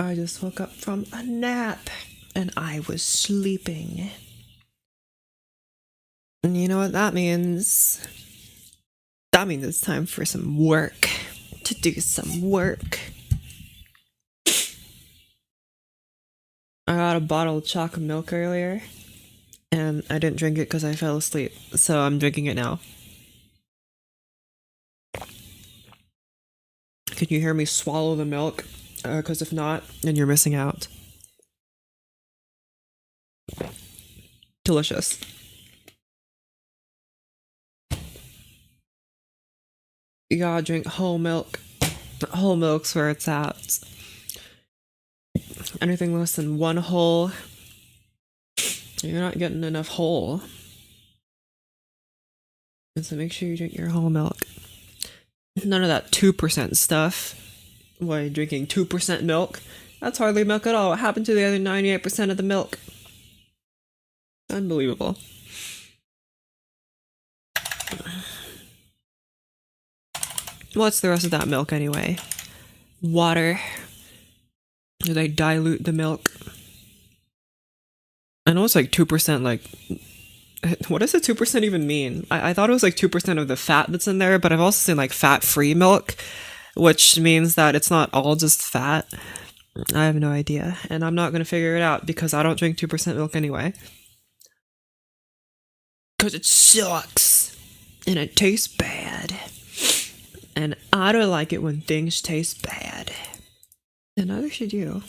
I just woke up from a nap and I was sleeping. And you know what that means? That means it's time for some work. To do some work. I got a bottle of chocolate milk earlier and I didn't drink it because I fell asleep. So I'm drinking it now. Can you hear me swallow the milk? Because if not, then you're missing out. Delicious. You gotta drink whole milk. Whole milk's where it's at. Anything less than one whole, you're not getting enough whole. And so make sure you drink your whole milk. None of that 2% stuff. Why, drinking 2% milk? That's hardly milk at all. What happened to the other 98% of the milk? Unbelievable. What's the rest of that milk anyway? Water. Do they dilute the milk? I know it's like 2%, like... What does the 2% even mean? I thought it was like 2% of the fat that's in there, but I've also seen like fat-free milk, which means that it's not all just fat. I have no idea, and I'm not going to figure it out because I don't drink 2% milk anyway. Because it sucks, and it tastes bad. And I don't like it when things taste bad. And neither should you.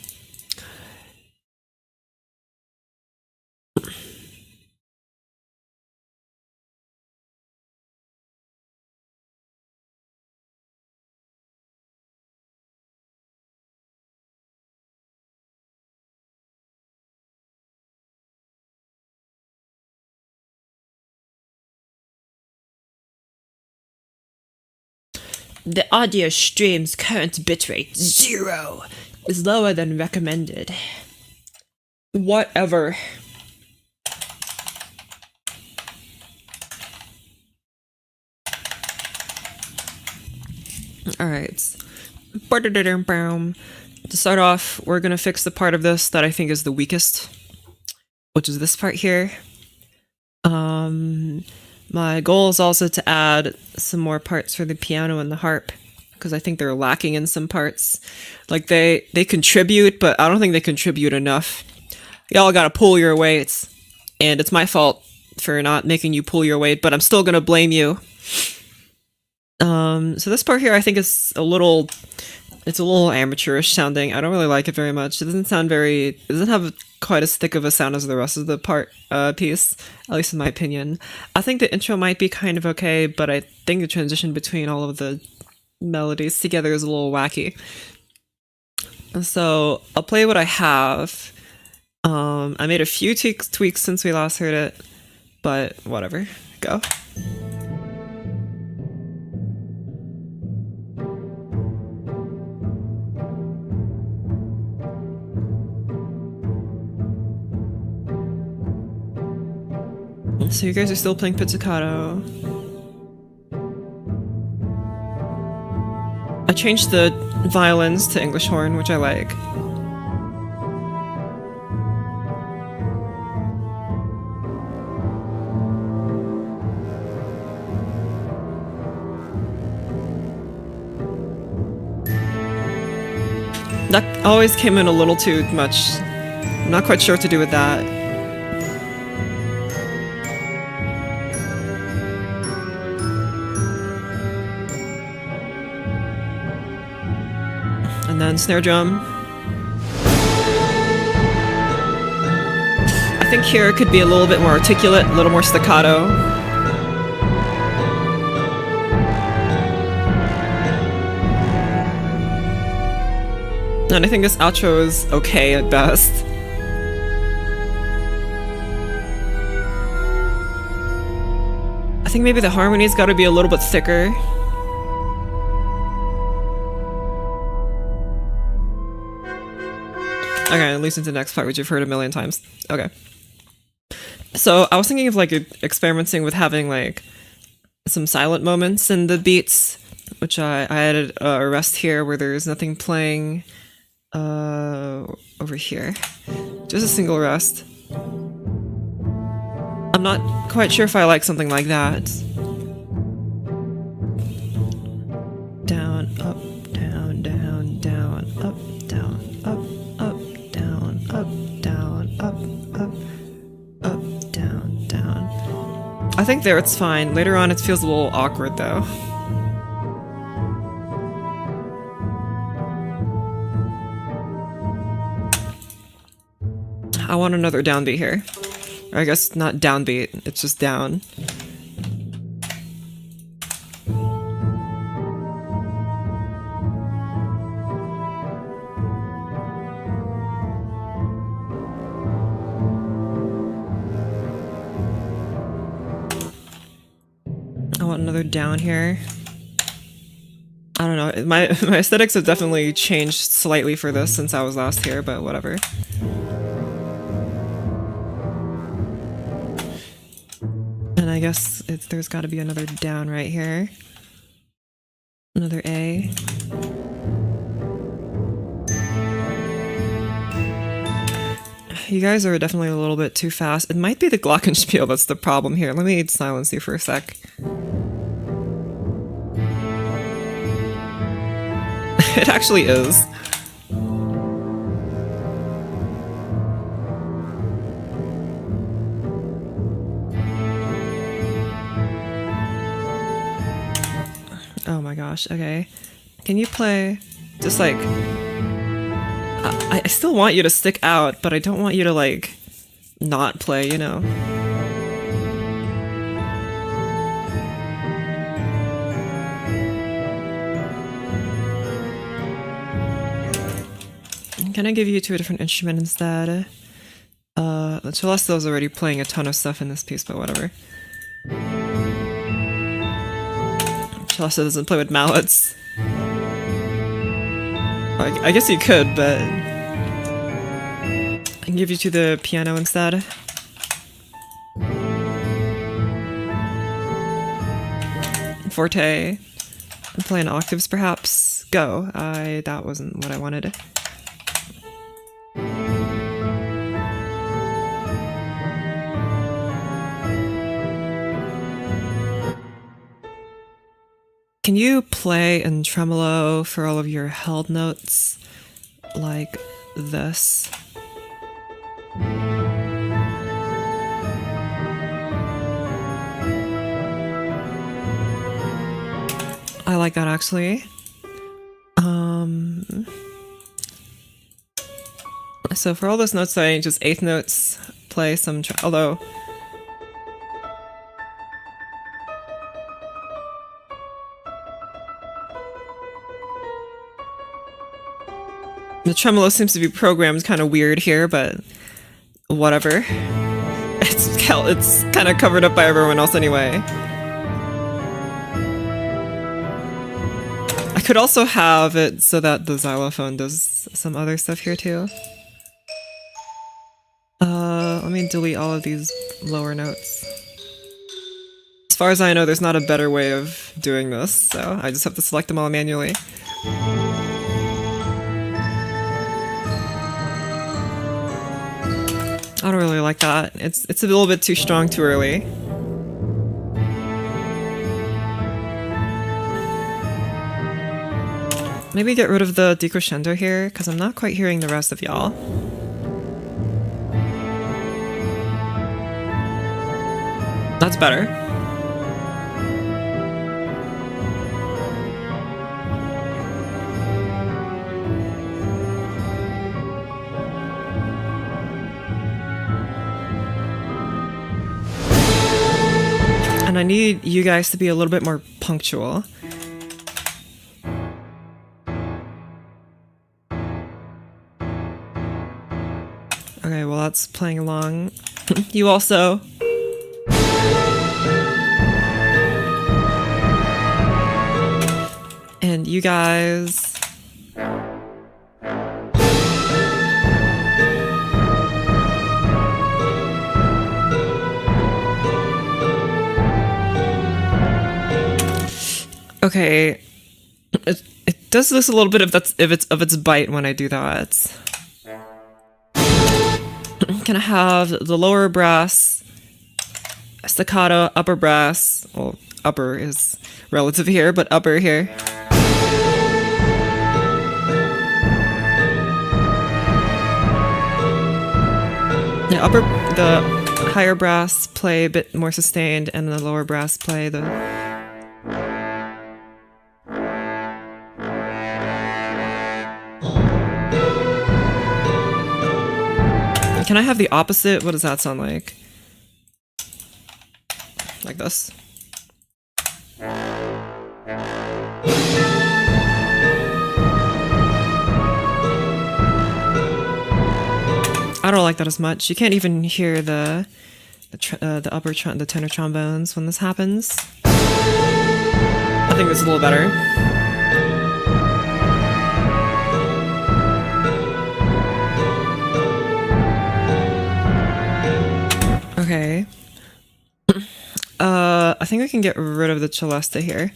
The audio stream's current bitrate, 0, is lower than recommended. Whatever. Alright. To start off, we're gonna fix the part of this that I think is the weakest, which is this part here. My goal is also to add some more parts for the piano and the harp, because I think they're lacking in some parts. Like, they contribute, but I don't think they contribute enough. Y'all gotta pull your weights, and it's my fault for not making you pull your weight, but I'm still gonna blame you. So this part here I think is a little amateurish sounding. I don't really like it very much. It doesn't have quite as thick of a sound as the rest of the piece, at least in my opinion. I think the intro might be kind of okay, but I think the transition between all of the melodies together is a little wacky. So I'll play what I have. I made a few tweaks since we last heard it, but whatever. Go. So you guys are still playing pizzicato. I changed the violins to English horn, which I like. That always came in a little too much. I'm not quite sure what to do with that. And then snare drum. I think here it could be a little bit more articulate, a little more staccato. And I think this outro is okay at best. I think maybe the harmony's gotta be a little bit thicker. Okay, at least into the next part, which you've heard a million times. Okay. So I was thinking of like experimenting with having like some silent moments in the beats, which I added a rest here where there's nothing playing. over here. Just a single rest. I'm not quite sure if I like something like that. Down, up, down, down, down, up, down, up, up, down, up, down, up, down, down. I think there it's fine. Later on it feels a little awkward though. I want another downbeat here. Or I guess not downbeat, it's just down. I want another down here. I don't know, my aesthetics have definitely changed slightly for this since I was last here, but whatever. And I guess there's got to be another down right here. Another A. You guys are definitely a little bit too fast. It might be the glockenspiel that's the problem here. Let me silence you for a sec. It actually is. Oh my gosh, okay. Can you play just like... I still want you to stick out, but I don't want you to like not play, you know? Can I give you to a different instrument instead? Celeste's already playing a ton of stuff in this piece, but whatever. Celeste doesn't play with mallets. I guess you could, but... I can give you to the piano instead. Forte. And play in octaves, perhaps? Go. That wasn't what I wanted. Can you play in tremolo for all of your held notes like this? I like that actually. So for all those notes, I just eighth notes play some, although the tremolo seems to be programmed kind of weird here, but whatever. It's kind of covered up by everyone else anyway. I could also have it so that the xylophone does some other stuff here too. Let me delete all of these lower notes. As far as I know, there's not a better way of doing this, so I just have to select them all manually. I don't really like that. It's a little bit too strong too early. Maybe get rid of the decrescendo here, because I'm not quite hearing the rest of y'all. That's better. And I need you guys to be a little bit more punctual. Okay, well that's playing along. You also. And you guys. Okay, It does lose a little bit of its bite when I do that. Can I have the lower brass, staccato, upper brass? Well, upper is relative here, but upper here. Yeah, the higher brass play a bit more sustained, and the lower brass play the. Can I have the opposite? What does that sound like? Like this. I don't like that as much. You can't even hear the tenor trombones when this happens. I think it's a little better. Okay. I think we can get rid of the celesta here.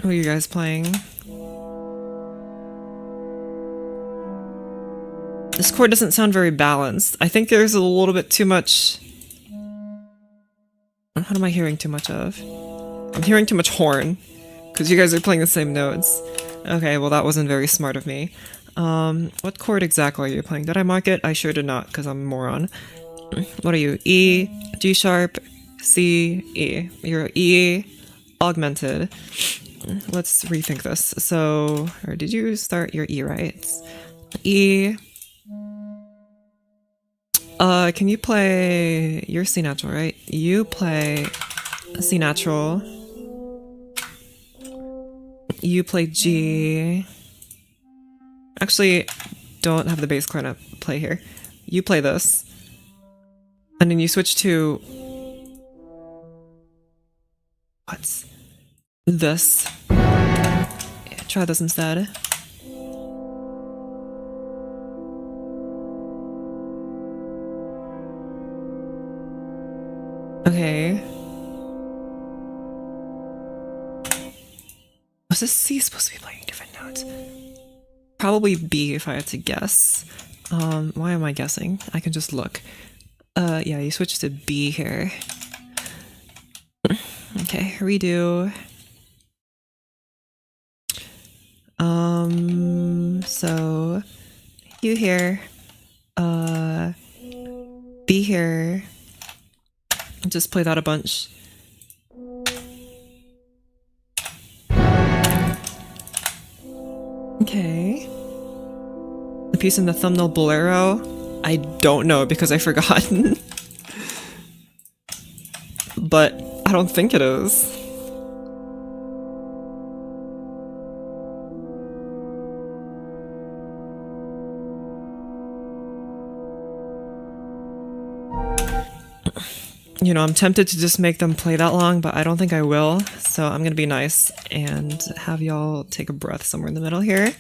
What are you guys playing? This chord doesn't sound very balanced. I think there's a little bit too much. What am I hearing too much of? I'm hearing too much horn, because you guys are playing the same notes. Okay, well that wasn't very smart of me. What chord exactly are you playing? Did I mark it? I sure did not, because I'm a moron. What are you? E, G sharp, C, E. You're E augmented. Let's rethink this. So, or did you start your E right? E. Can you play your C natural, right? You play C natural. You play G. Actually, don't have the bass clarinet play here. You play this. And then you switch to... What's this? Yeah, try this instead. Okay. Was this C supposed to be playing different notes? Probably B if I had to guess. Why am I guessing? I can just look. Yeah, you switch to B here. Okay, redo. So you here, B here. Just play that a bunch. Okay. The piece in the thumbnail bolero? I don't know because I forgot. But I don't think it is. You know, I'm tempted to just make them play that long, but I don't think I will. So I'm gonna be nice and have y'all take a breath somewhere in the middle here.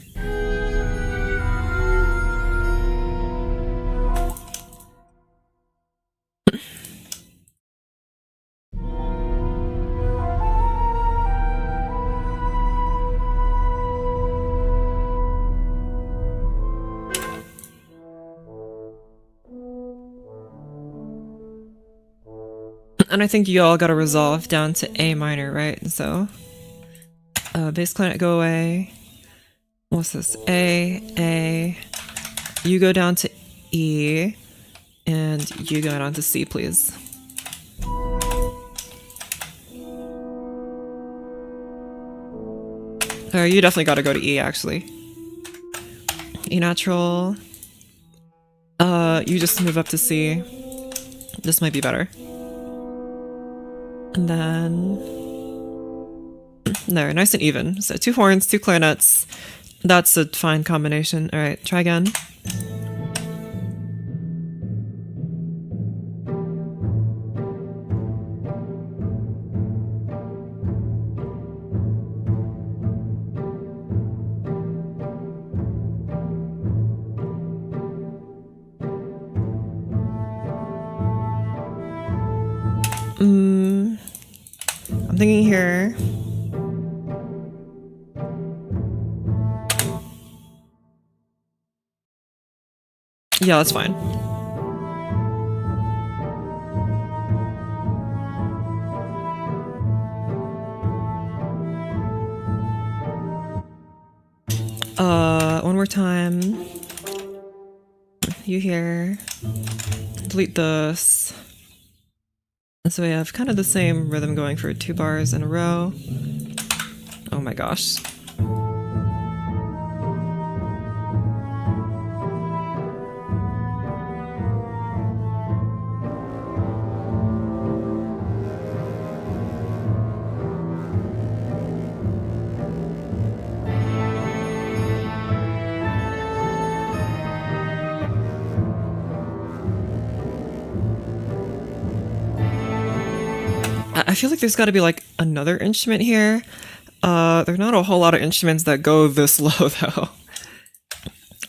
And I think you all got to resolve down to A minor, right? So, bass clarinet go away. What's this? A. You go down to E, and you go down to C, please. You definitely got to go to E, actually. E natural. You just move up to C. This might be better. And then... There, nice and even. So 2 horns, 2 clarinets. That's a fine combination. Alright, try again. I'm thinking here. Yeah, that's fine. One more time. You here. Delete this. So we have kind of the same rhythm going for 2 bars in a row. Oh my gosh. I feel like there's got to be like another instrument here. There are not a whole lot of instruments that go this low though.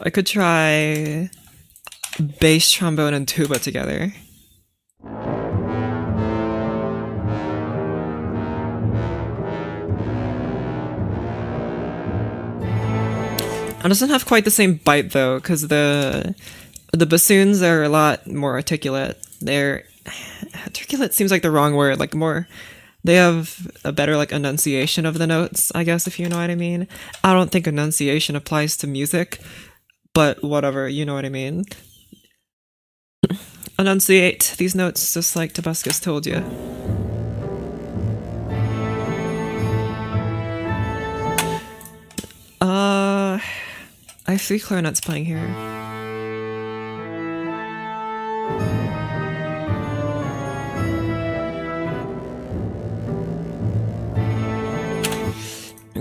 I could try bass, trombone, and tuba together. It doesn't have quite the same bite though, because the bassoons are a lot more articulate. Articulate seems like the wrong word. Like more, they have a better like enunciation of the notes, I guess, if you know what I mean. I don't think enunciation applies to music, but whatever, you know what I mean. Enunciate these notes just like Tabuscus told you. I have 3 clarinets playing here.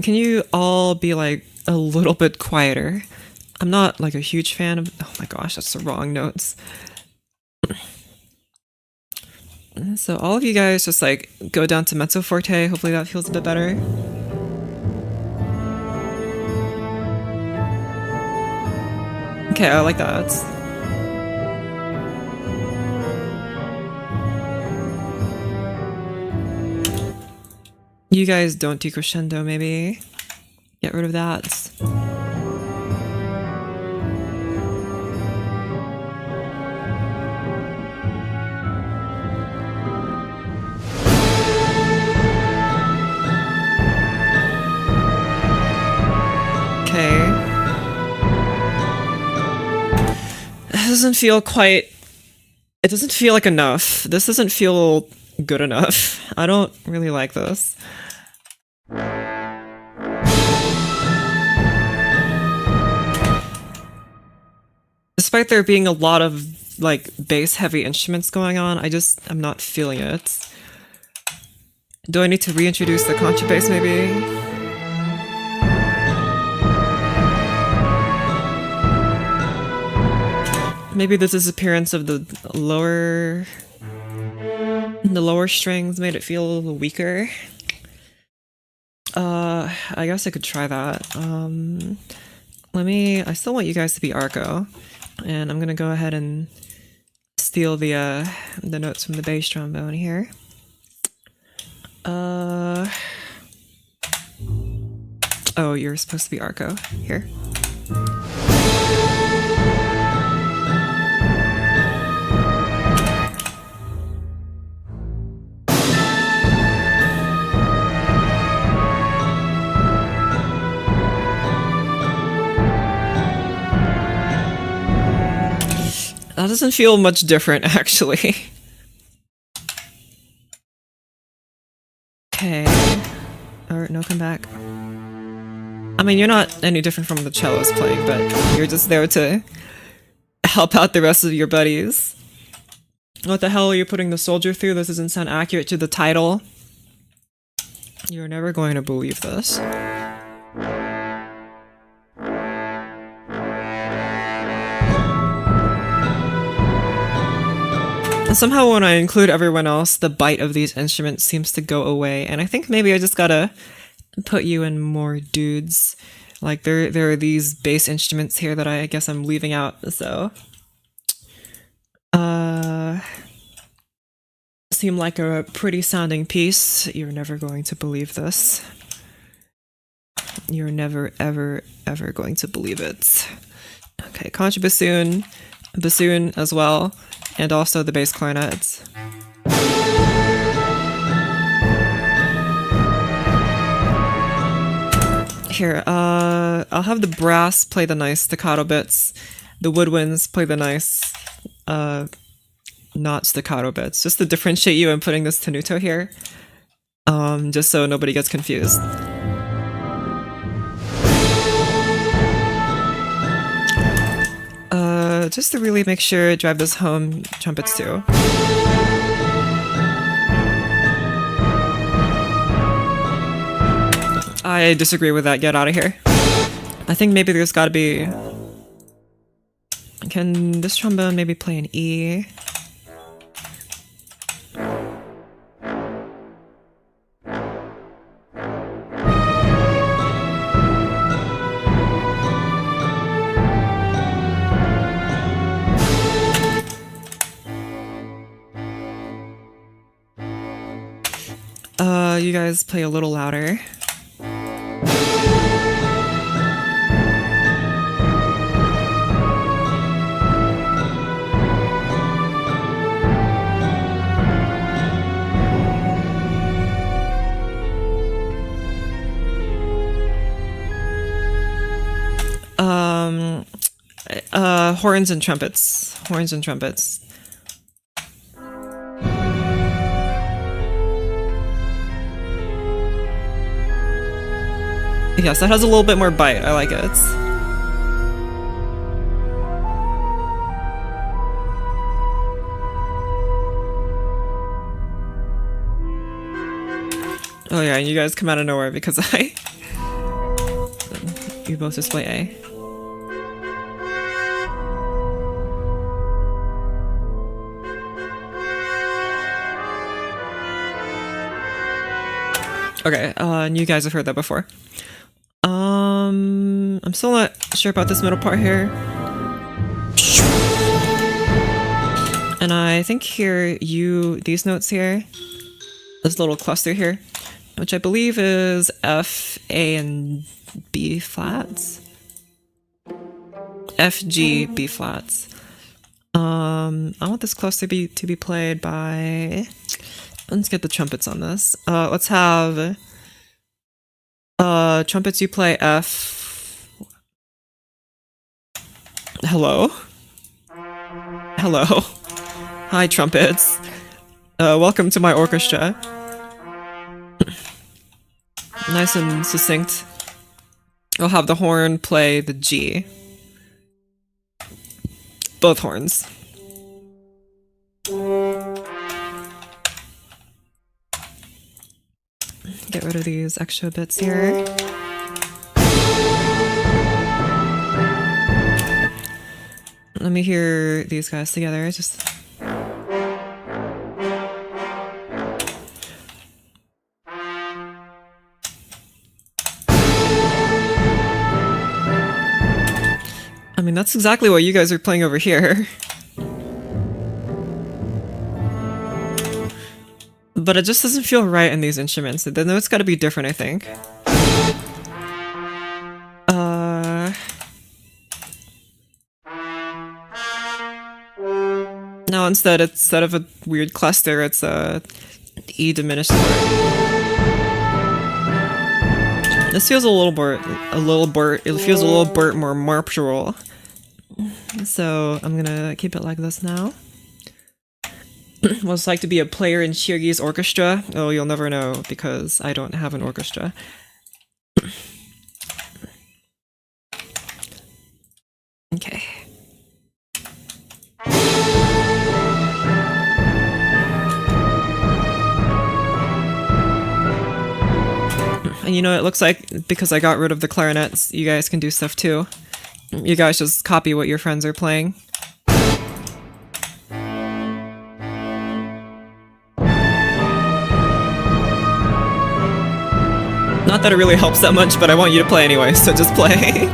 Can you all be like a little bit quieter? I'm not like a huge fan of. Oh my gosh, that's the wrong notes. So all of you guys just like go down to mezzo forte. Hopefully that feels a bit better. Okay, I like that. You guys don't decrescendo, maybe. Get rid of that. Doesn't feel quite. It doesn't feel like enough. This doesn't feel good enough. I don't really like this. Despite there being a lot of like bass heavy instruments going on, I'm not feeling it. Do I need to reintroduce the contrabass maybe? Maybe the disappearance of the lower strings made it feel a little weaker. I guess I could try that. I still want you guys to be Arco, and I'm gonna go ahead and steal the notes from the bass trombone here. Oh, you're supposed to be Arco here. That doesn't feel much different, actually. Okay. Or no, come back. I mean, you're not any different from the cellos playing, but you're just there to help out the rest of your buddies. What the hell are you putting the soldier through? This doesn't sound accurate to the title. You're never going to believe this. Somehow when I include everyone else, the bite of these instruments seems to go away, and I think maybe I just gotta put you in more dudes. Like there are these bass instruments here that I guess I'm leaving seem like a pretty sounding piece. You're never going to believe this. You're never, ever, ever going to believe it. Okay, contrabassoon, bassoon as well, and also the bass clarinet. Here, I'll have the brass play the nice staccato bits, the woodwinds play the nice, not staccato bits, just to differentiate you. I'm putting this tenuto here, just so nobody gets confused. Just to really make sure, drive this home, trumpets too. I disagree with that, get out of here. I think maybe there's gotta be... Can this trombone maybe play an E? You guys play a little louder. Horns and trumpets. Horns and trumpets. Yes, that has a little bit more bite. I like it. Oh yeah, and you guys come out of nowhere because you both just play A. Okay, and you guys have heard that before. I'm still not sure about this middle part here. And I think here, these notes here, this little cluster here, which I believe is F, A, and B flats. F, G, B flats. I want this cluster to be played by... Let's get the trumpets on this. Let's have... trumpets, you play F. Hello? Hello. Hi, trumpets. Welcome to my orchestra. Nice and succinct. I'll have the horn play the G. Both horns. Get rid of these extra bits here. Let me hear these guys together. Just... I mean, that's exactly what you guys are playing over here. But it just doesn't feel right in these instruments. The notes gotta be different, I think. Now instead of a weird cluster, it's a E diminished chord. This feels it feels a little bit more martial. So I'm gonna keep it like this now. What it's like to be a player in Shirgi's orchestra? Oh, you'll never know, because I don't have an orchestra. Okay. And you know, it looks like, because I got rid of the clarinets, you guys can do stuff too. You guys just copy what your friends are playing. Not that it really helps that much, but I want you to play anyway, so just play.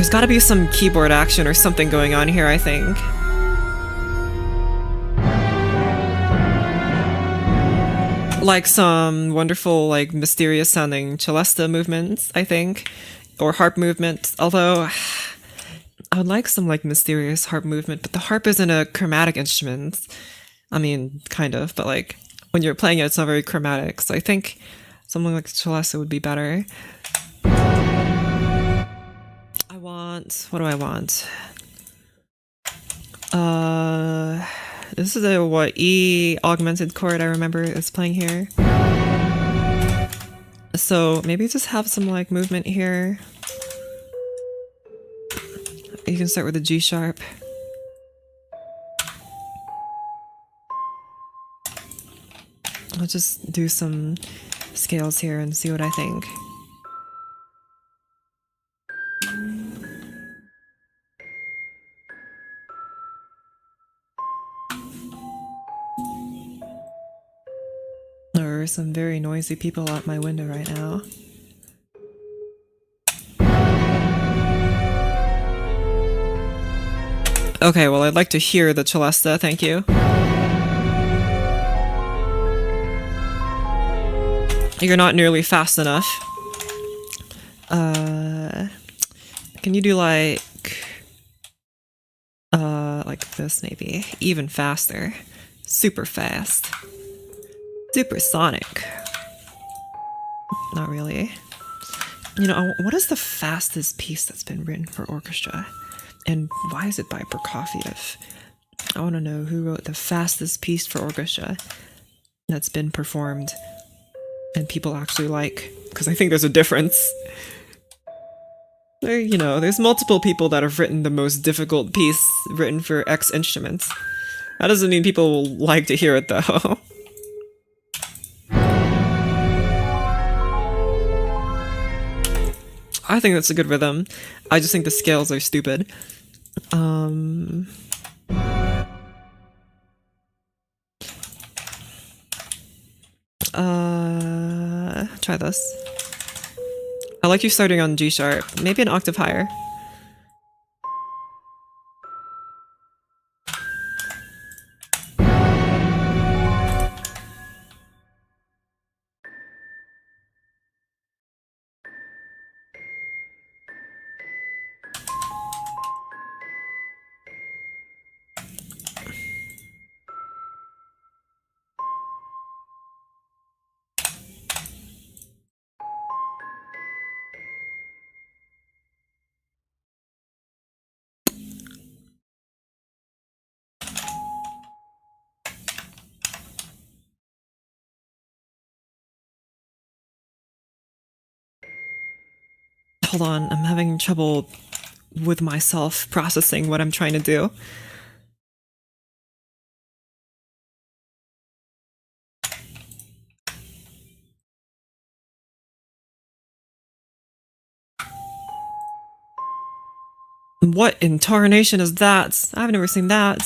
There's gotta be some keyboard action or something going on here, I think. Like some wonderful, like, mysterious sounding celesta movements, I think. Or harp movement, although I would like some, like, mysterious harp movement, but the harp isn't a chromatic instrument. I mean, kind of, but, like, when you're playing it, it's not very chromatic, so I think something like celesta would be better. What do I want? This is a, what, E augmented chord I remember is playing here. So maybe just have some, like, movement here. You can start with a G sharp. I'll just do some scales here and see what I think. There are some very noisy people out my window right now. Okay, well, I'd like to hear the celesta, thank you. You're not nearly fast enough. Can you do like this maybe? Even faster. Super fast. Supersonic. Not really. You know, what is the fastest piece that's been written for orchestra? And why is it by Prokofiev? I want to know who wrote the fastest piece for orchestra that's been performed and people actually like, because I think there's a difference. There, you know, there's multiple people that have written the most difficult piece written for X instruments. That doesn't mean people will like to hear it, though. I think that's a good rhythm. I just think the scales are stupid. Try this. I like you starting on G sharp. Maybe an octave higher. Hold on, I'm having trouble with myself processing what I'm trying to do. What in tarnation is that? I've never seen that.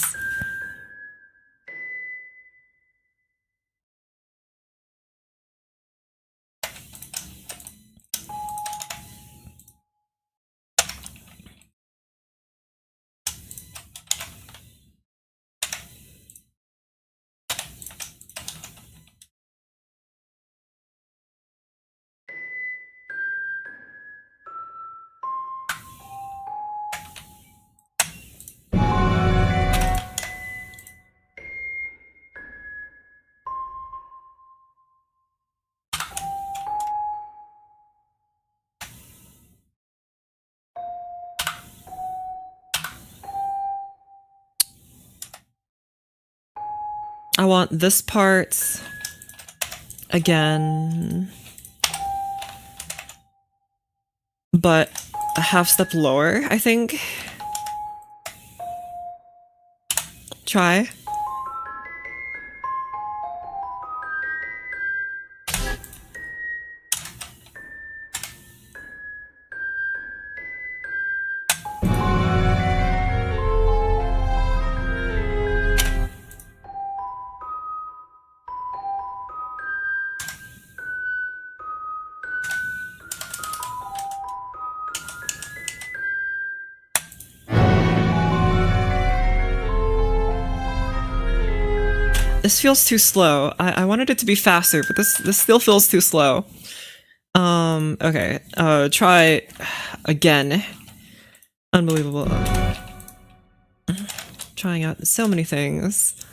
I want this part again, but a half step lower, I think. Try. This feels too slow. I wanted it to be faster, but this still feels too slow. Okay. Try again. Unbelievable. Trying out so many things.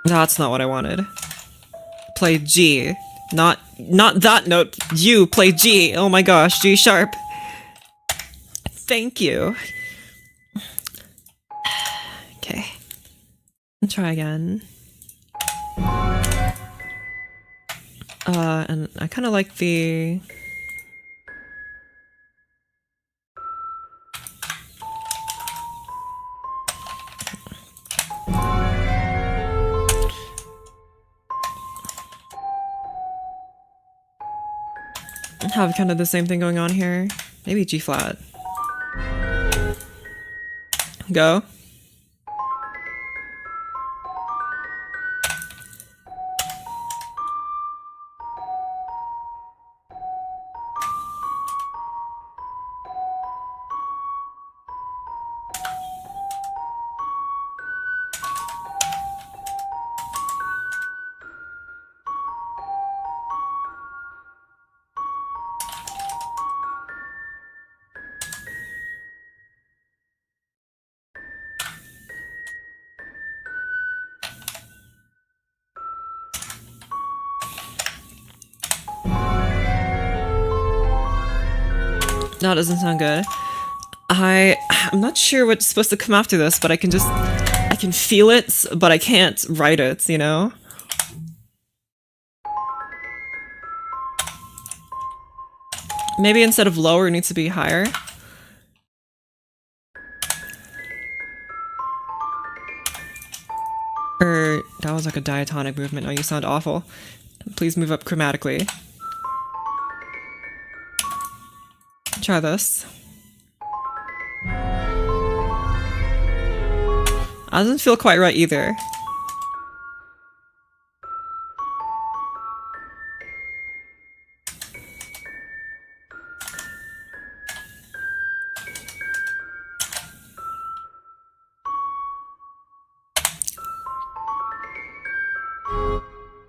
That's not what I wanted. Play G. Not that note. You play G. Oh my gosh, G sharp. Thank you. Okay. Let's try again. And I kind of like the... have kind of the same thing going on here. Maybe G flat. Go. No, it doesn't sound good. I'm not sure what's supposed to come after this, but I can feel it, but I can't write it, you know? Maybe instead of lower, it needs to be higher. Or that was like a diatonic movement. Oh, you sound awful. Please move up chromatically. Try this. That doesn't feel quite right either.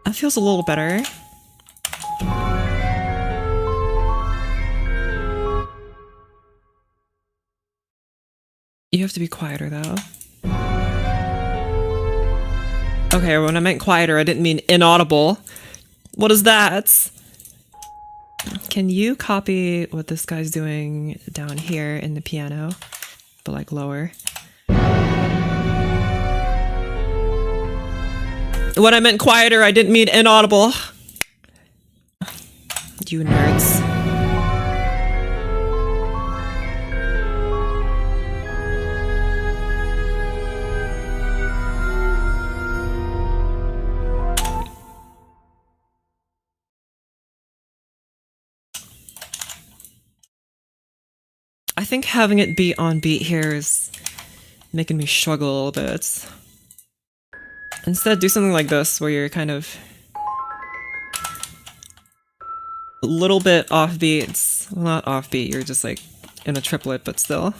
That feels a little better. You have to be quieter though. Okay, when I meant quieter, I didn't mean inaudible. What is that? Can you copy what this guy's doing down here in the piano, but like lower? When I meant quieter, I didn't mean inaudible. You nerds. I think having it be on beat here is making me struggle a little bit. Instead, do something like this, where you're kind of a little bit offbeat. Well, not offbeat, you're just like in a triplet, but still.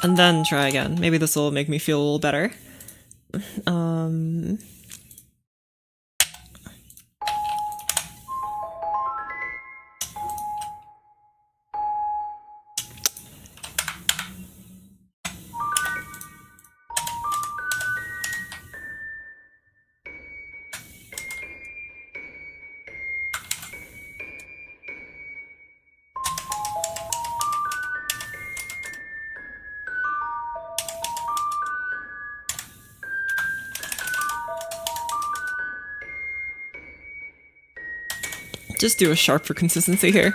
And then try again. Maybe this will make me feel a little better. Just do a sharp for consistency here.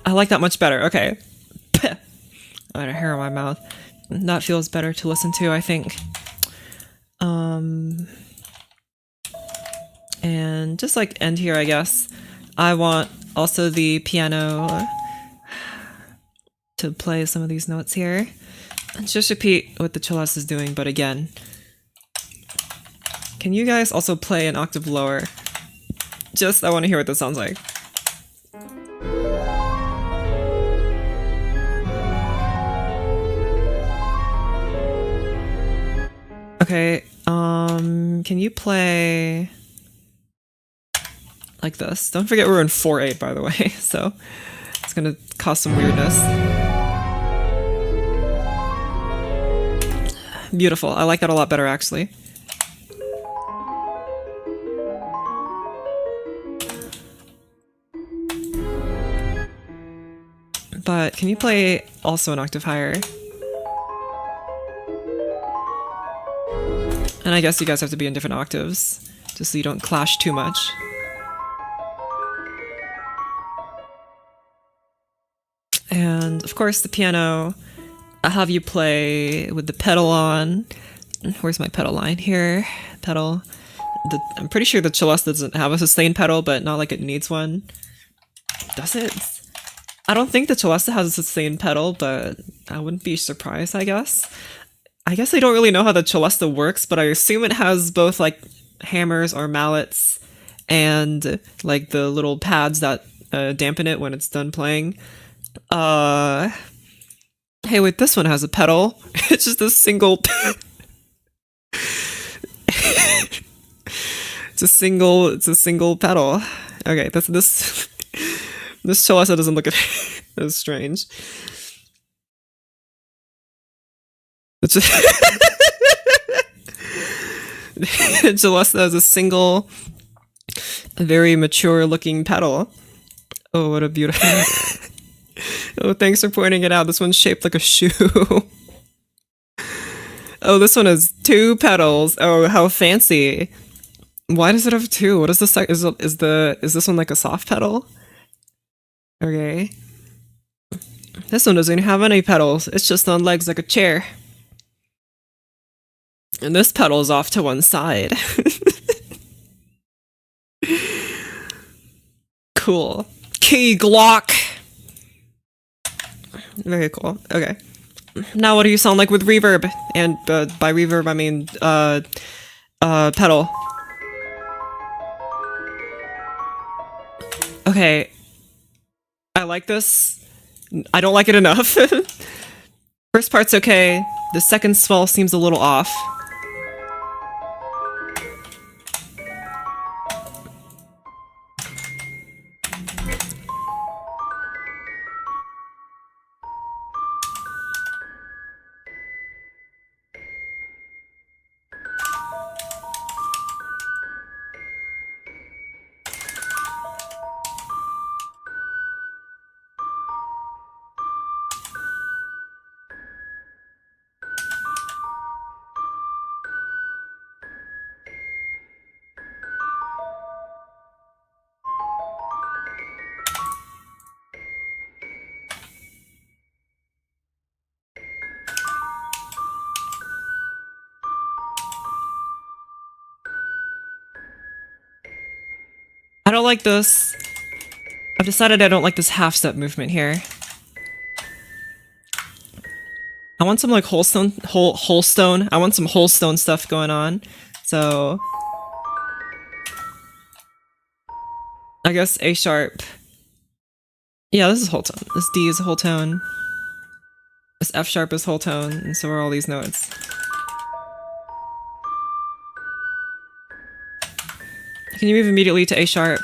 I like that much better. Okay. I had a hair in my mouth. That feels better to listen to, I think. And just like end here, I guess. I want also the piano to play some of these notes here. And just repeat what the cello is doing, but again. Can you guys also play an octave lower? Just, I want to hear what this sounds like. Okay, can you play like this? Don't forget we're in 4/8, by the way, so it's gonna cause some weirdness. Beautiful, I like that a lot better, actually. But can you play also an octave higher? And I guess you guys have to be in different octaves, just so you don't clash too much. And of course the piano, I'll have you play with the pedal on. Where's my pedal line? Here, pedal. I'm pretty sure the cello doesn't have a sustain pedal, but not like it needs one. Does it? I don't think the cello has a sustain pedal, but I wouldn't be surprised, I guess. I guess I don't really know how the cello works, but I assume it has both like hammers or mallets and like the little pads that dampen it when it's done playing. Hey wait, this one has a pedal. It's just a single it's a single pedal. Okay, this cello doesn't look as strange. It's just Jalessa has a single, very mature looking pedal. Oh, what a beautiful. Oh, thanks for pointing it out. This one's shaped like a shoe. Oh, this one has 2 pedals. Oh, how fancy. Why does it have 2? What is this? Is this one like a soft pedal? Okay. This one doesn't have any pedals. It's just on legs like a chair. And this pedal is off to one side. Cool. Key Glock! Very cool. Okay. Now what do you sound like with reverb? And by reverb I mean pedal. Okay. I like this. I don't like it enough. First part's okay. The second swell seems a little off. I don't like this. I've decided I don't like this half step movement here. I want some like whole stone. I want some whole stone stuff going on. So I guess A sharp. Yeah, this is whole tone. This D is a whole tone. This F sharp is whole tone, and so are all these notes. Can you move immediately to A sharp?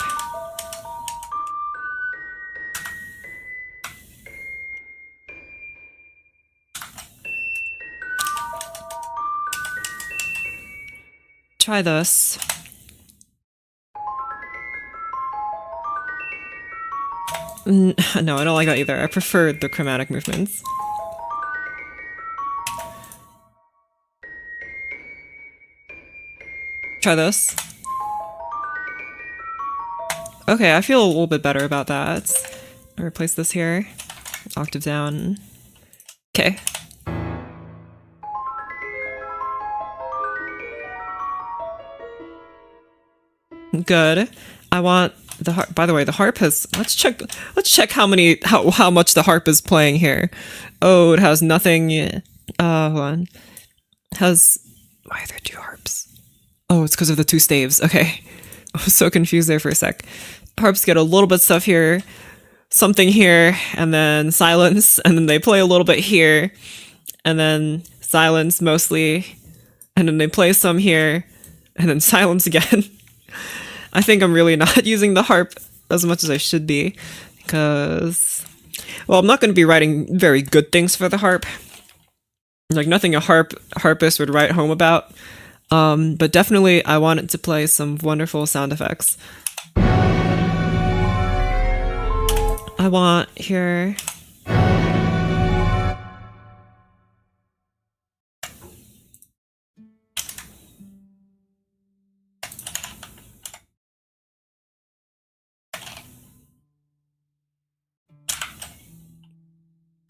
Try this. No, I don't like that either. I prefer the chromatic movements. Try this. Okay, I feel a little bit better about that. replace this here. Octave down. Okay. Good. I want the harp. By the way, the harp has. Let's check how much the harp is playing here. Oh, it has nothing. Hold on. It has. Why are there two harps? Oh, it's because of the two staves. Okay. I was so confused there for a sec. Harps get a little bit stuff here, something here, and then silence, and then they play a little bit here, and then silence mostly, and then they play some here, and then silence again. I think I'm really not using the harp as much as I should be, because, well, I'm not going to be writing very good things for the harp. Like, nothing a harpist would write home about. But definitely I want it to play some wonderful sound effects. I want here...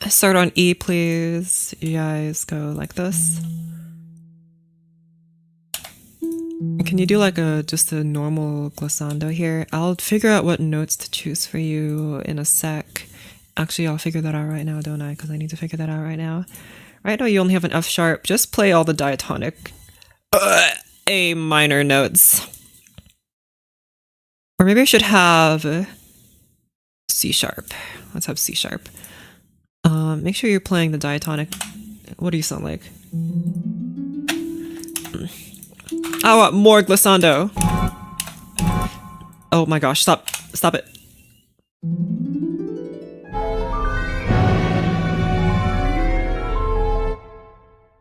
Start on E, please. You guys go like this. Can you do like just a normal glissando here? I'll figure out what notes to choose for you in a sec. Actually, I'll figure that out right now, don't I? Because I need to figure that out right now. Right now you only have an F sharp. Just play all the diatonic A minor notes. Or maybe I should have C sharp. Let's have C sharp. Make sure you're playing the diatonic. What do you sound like? I want more glissando. Oh my gosh, stop it.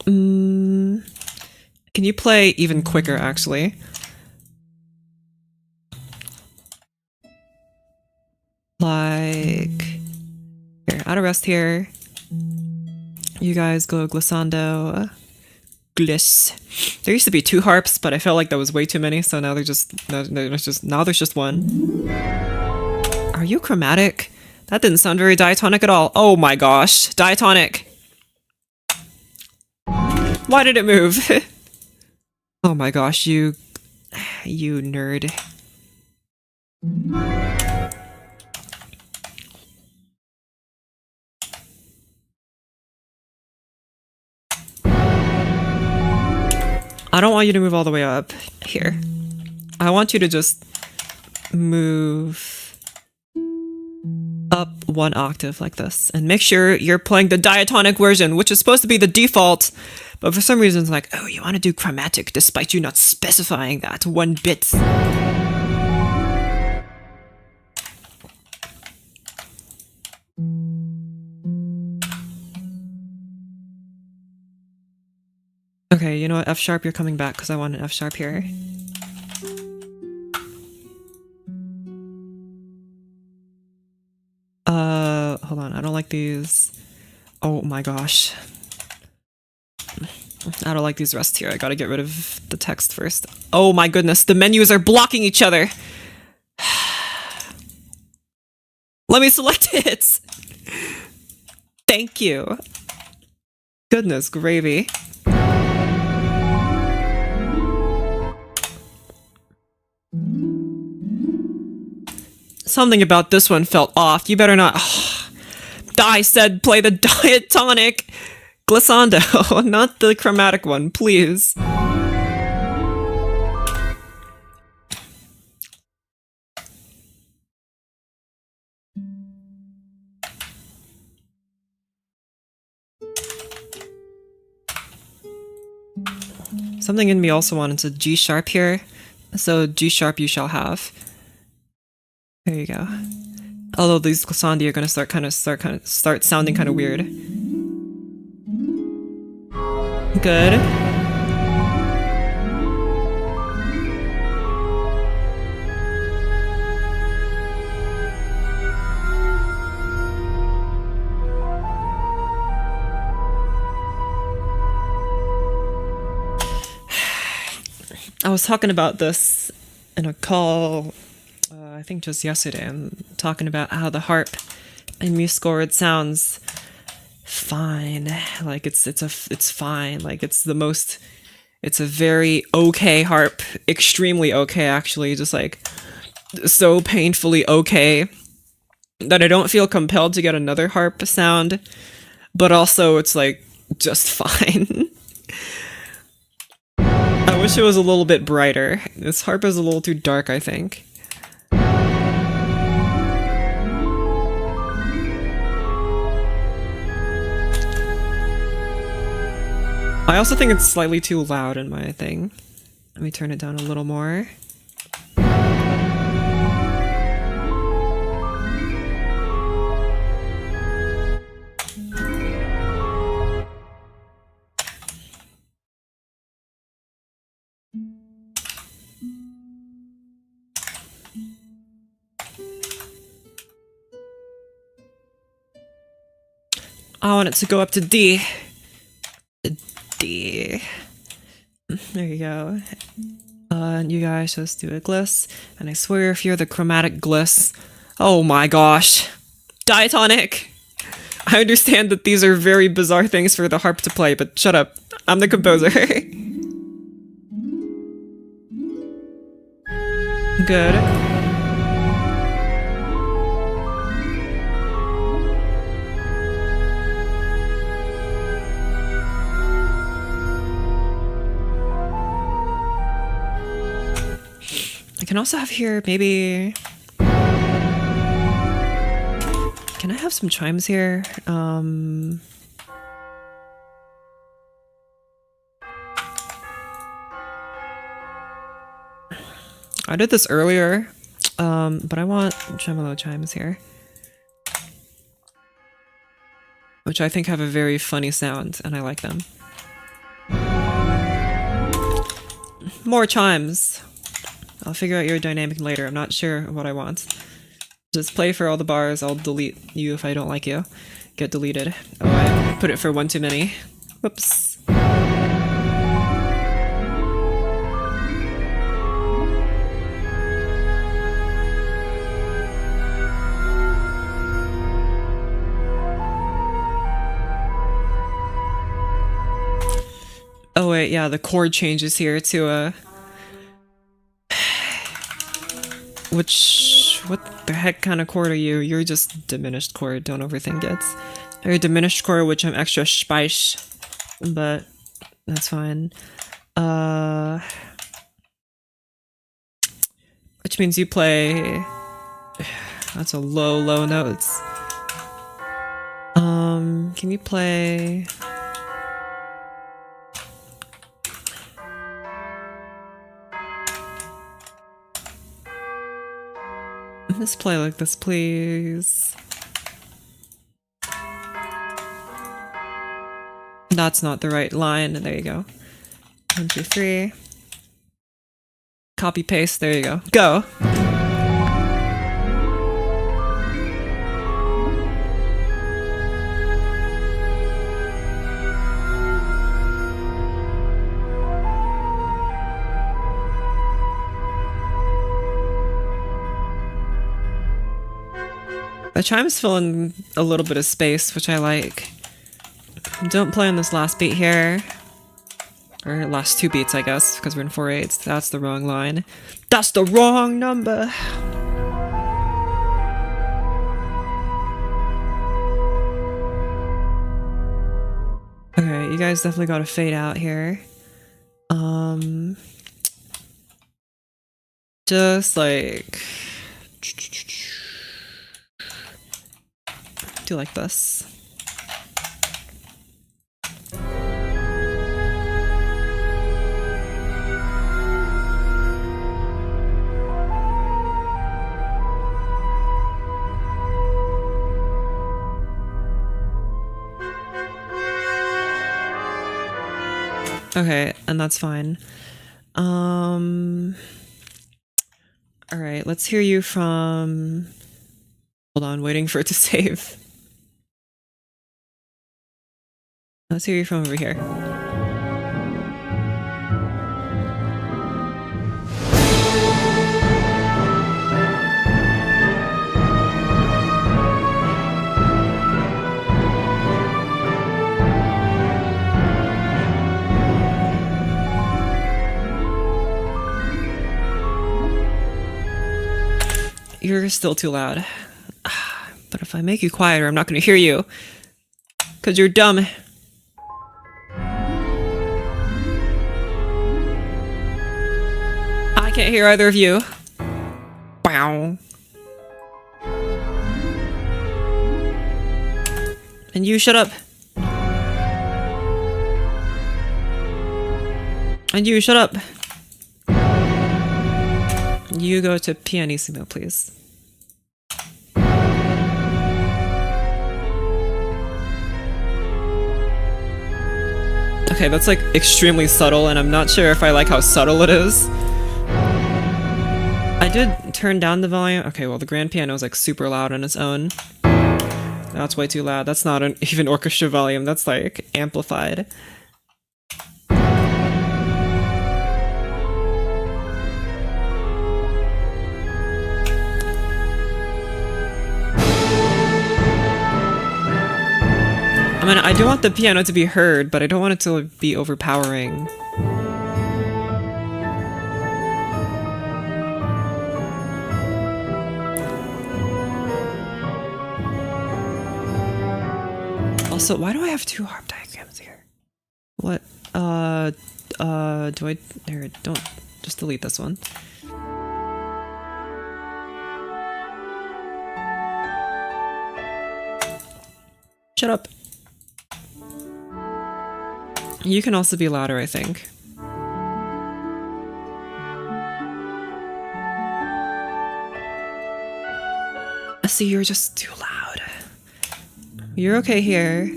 Can you play even quicker, actually? Like... Here, out of rest here. You guys go glissando. Gliss. There used to be two harps, but I felt like that was way too many, so now there's just one. Are you chromatic? That didn't sound very diatonic at all. Oh my gosh, diatonic. Why did it move? Oh my gosh, you nerd. I don't want you to move all the way up here. I want you to just move up one octave like this. And make sure you're playing the diatonic version, which is supposed to be the default. But for some reason it's like, oh, you want to do chromatic despite you not specifying that one bit. Okay, you know what? F sharp, you're coming back because I want an F sharp here. Hold on. I don't like these. Oh my gosh. I don't like these rests here. I gotta get rid of the text first. Oh my goodness. The menus are blocking each other. Let me select it. Thank you. Goodness gravy. Something about this one felt off. You better not... I said play the diatonic glissando, not the chromatic one, please. Something in me also wanted to G sharp here, so G sharp you shall have. There you go. Although these glissandi are gonna start sounding kind of weird. Good. I was talking about this in a call, I think just yesterday. I'm talking about how the harp in MuseScore it sounds fine. Like it's fine. Like it's a very okay harp, extremely okay actually, just like so painfully okay that I don't feel compelled to get another harp sound, but also it's like just fine. I wish it was a little bit brighter. This harp is a little too dark, I think. I also think it's slightly too loud in my thing. Let me turn it down a little more. I want it to go up to D. D. There you go. And you guys just do a gliss. And I swear if you're the chromatic gliss... Oh my gosh. Diatonic! I understand that these are very bizarre things for the harp to play, but shut up. I'm the composer. Good. I can also have here, maybe... Can I have some chimes here? I did this earlier, but I want tremolo chimes here. Which I think have a very funny sound, and I like them. More chimes! I'll figure out your dynamic later, I'm not sure what I want. Just play for all the bars, I'll delete you if I don't like you. Get deleted. Oh, I put it for one too many. Whoops. Oh wait, yeah, the chord changes here to a... What the heck kind of chord are you? You're just diminished chord, don't overthink it. Or diminished chord, which I'm extra spice, but that's fine. Which means you play... That's a low notes. Can you play... Let's play like this, please. That's not the right line. There you go. 1, 2, 3. Copy paste. There you go. Go. The chimes fill in a little bit of space, which I like. Don't play on this last beat here. Or last 2 beats, I guess, because we're in 4/8. That's the wrong line. That's the wrong number! Okay, you guys definitely gotta fade out here. Just like... do like this. Okay, and that's fine. Alright, let's hear you from... Hold on, waiting for it to save. Let's hear you from over here. You're still too loud. But if I make you quieter, I'm not gonna hear you. Cause you're dumb. I can't hear either of you. Wow. And you shut up. And you shut up. You go to pianissimo, please. Okay, that's like extremely subtle, and I'm not sure if I like how subtle it is. I did turn down the volume. Okay, well, the grand piano is like super loud on its own. That's way too loud. That's not an even orchestra volume. That's like amplified. I mean, I do want the piano to be heard, but I don't want it to be overpowering. Also, why do I have two harp diagrams here? What? Do I... There, don't... Just delete this one. Shut up. You can also be louder, I think. See, you're just too loud. You're okay here.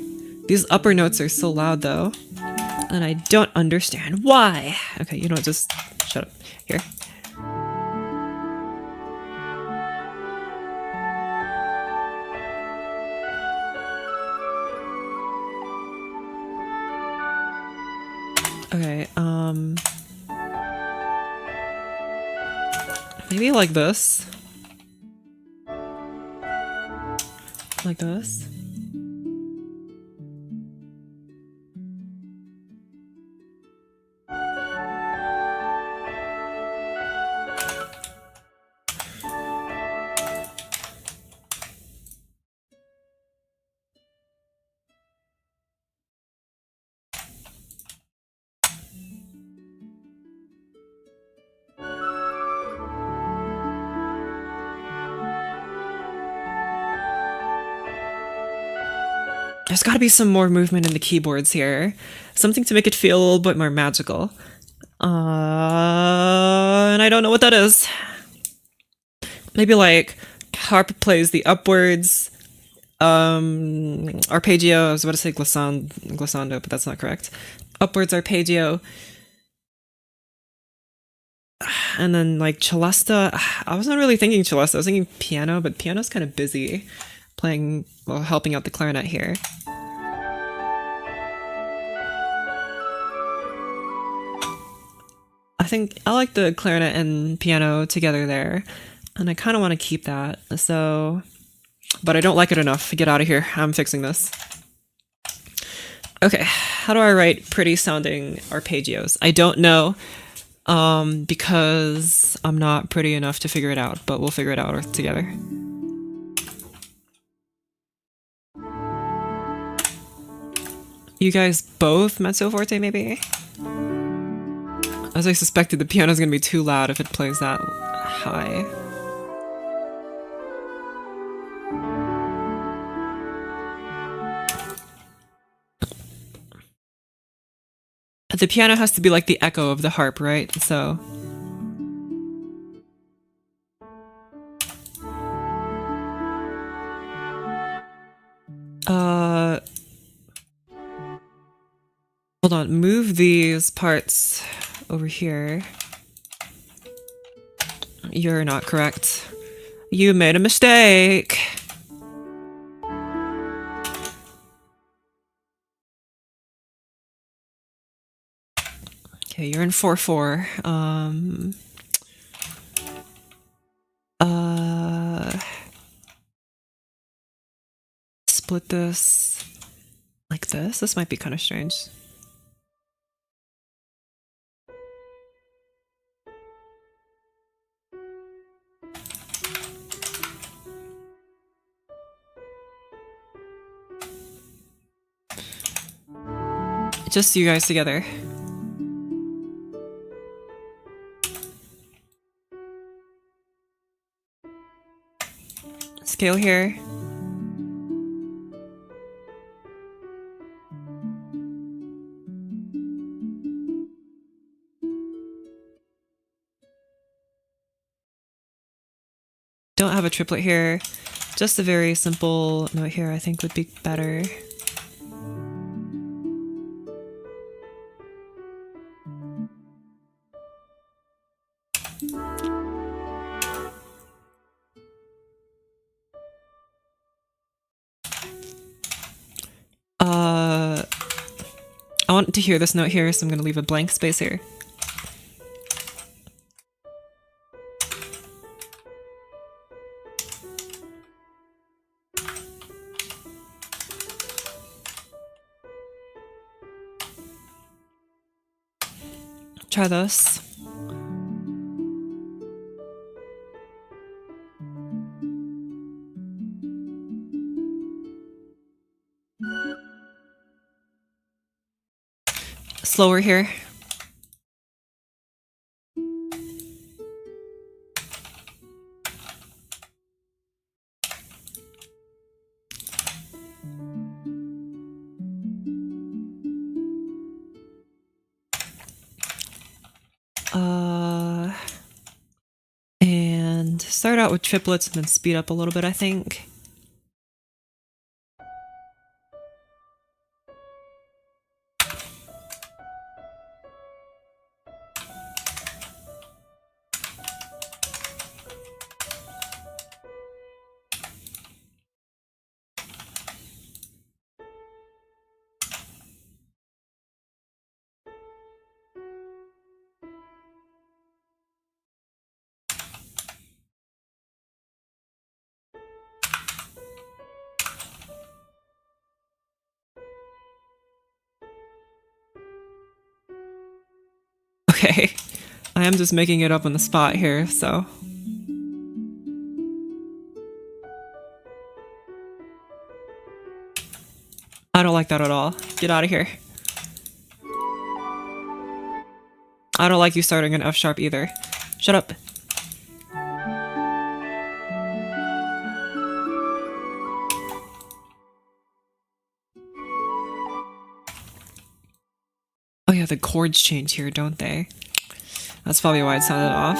These upper notes are so loud, though. And I don't understand why. Okay, you know what, just shut up. Here. Okay, maybe like this. Like this. There's gotta be some more movement in the keyboards here. Something to make it feel a little bit more magical. And I don't know what that is. Maybe like harp plays the upwards, arpeggio, I was about to say glissando, but that's not correct. Upwards arpeggio. And then like celesta, I wasn't really thinking celesta, I was thinking piano, but piano's kind of busy playing, well, helping out the clarinet here. I think I like the clarinet and piano together there, and I kind of want to keep that, so... But I don't like it enough. Get out of here. I'm fixing this. Okay, how do I write pretty sounding arpeggios? I don't know, because I'm not pretty enough to figure it out, but we'll figure it out together. You guys both mezzo forte, maybe? As I suspected, the piano's gonna be too loud if it plays that high. The piano has to be like the echo of the harp, right? So... Hold on, move these parts over here. You're not correct. You made a mistake! Okay, you're in 4/4. Split this like this? This might be kind of strange. Just you guys together. Scale here. Don't have a triplet here. Just a very simple note here I think would be better. I want to hear this note here, so I'm going to leave a blank space here. Try this. Slower here. And start out with triplets and then speed up a little bit, I think. Okay, I am just making it up on the spot here, so. I don't like that at all. Get out of here. I don't like you starting an F sharp either. Shut up. Oh yeah, the chords change here, don't they? That's probably why it sounded off.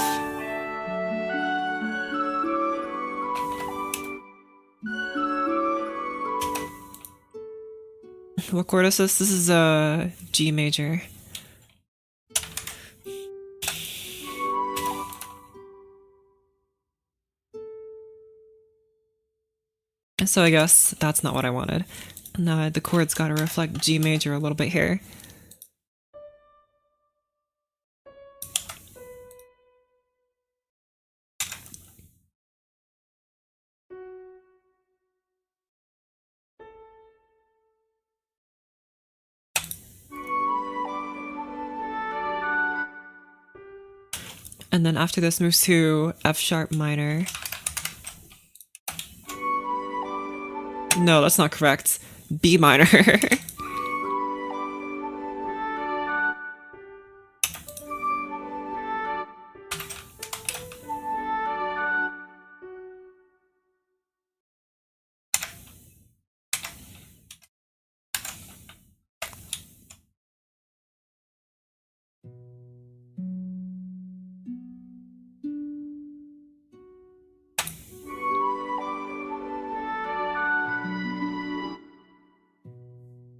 What chord is this? This is a G major. So I guess that's not what I wanted. Now the chord's gotta reflect G major a little bit here. And then after this moves to F sharp minor. No, that's not correct. B minor.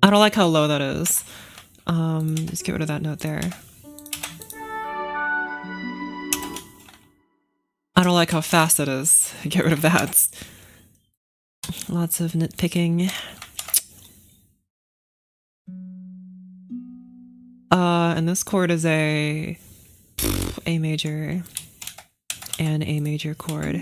I don't like how low that is. Just get rid of that note there. I don't like how fast it is. Get rid of that. Lots of nitpicking. And this chord is a major and A major chord.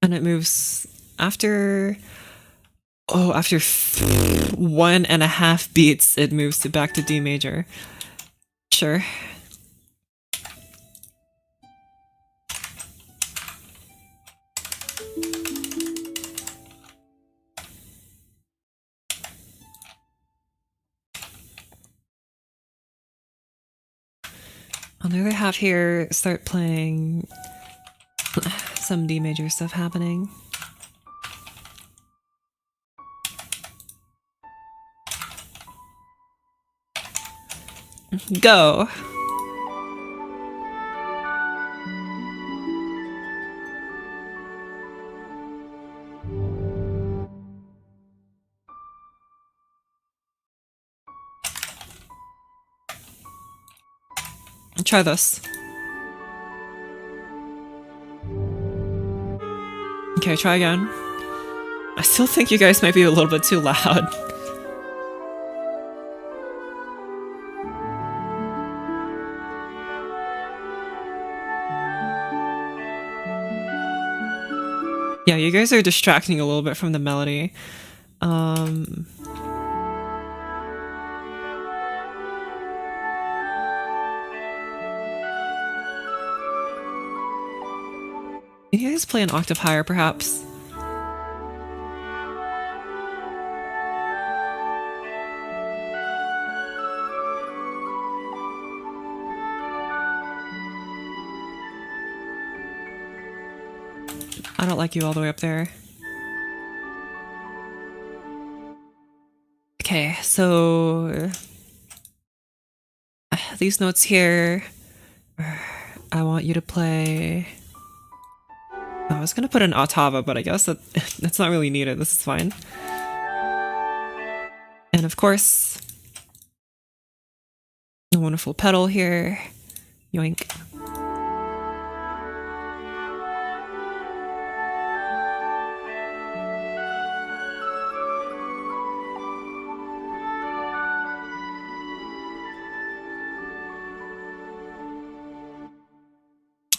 And it moves after 1.5 beats, it moves back to D major. Sure. On the other half here, start playing some D major stuff happening. Go! Try this. Okay, try again. I still think you guys might be a little bit too loud. Yeah, you guys are distracting a little bit from the melody. Can you guys play an octave higher, perhaps? I don't like you all the way up there. Okay, so these notes here, I want you to play. I was gonna put an ottava, but I guess that's not really needed. This is fine. And of course, a wonderful pedal here. Yoink.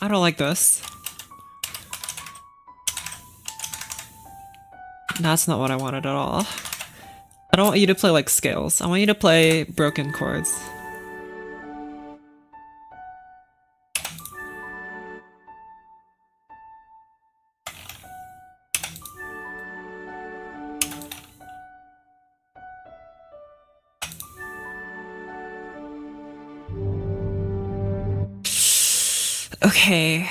I don't like this. That's not what I wanted at all. I don't want you to play like scales. I want you to play broken chords. Okay.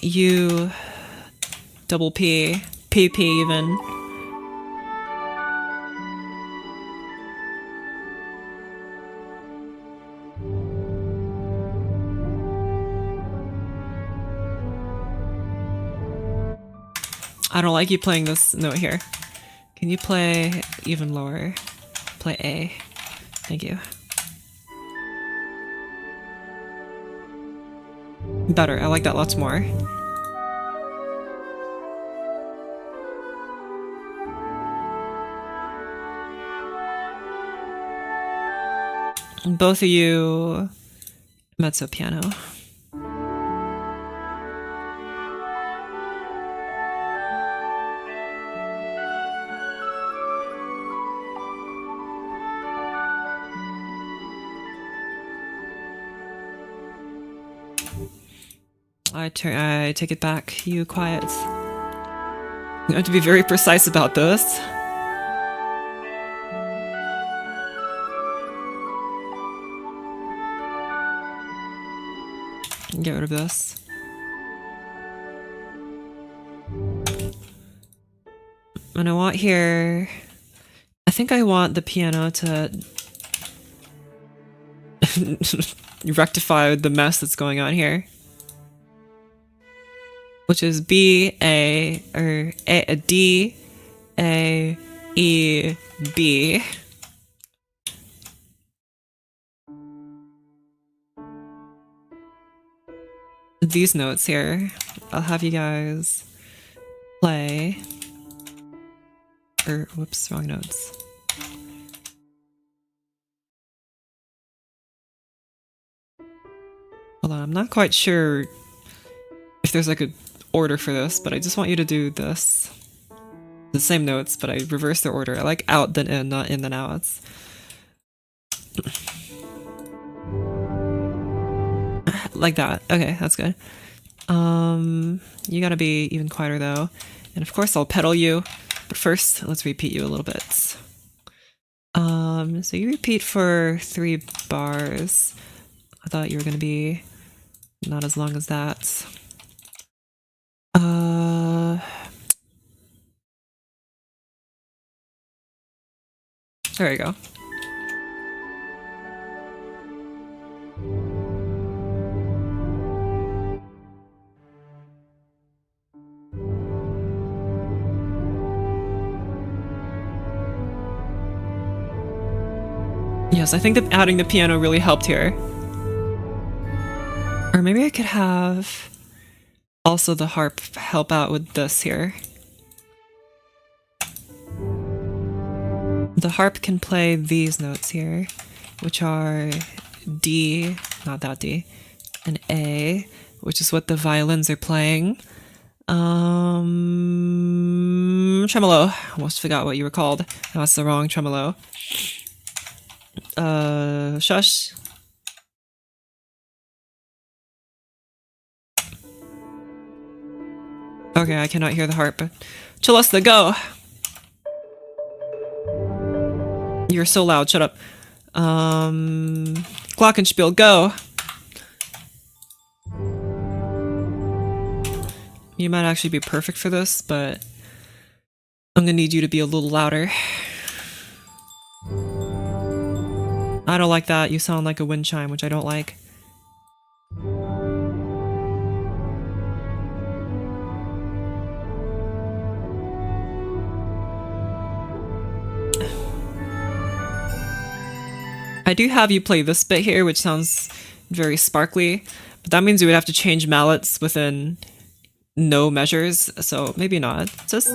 U double P, PP even. I don't like you playing this note here. Can you play even lower? Play A. Thank you. Better. I like that lots more. Both of you mezzo piano. I take it back. You quiet. You have to be very precise about this. Get rid of this. And I want here... I think I want the piano to rectify the mess that's going on here. Which is B, A, or A, D, A, E, B. These notes here, I'll have you guys play. Or, whoops, wrong notes. Hold on, I'm not quite sure if there's like a order for this, but I just want you to do this. The same notes, but I reverse their order. I like out then in, not in then outs. Like that. Okay, that's good. You gotta be even quieter though. And of course I'll pedal you. But first, let's repeat you a little bit. So you repeat for 3 bars. I thought you were gonna be not as long as that. There you go. Yes, I think that adding the piano really helped here. Or maybe I could have also the harp help out with this here. The harp can play these notes here, which are D, not that D, and A, which is what the violins are playing. Tremolo. Almost forgot what you were called. That's the wrong tremolo. Shush. Okay, I cannot hear the harp. Chalesta, go! You're so loud, shut up. Glockenspiel, go! You might actually be perfect for this, but I'm gonna need you to be a little louder. I don't like that. You sound like a wind chime, which I don't like. I do have you play this bit here, which sounds very sparkly, but that means you would have to change mallets within no measures, so maybe not. Just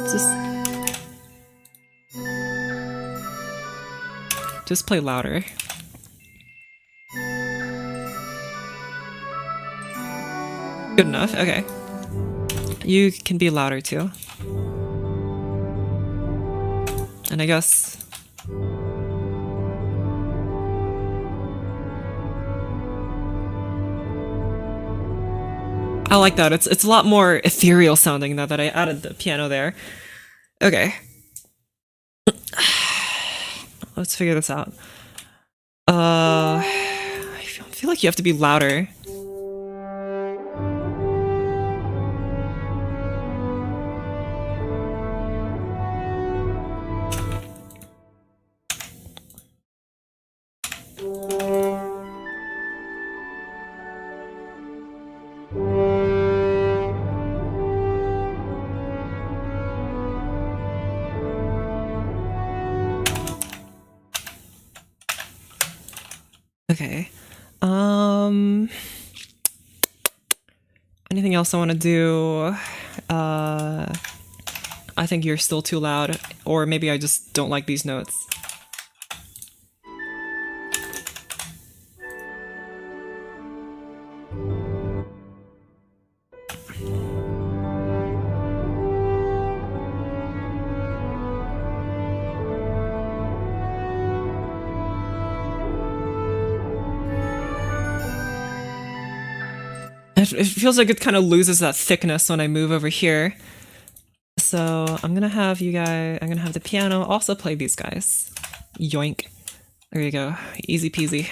play louder. Good enough, okay. You can be louder too. And I guess... I like that. It's a lot more ethereal sounding now that I added the piano there. Okay. Let's figure this out. I feel like you have to be louder. Okay. Anything else I want to do? I think you're still too loud, or maybe I just don't like these notes. It feels like it kind of loses that thickness when I move over here. So I'm gonna have the piano also play these guys. Yoink. There you go. Easy peasy.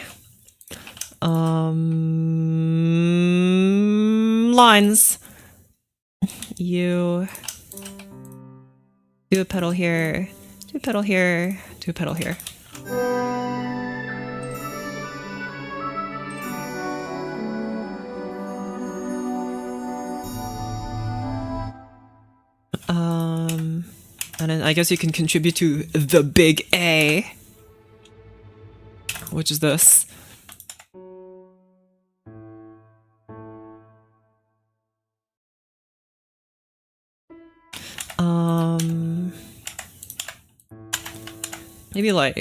Lines. You do a pedal here, do a pedal here, do a pedal here. And then I guess you can contribute to the big A, which is this. Maybe like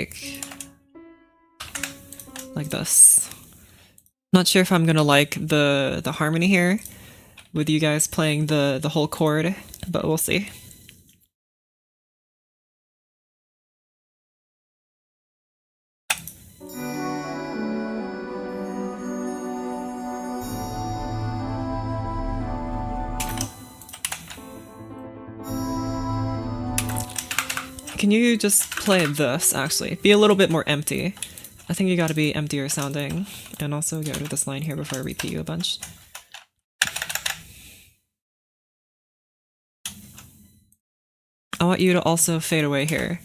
this. Not sure if I'm gonna like the harmony here with you guys playing the whole chord, but we'll see. can you just play this, actually? Be a little bit more empty. I think you gotta be emptier sounding. And also get rid of this line here before I repeat you a bunch. I want you to also fade away here.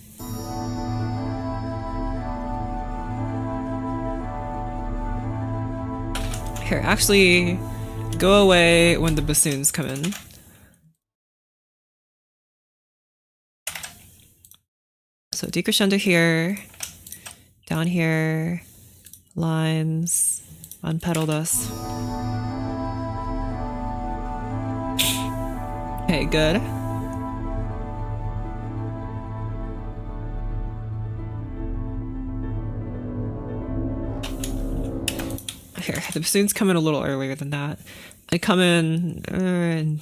Here, actually, go away when the bassoons come in. So decrescendo here, down here, lines, unpedal this. Okay, good. Here, the bassoons come in a little earlier than that. They come in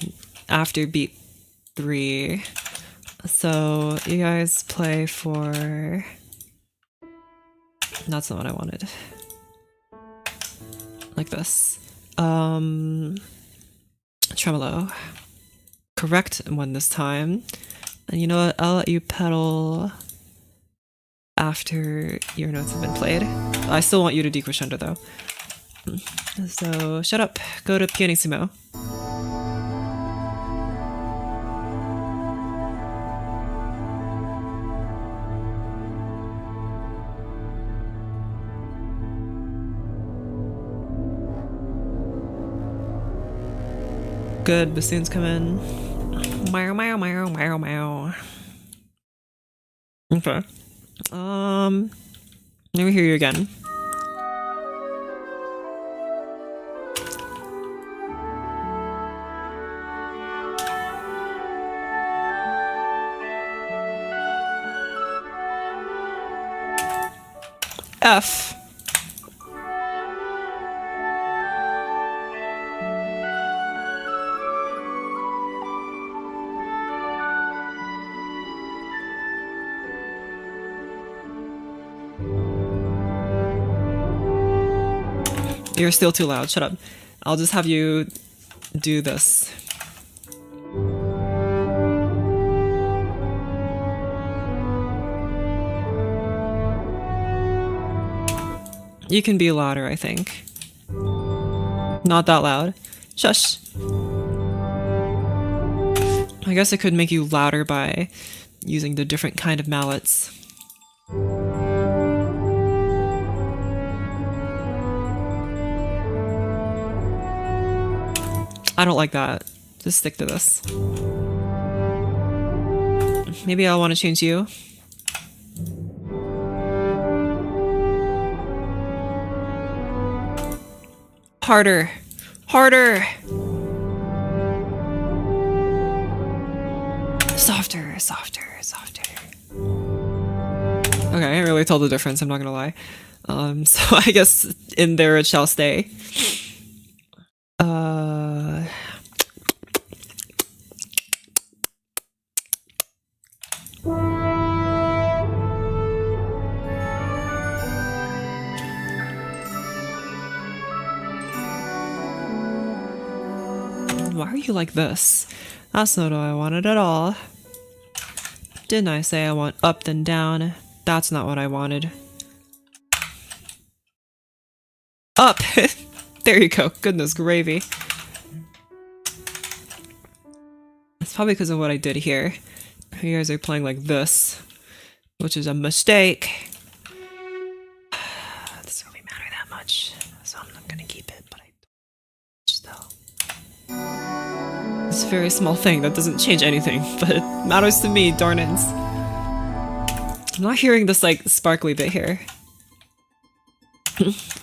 after beat 3. So you guys play for... That's not what I wanted. Like this. Tremolo. Correct one this time. And you know what? I'll let you pedal after your notes have been played. I still want you to decrescendo though. So shut up. Go to pianissimo. Good, bassoons come in. Meow, meow, meow, meow, meow. Okay. Let me hear you again. F. You're still too loud, shut up. I'll just have you do this. You can be louder, I think. Not that loud. Shush. I guess I could make you louder by using the different kind of mallets. I don't like that. Just stick to this. Maybe I'll want to change you. Harder. Harder! Softer, softer, softer. Okay, I can't really tell the difference, I'm not gonna lie. So I guess in there it shall stay. Why are you like this? That's not what I wanted at all. Didn't I say I want up then down? That's not what I wanted. Up! There you go. Goodness gravy. It's probably because of what I did here. You guys are playing like this, which is a mistake. It doesn't really matter that much, so I'm not gonna keep it, but I still. It's a very small thing that doesn't change anything, but it matters to me, darn it. I'm not hearing this like sparkly bit here.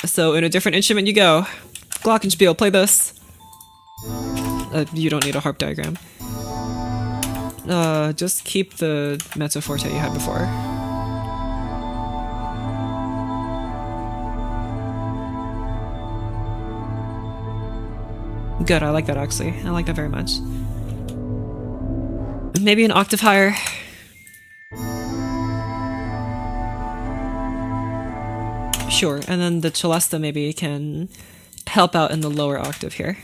So in a different instrument you go. Glockenspiel, play this. You don't need a harp diagram. Just keep the mezzo forte you had before. Good, I like that actually. I like that very much. Maybe an octave higher. Sure, and then the celesta maybe can help out in the lower octave here.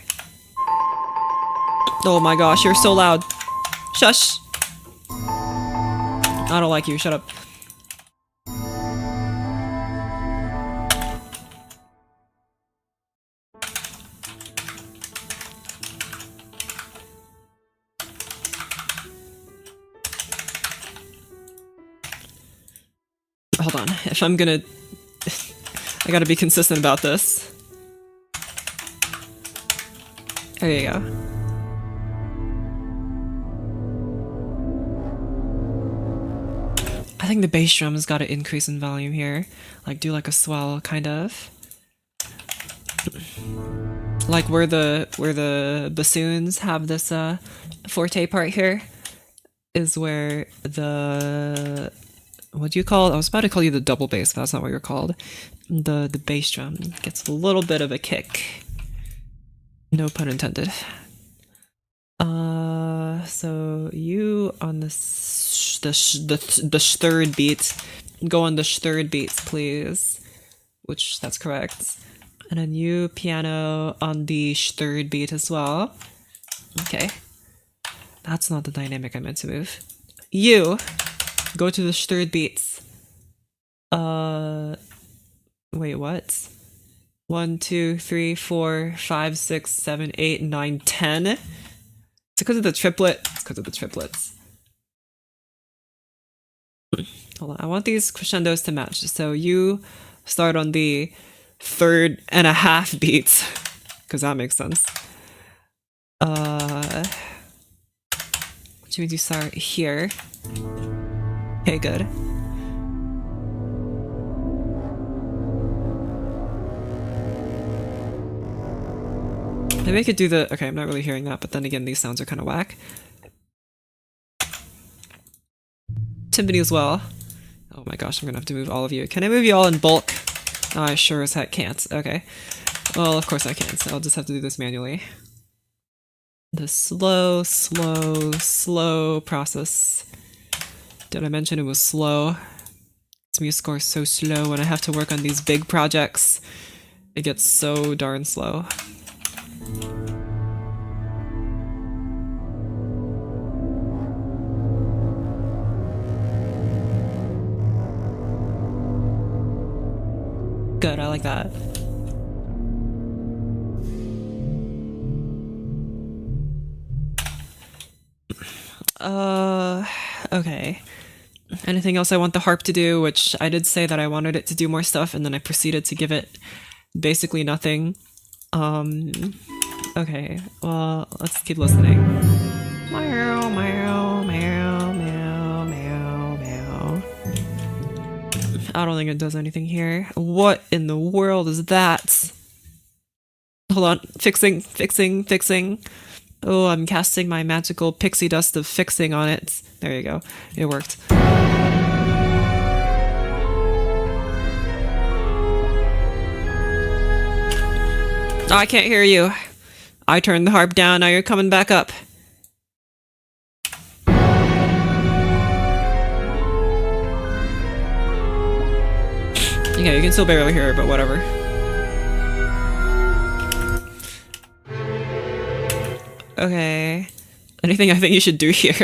Oh my gosh, you're so loud. Shush. I don't like you, shut up. Hold on, if I'm gonna... I gotta be consistent about this. There you go. I think the bass drum has got to increase in volume here. Like, do like a swell, kind of. Like where the bassoons have this forte part here is where the... What do you call it? I was about to call you the double bass, but that's not what you're called. The bass drum gets a little bit of a kick. No pun intended. So you on the third beat, go on the third beats, please. Which that's correct. And then you piano on the third beat as well. Okay, that's not the dynamic I meant to move. You go to the third beats. Wait, what? 1, 2, 3, 4, 5, 6, 7, 8, 9, 10. It's because of the triplet. It's because of the triplets. Hold on, I want these crescendos to match. So you start on the 3.5 beats, because that makes sense. Which means you start here. Okay, good. Maybe I could do the... Okay, I'm not really hearing that, but then again, these sounds are kind of whack. Timpani as well. Oh my gosh, I'm gonna have to move all of you. Can I move you all in bulk? Oh, I sure as heck can't. Okay. Well, of course I can't, so I'll just have to do this manually. The slow, slow, slow process. Did I mention it was slow? This music score is so slow when I have to work on these big projects. It gets so darn slow. Good, I like that. Okay. Anything else I want the harp to do, which I did say that I wanted it to do more stuff, and then I proceeded to give it basically nothing. Okay, well, let's keep listening. Meow, meow, meow, meow, meow, meow. I don't think it does anything here. What in the world is that? Hold on, fixing. Oh, I'm casting my magical pixie dust of fixing on it. There you go, it worked. Oh, I can't hear you. I turned the harp down, now you're coming back up. Okay, you can still barely hear it, but whatever. Okay. Anything I think you should do here?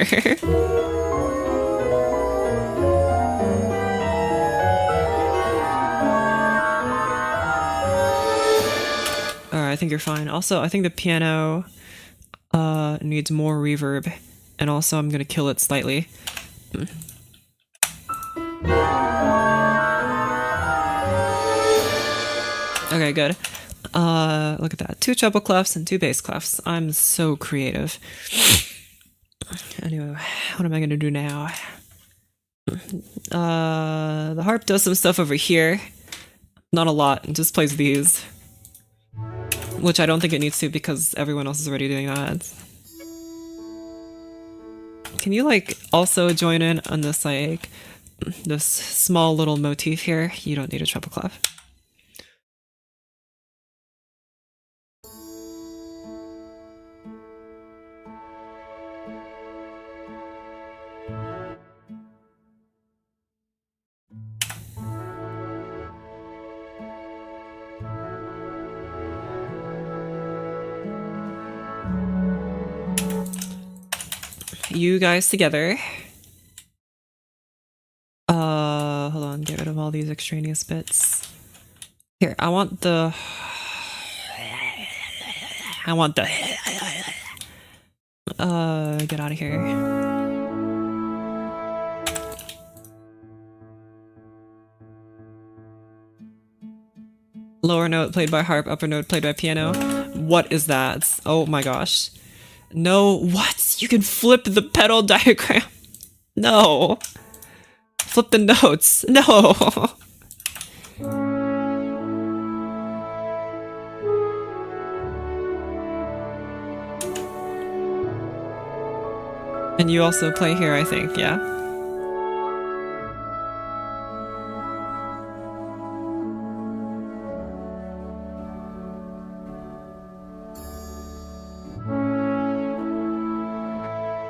Alright, I think you're fine. Also, I think the piano needs more reverb, and also I'm gonna kill it slightly. Okay, good. Look at that. 2 treble clefs and 2 bass clefs. I'm so creative. Anyway, what am I gonna do now? The harp does some stuff over here. Not a lot, it just plays these. Which I don't think it needs to because everyone else is already doing that. Can you, like, also join in on this, like, this small little motif here? You don't need a treble clef. You guys together. all these extraneous bits. Here, I want the... get out of here. Lower note played by harp, upper note played by piano. What is that? Oh my gosh. No, what? You can flip the pedal diagram. No. Flip the notes. No. And you also play here, I think, yeah?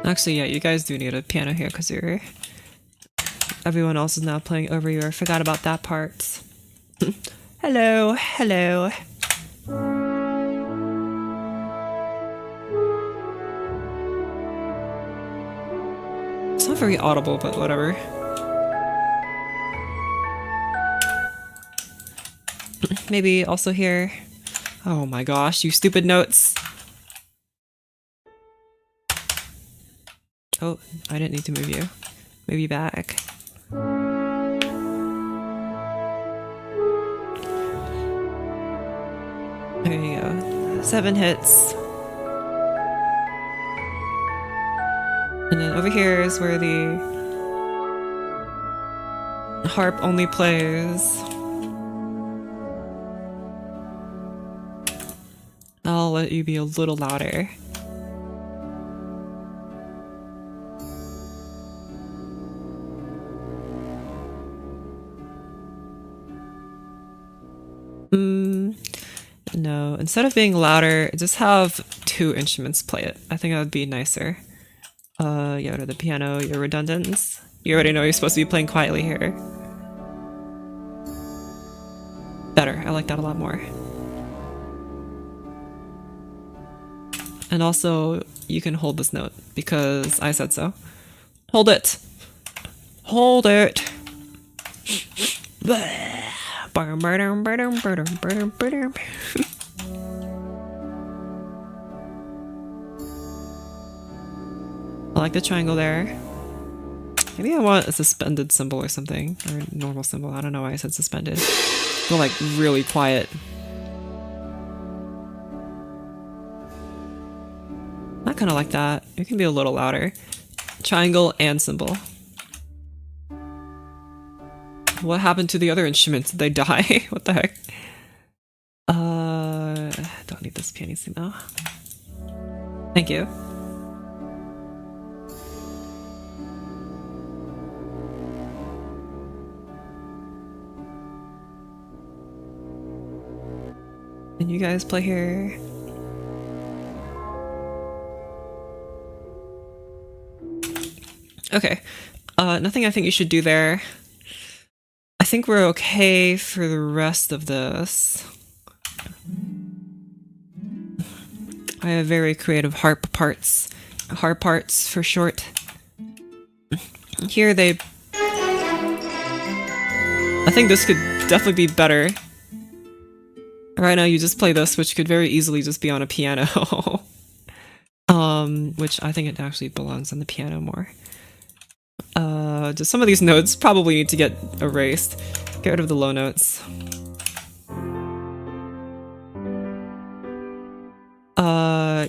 Actually, yeah, you guys do need a piano here because everyone else is now playing over you. I forgot about that part. Hello, hello. It's not very audible, but whatever. Maybe also here. Oh my gosh, you stupid notes. Oh, I didn't need to move you. Move you back. There you go. 7 hits. And then over here is where the harp only plays. I'll let you be a little louder. No, instead of being louder, just have 2 instruments play it. I think that would be nicer. Yeah, to the piano, you're redundant. You already know you're supposed to be playing quietly here. Better, I like that a lot more. And also, you can hold this note, because I said so. Hold it! Hold it! I like the triangle there. Maybe I want a suspended symbol or something, or a normal symbol. I don't know why I said suspended. Go like really quiet. I kind of like that. It can be a little louder. Triangle and symbol. What happened to the other instruments? Did they die? What the heck? Don't need this pianissimo though. Thank you. And you guys play here. Okay. Nothing I think you should do there. I think we're okay for the rest of this. I have very creative harp parts for short. Here they... I think this could definitely be better. Right now you just play this, which could very easily just be on a piano. Which I think it actually belongs on the piano more. Just some of these notes probably need to get erased. Get rid of the low notes.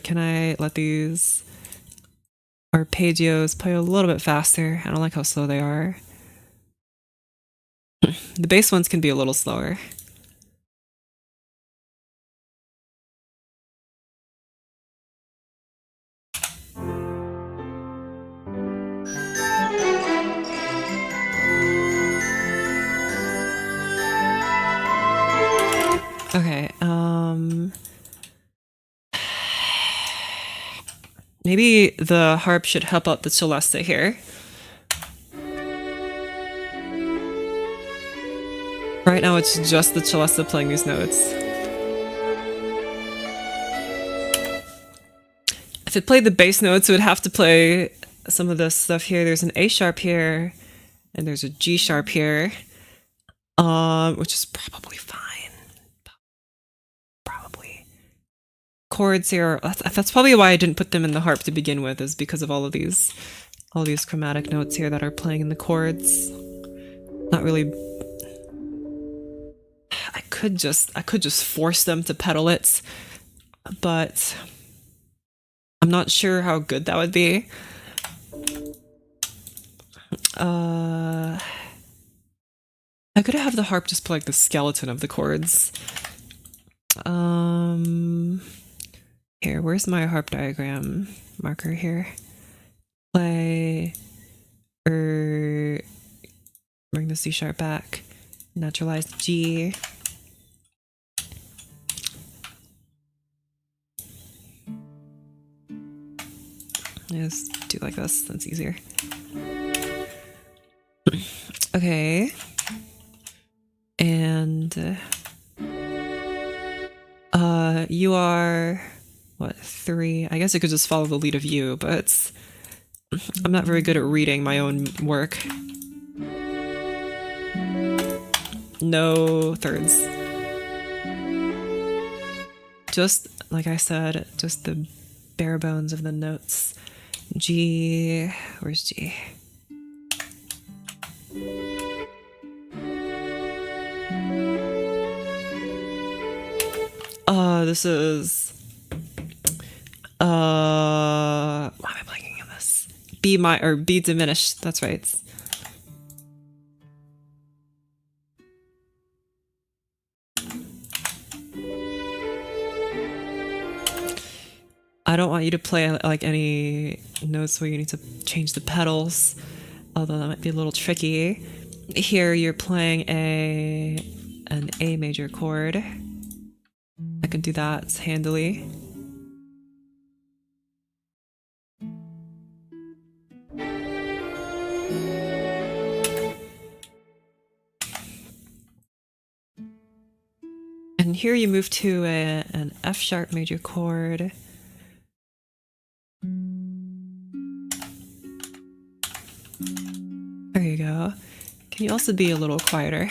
Can I let these arpeggios play a little bit faster? I don't like how slow they are. The bass ones can be a little slower. Okay, maybe the harp should help out the celesta here. Right now it's just the celesta playing these notes. If it played the bass notes, it would have to play some of this stuff here. There's an A sharp here, and there's a G sharp here. Which is probably fine. Probably. Chords here, that's probably why I didn't put them in the harp to begin with, is because of all these chromatic notes here that are playing in the chords. Not really. I could just force them to pedal it, but I'm not sure how good that would be. I could have the harp just play like the skeleton of the chords. Here, where's my harp diagram marker here? Play, bring the C sharp back, naturalize G. Just do like this, that's easier. Okay. And you are what, 3? I guess I could just follow the lead of you, but I'm not very good at reading my own work. No thirds. Just like I said, just the bare bones of the notes. G, where's G? This is why am I blanking on this? B diminished, that's right. I don't want you to play like any notes where you need to change the pedals, although that might be a little tricky. Here you're playing an A major chord. I can do that handily. And here you move to an F sharp major chord. There you go. Can you also be a little quieter?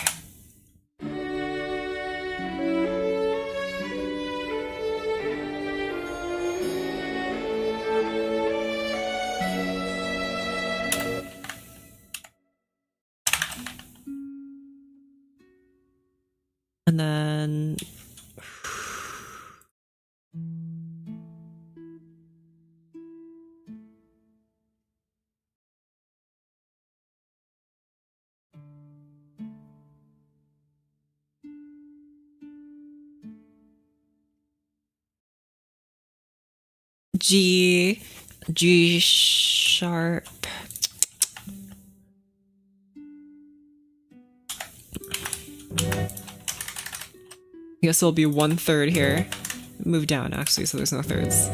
And then G sharp. I guess it'll be 1/3 here. Move down actually, so there's no thirds.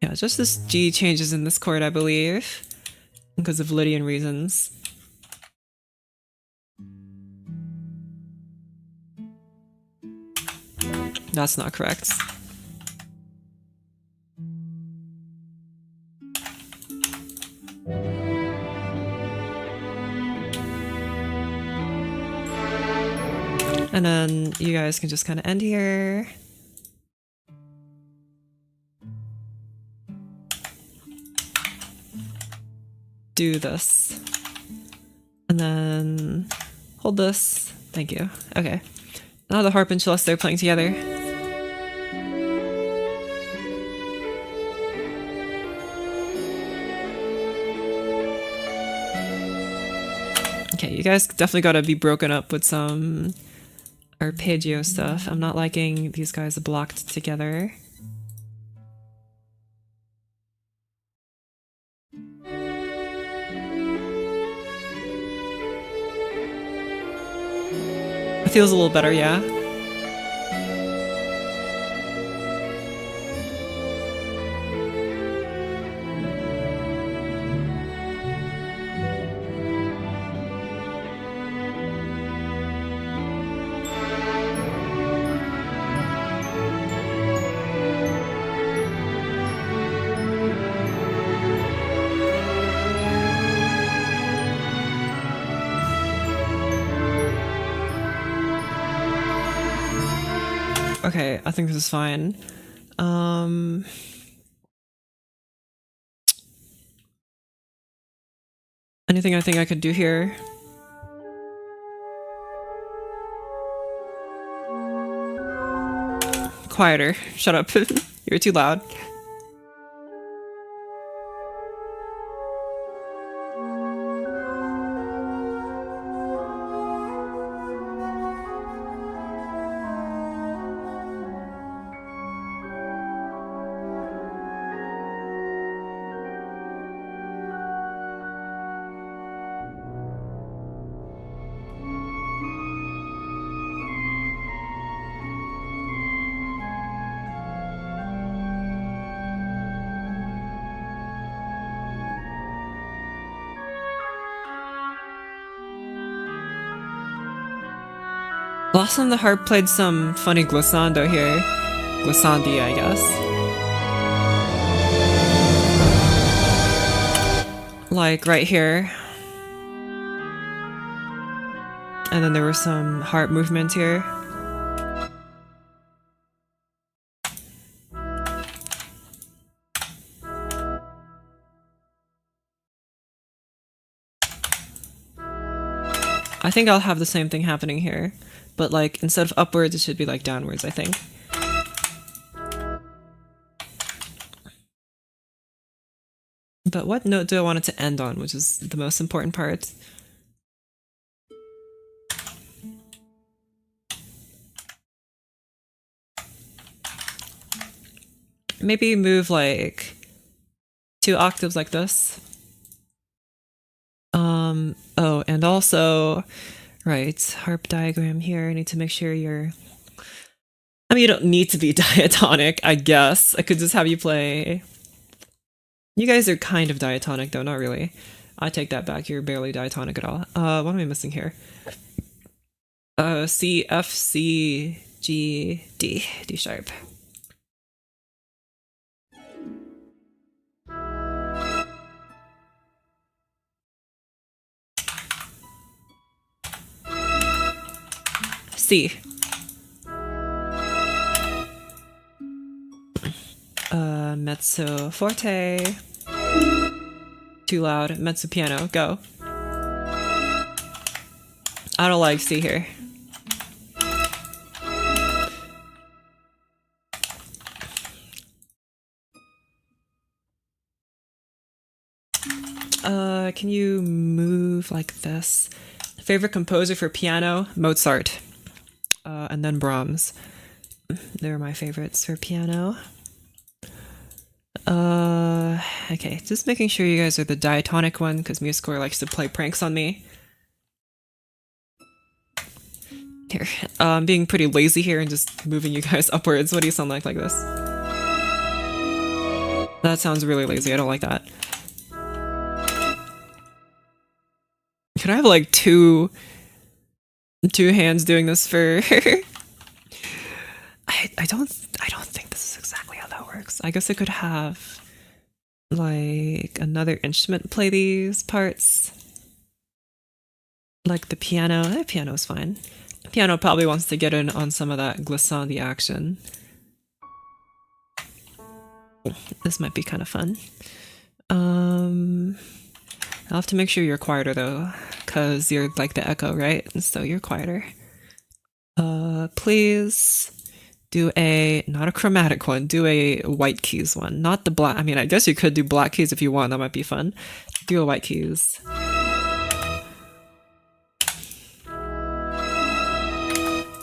Yeah, just this G changes in this chord, I believe, because of Lydian reasons. That's not correct. And then you guys can just kind of end here. Do this. And then hold this. Thank you. Okay. Now the harp and celeste are playing together. Okay, you guys definitely gotta be broken up with some arpeggio stuff. I'm not liking these guys blocked together. It feels a little better, yeah. Okay, I think this is fine. Anything I think I could do here? Quieter. Shut up. You're too loud. Last time the harp played some funny glissando here. Glissandi, I guess. Like right here. And then there was some harp movement here. I think I'll have the same thing happening here. But like, instead of upwards, it should be like downwards, I think. But what note do I want it to end on, which is the most important part? Maybe move like 2 octaves like this. Oh, and also, right, harp diagram here. I need to make sure you're... I mean, you don't need to be diatonic, I guess. I could just have you play... You guys are kind of diatonic, though, not really. I take that back, you're barely diatonic at all. What am I missing here? C, F, C, G, D. D sharp. C. Mezzo forte. Too loud. Mezzo piano. Go. I don't like C here. Can you move like this? Favorite composer for piano? Mozart. And then Brahms. They're my favorites for piano. Okay, just making sure you guys are the diatonic one, because MuseScore likes to play pranks on me. Here, I'm being pretty lazy here and just moving you guys upwards. What do you sound like this? That sounds really lazy, I don't like that. Could I have like two hands doing this for... I don't think this is exactly how that works. I guess I could have like another instrument play these parts. Like the piano. The piano is fine. The piano probably wants to get in on some of that glissandi action. This might be kind of fun. I'll have to make sure you're quieter though, because you're like the echo, right? So you're quieter. Please do a, not a chromatic one, do a white keys one, not the black. I mean, I guess you could do black keys if you want, that might be fun. Do a white keys.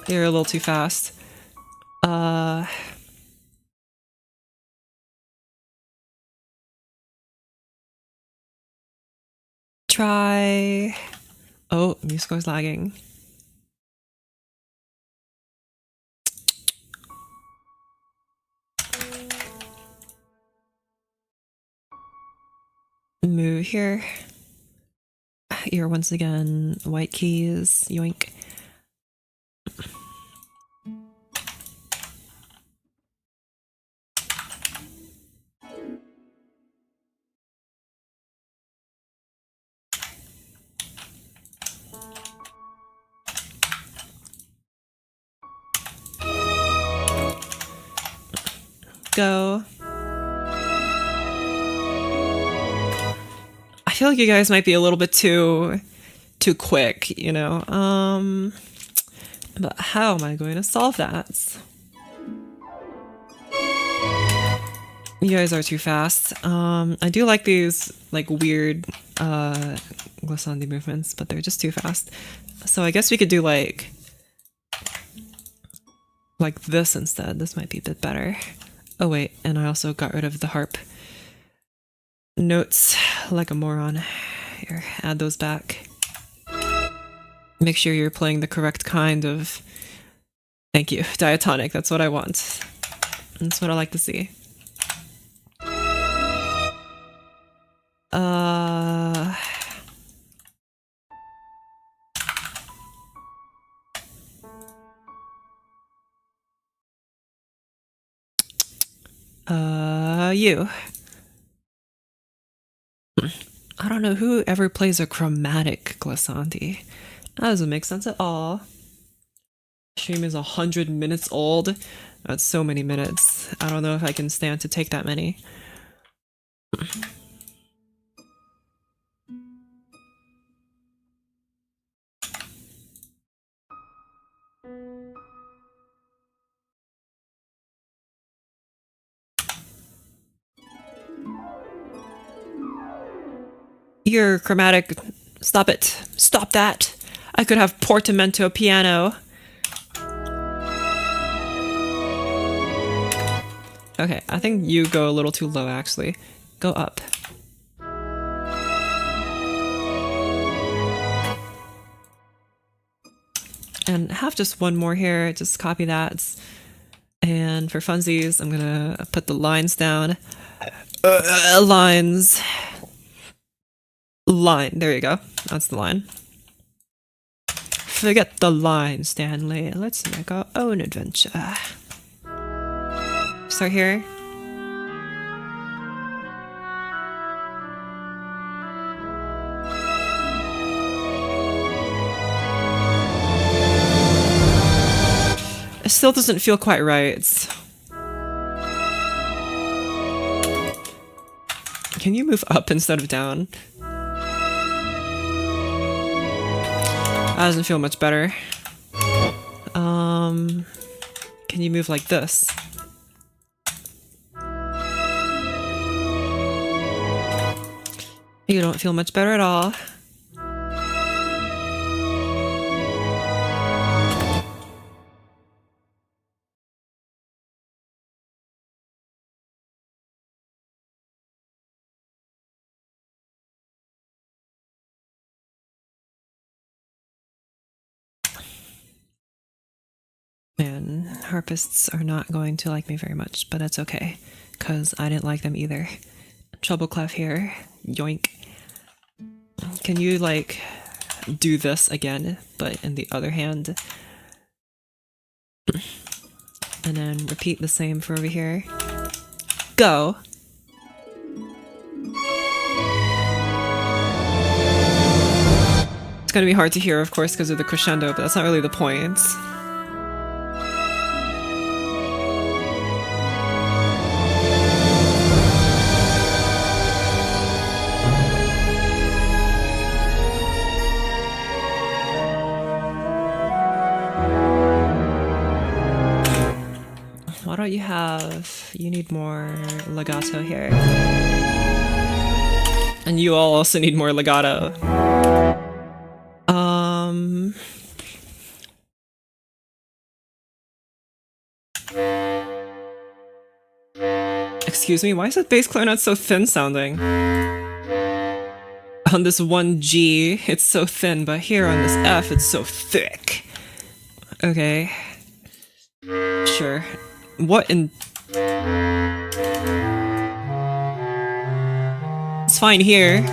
You're a little too fast. Try... Oh, MuseScore's lagging. Move here. You're once again white keys. Yoink. Go. I feel like you guys might be a little bit too quick, you know. But how am I going to solve that? You guys are too fast. I do like these like weird glissandi movements, but they're just too fast. So I guess we could do like this instead. This might be a bit better. Oh wait, and I also got rid of the harp notes like a moron. Here, add those back. Make sure you're playing the correct kind of, thank you, diatonic. That's what I want. That's what I like to see. You. I don't know who ever plays a chromatic glissandi. That doesn't make sense at all. Stream is 100 minutes old. That's so many minutes. I don't know if I can stand to take that many. Your chromatic, stop it. Stop that. I could have portamento piano. Okay, I think you go a little too low actually. Go up. And have just one more here, just copy that. And for funsies, I'm gonna put the lines down. Lines. Line, there you go. That's the line. Forget the line, Stanley. Let's make our own adventure. Start here. It still doesn't feel quite right. Can you move up instead of down? That doesn't feel much better. Can you move like this? You don't feel much better at all. Man, harpists are not going to like me very much, but that's okay, because I didn't like them either. Treble clef here. Yoink. Can you, like, do this again, but in the other hand? And then repeat the same for over here. Go! It's gonna be hard to hear, of course, because of the crescendo, but that's not really the point. Why don't you have... You need more legato here. And you all also need more legato. Excuse me, why is that bass clarinet so thin sounding? On this one G, it's so thin, but here on this F, it's so thick. Okay. Sure. What in... It's fine here.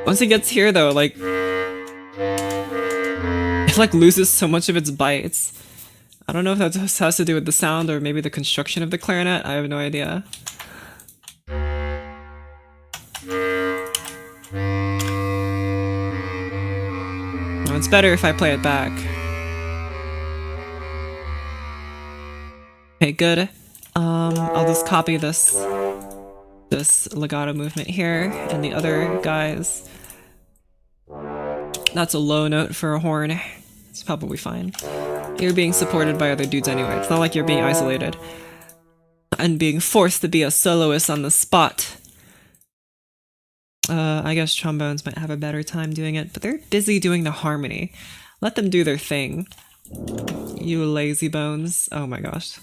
Once it gets here though, like... It like loses so much of its bites. I don't know if that just has to do with the sound or maybe the construction of the clarinet. I have no idea. No, it's better if I play it back. Okay, good. I'll just copy this legato movement here, and the other guys. That's a low note for a horn. It's probably fine. You're being supported by other dudes anyway. It's not like you're being isolated and being forced to be a soloist on the spot. I guess trombones might have a better time doing it, but they're busy doing the harmony. Let them do their thing. You lazy bones. Oh my gosh.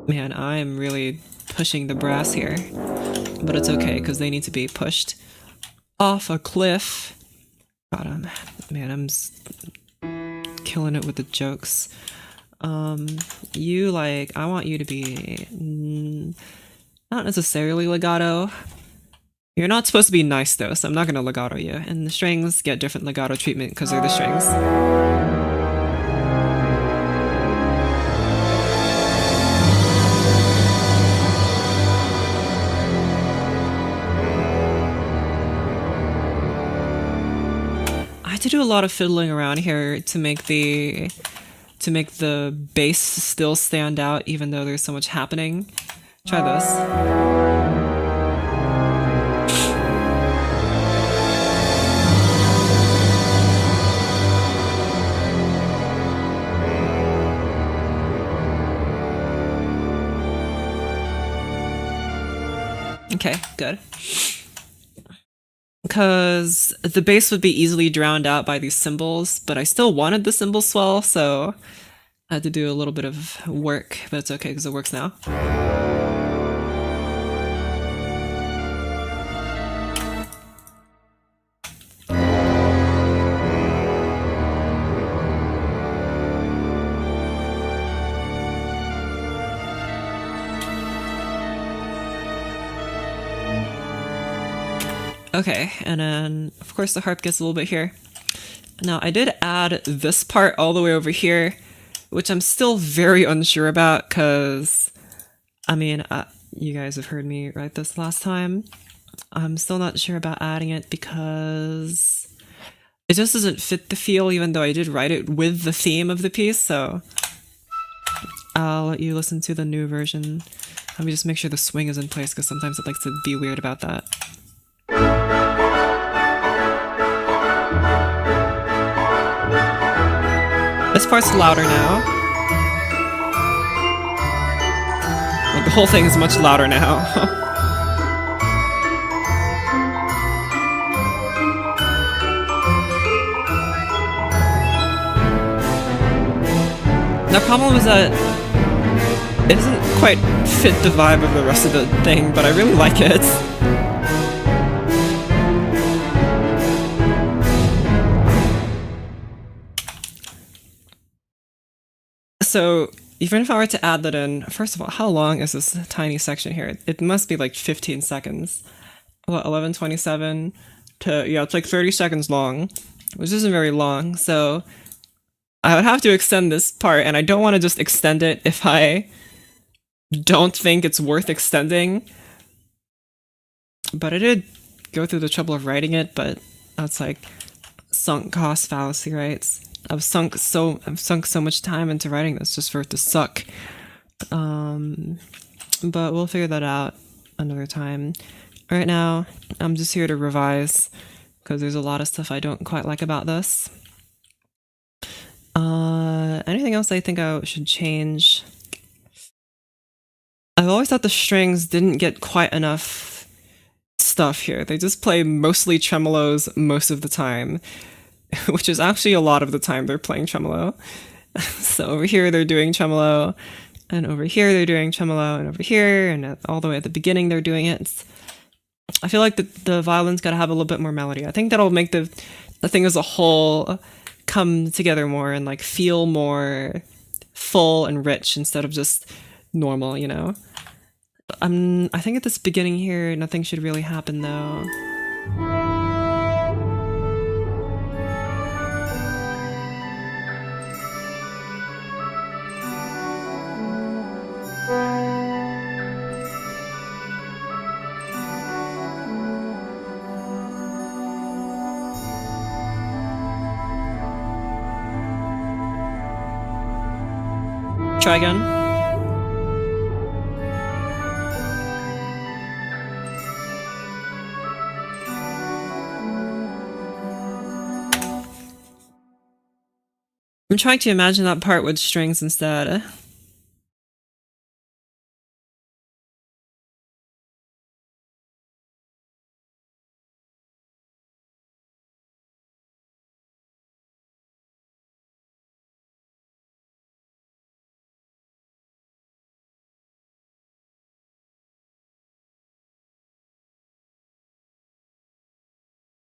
Man, I'm really pushing the brass here. But it's okay, because they need to be pushed off a cliff. God, I'm killing it with the jokes. You, like, I want you to be not necessarily legato. You're not supposed to be nice though, so I'm not gonna legato you. And the strings get different legato treatment because they're the strings. I had to do a lot of fiddling around here to make the bass still stand out even though there's so much happening. Try this. Okay, good. Because the bass would be easily drowned out by these cymbals, but I still wanted the cymbal swell, so I had to do a little bit of work, but it's okay because it works now. Okay, and then of course the harp gets a little bit here. Now I did add this part all the way over here, which I'm still very unsure about because, I mean, you guys have heard me write this last time. I'm still not sure about adding it because it just doesn't fit the feel, even though I did write it with the theme of the piece, so I'll let you listen to the new version. Let me just make sure the swing is in place because sometimes it likes to be weird about that. This part's louder now. Like, the whole thing is much louder now. The problem is that it doesn't quite fit the vibe of the rest of the thing, but I really like it. So, even if I were to add that in, first of all, how long is this tiny section here? It must be like 15 seconds. What, 11:27 to, yeah, it's like 30 seconds long, which isn't very long, so I would have to extend this part, and I don't want to just extend it if I don't think it's worth extending. But I did go through the trouble of writing it, but that's like sunk cost fallacy, right? I've sunk so much time into writing this just for it to suck. But we'll figure that out another time. Right now, I'm just here to revise because there's a lot of stuff I don't quite like about this. Anything else I think I should change? I've always thought the strings didn't get quite enough stuff here. They just play mostly tremolos most of the time, which is actually a lot of the time they're playing tremolo. So over here they're doing tremolo, and over here they're doing tremolo, and over here, and all the way at the beginning they're doing it. I feel like the violin's gotta have a little bit more melody. I think that'll make the thing as a whole come together more and like feel more full and rich instead of just normal, you know? I think at this beginning here, nothing should really happen though. Try again. I'm trying to imagine that part with strings instead.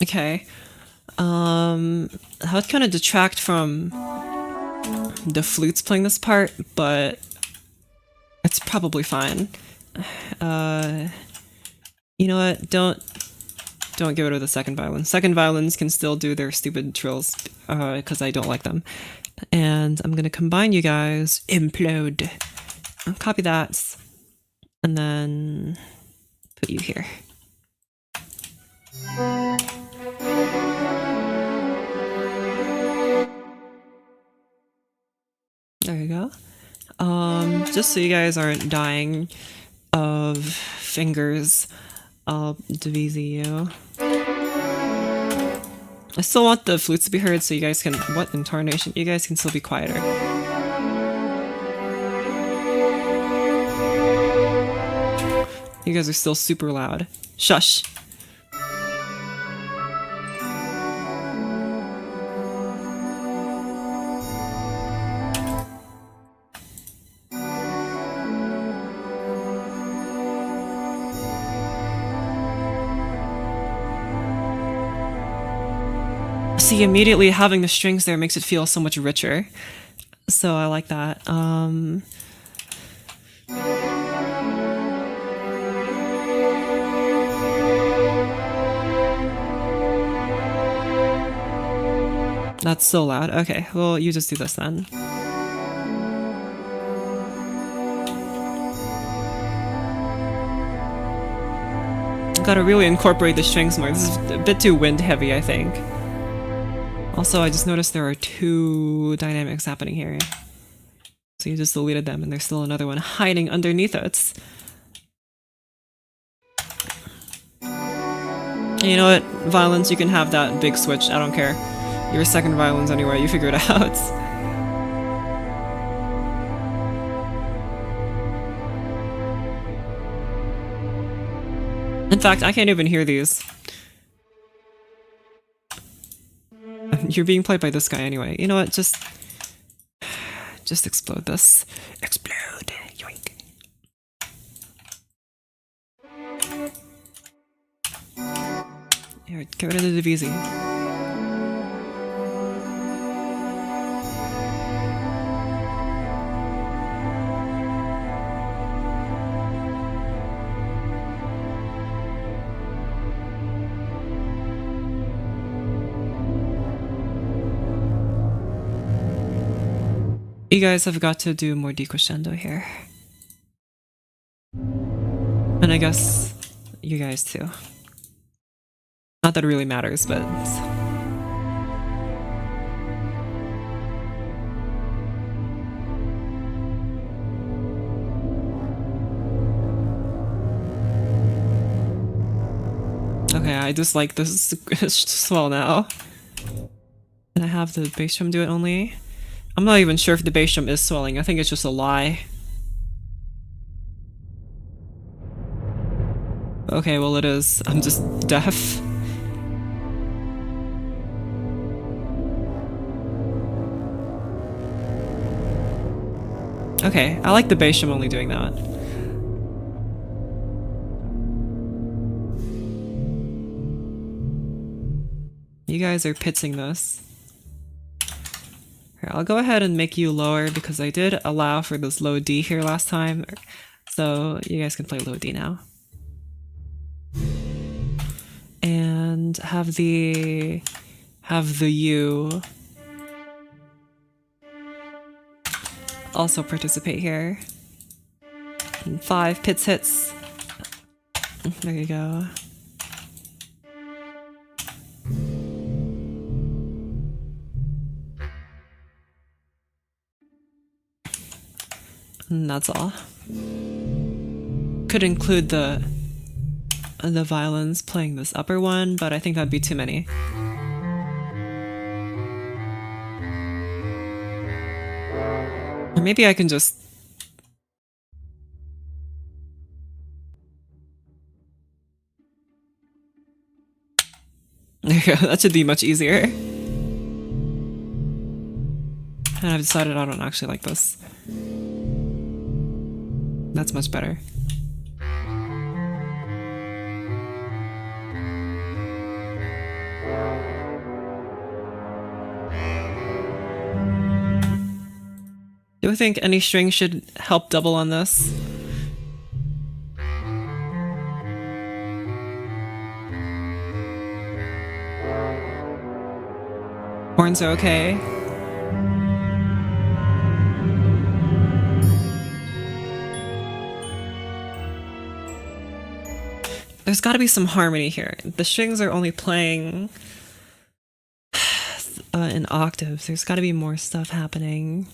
Okay. That would kind of detract from the flutes playing this part, but it's probably fine. You know what? Don't get rid of the second violin. Second violins can still do their stupid trills, because I don't like them. And I'm gonna combine you guys. Implode. Copy that. And then put you here. There you go. Just so you guys aren't dying of fingers, I'll divise you. I still want the flutes to be heard so you guys can— what in tarnation? You guys can still be quieter. You guys are still super loud. Shush. See, immediately having the strings there makes it feel so much richer. So I like that. That's so loud. Okay, well, you just do this then. Gotta really incorporate the strings more. This is a bit too wind heavy, I think. Also, I just noticed there are two dynamics happening here. So you just deleted them and there's still another one hiding underneath it. You know what? Violins, you can have that big switch. I don't care. You're second violins anyway. You figure it out. In fact, I can't even hear these. You're being played by this guy anyway. You know what? Just explode this. Explode. Yoink. Here, get rid of the divisi. You guys have got to do more decrescendo here. And I guess you guys too. Not that it really matters, but... Okay, I just like this swell now. Can I have the bass drum do it only? I'm not even sure if the bass drum is swelling. I think it's just a lie. Okay, well it is. I'm just deaf. Okay, I like the bass drum only doing that. You guys are pitching this. Here, I'll go ahead and make you lower because I did allow for this low D here last time. So you guys can play low D now. And have the U also participate here. And 5 pits hits. There you go. And that's all. Could include the violins playing this upper one, but I think that'd be too many. Or maybe I can just... There you go, that should be much easier. And I've decided I don't actually like this. That's much better. Do I think any string should help double on this? Horns are okay. There's gotta be some harmony here. The strings are only playing in octaves. There's gotta be more stuff happening.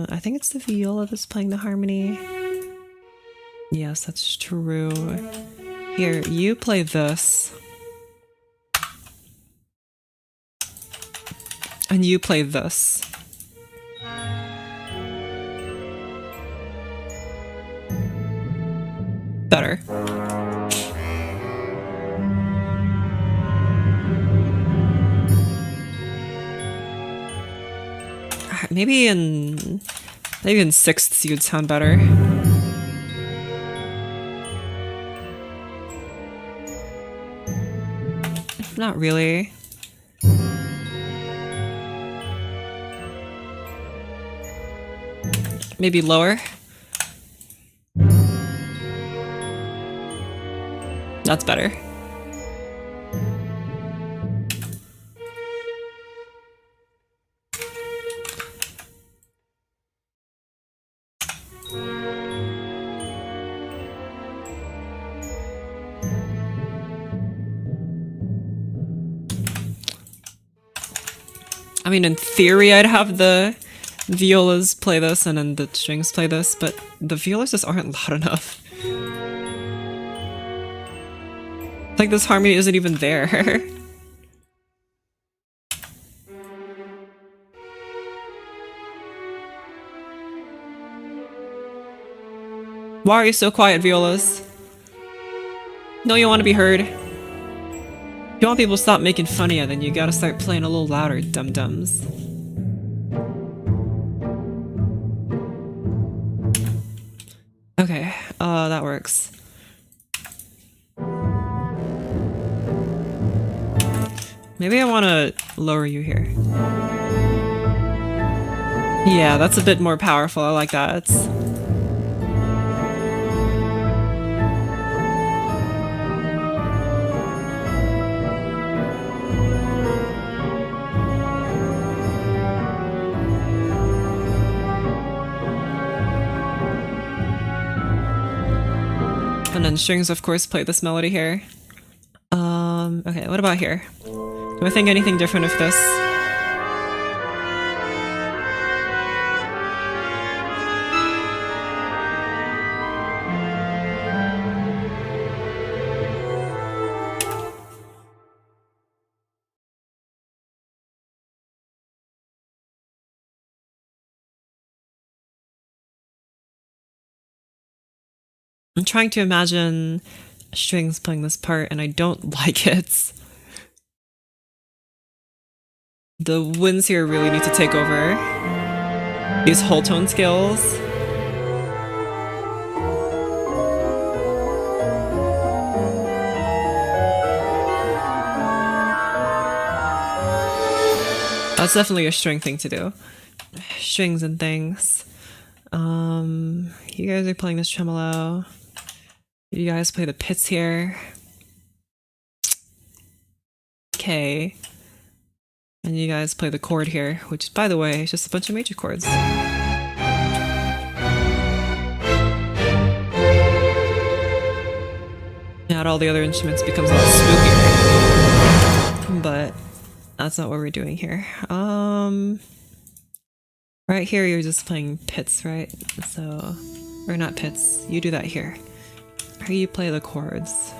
I think it's the viola that's playing the harmony. Yes, that's true. Here, you play this. And you play this. Better. Maybe in sixths you'd sound better. Not really. Maybe lower. That's better. I mean, in theory, I'd have the violas play this and then the strings play this, but the violas just aren't loud enough. Like, this harmony isn't even there. Why are you so quiet, violas? No, you want to be heard. If you want people to stop making fun of you, then you gotta start playing a little louder, dum-dums. Okay, that works. Maybe I want to lower you here. Yeah, that's a bit more powerful. I like that. And then strings, of course, play this melody here. Okay, what about here? Do I think anything different with this? I'm trying to imagine strings playing this part, and I don't like it. The winds here really need to take over. These whole tone scales. That's definitely a string thing to do. Strings and things. You guys are playing this tremolo. You guys play the pits here. Okay. And you guys play the chord here, which, by the way, is just a bunch of major chords. Not all the other instruments becomes a lot spookier. But that's not what we're doing here. Right here you're just playing pits, right? So, or not pits, you do that here. Here you play the chords.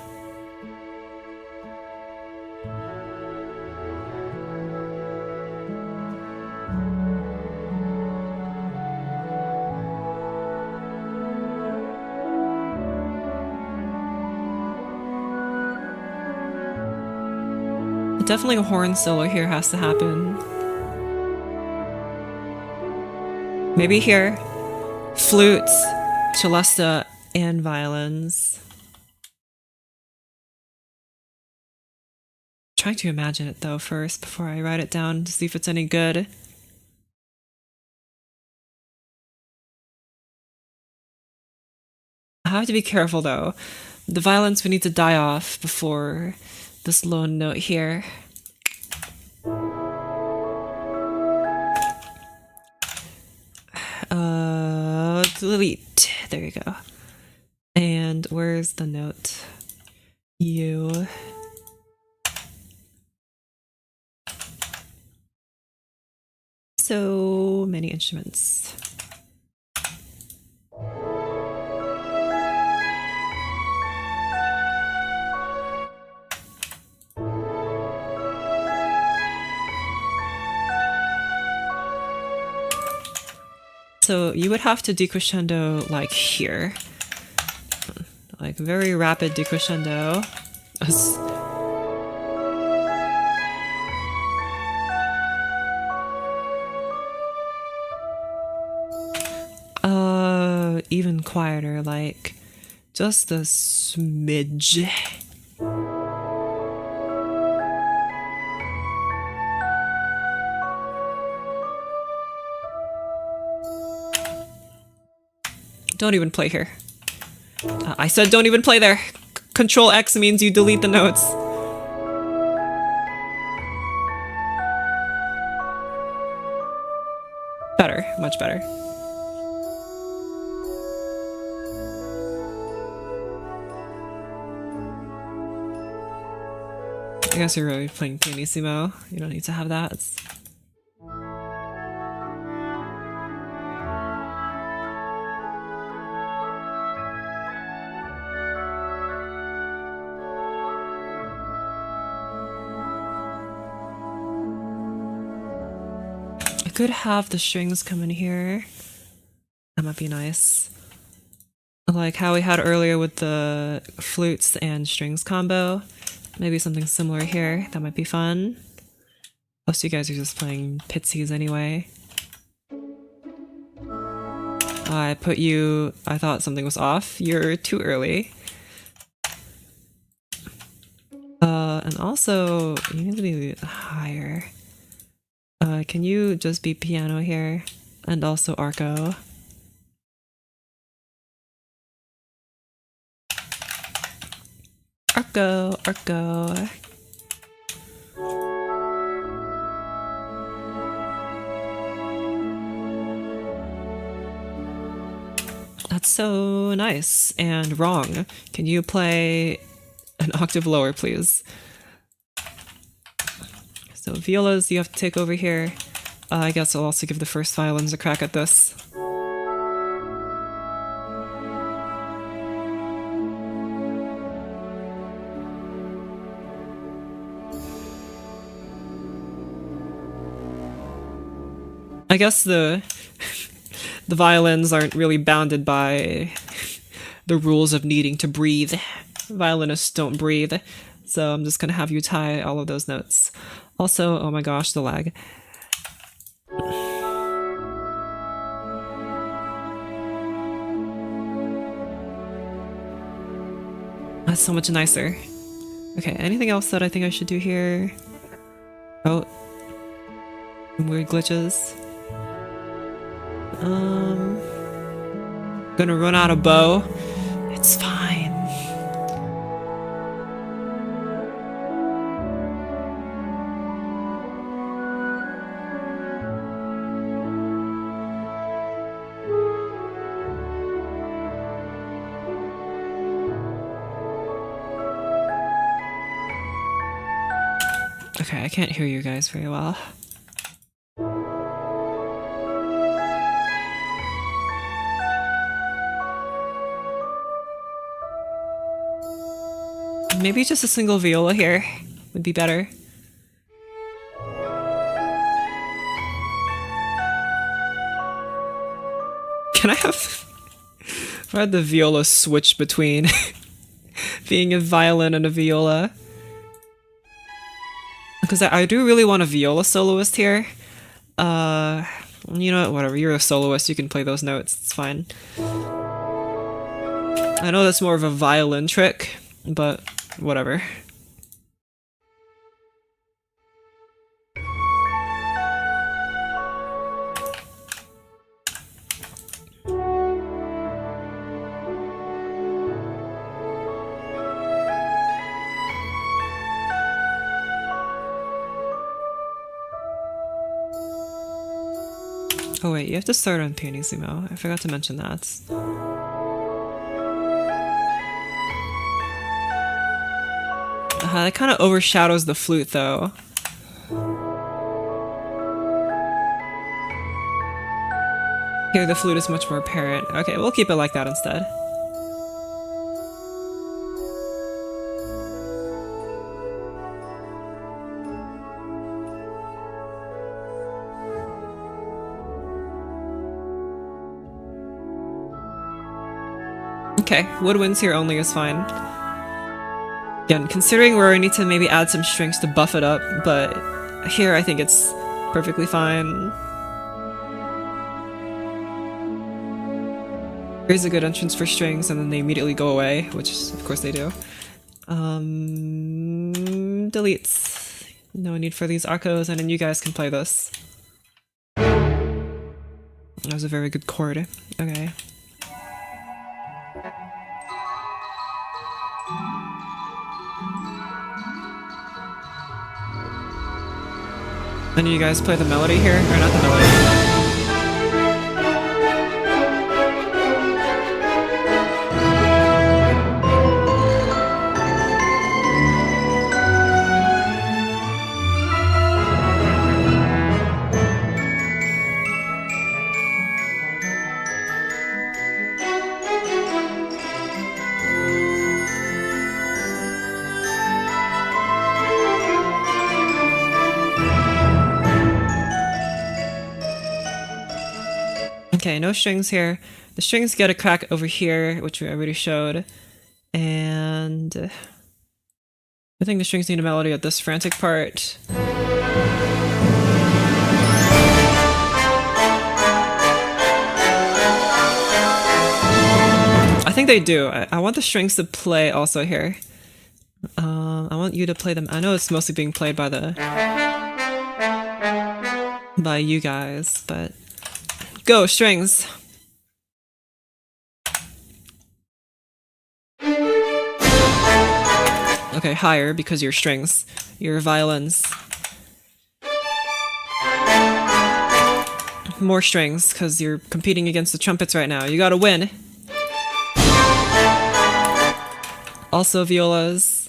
Definitely a horn solo here has to happen. Maybe here. Flutes, celesta, and violins. Trying to imagine it though first before I write it down to see if it's any good. I have to be careful though. The violins would need to die off before this lone note here. Delete. There you go. And where's the note? U. So many instruments. So you would have to decrescendo like here. Like very rapid decrescendo. Even quieter, like just a smidge. Don't even play here. I said don't even play there. Control X means you delete the notes. Better, much better. I guess you're really playing pianissimo. You don't need to have that. I could have the strings come in here. That might be nice. Like how we had earlier with the flutes and strings combo. Maybe something similar here. That might be fun. Most of you guys are just playing pitsies anyway. I put you... I thought something was off. You're too early. And also, you need to be higher. Can you just be piano here? And also arco. Arco, arco. That's so nice and wrong. Can you play an octave lower, please? So violas you have to take over here. I guess I'll also give the first violins a crack at this. I guess the violins aren't really bounded by the rules of needing to breathe. Violinists don't breathe, so I'm just gonna have you tie all of those notes. Also, oh my gosh, the lag. That's so much nicer. Okay, anything else that I think I should do here? Oh. Weird glitches. Gonna run out of bow. It's fine. Okay, I can't hear you guys very well. Maybe just a single viola here would be better. Can I have... if I had the viola switch between being a violin and a viola? Because I do really want a viola soloist here. You know what, whatever, you're a soloist, you can play those notes, it's fine. I know that's more of a violin trick, but whatever. Oh wait, you have to start on pianissimo. I forgot to mention that. That kind of overshadows the flute though. Here the flute is much more apparent. Okay, we'll keep it like that instead. Okay, woodwinds here only is fine. Again, considering where I need to maybe add some strings to buff it up, but here I think it's perfectly fine. Here's a good entrance for strings, and then they immediately go away, which of course they do. Deletes. No need for these arcos, and then you guys can play this. That was a very good chord. Okay. And you guys play the melody here? Or not the melody? Okay, no strings here. The strings get a crack over here, which we already showed. And I think the strings need a melody at this frantic part. I think they do. I want the strings to play also here. I want you to play them. I know it's mostly being played by you guys, but go, strings. Okay, higher because you're strings. You're violins. More strings because you're competing against the trumpets right now. You gotta win. Also violas.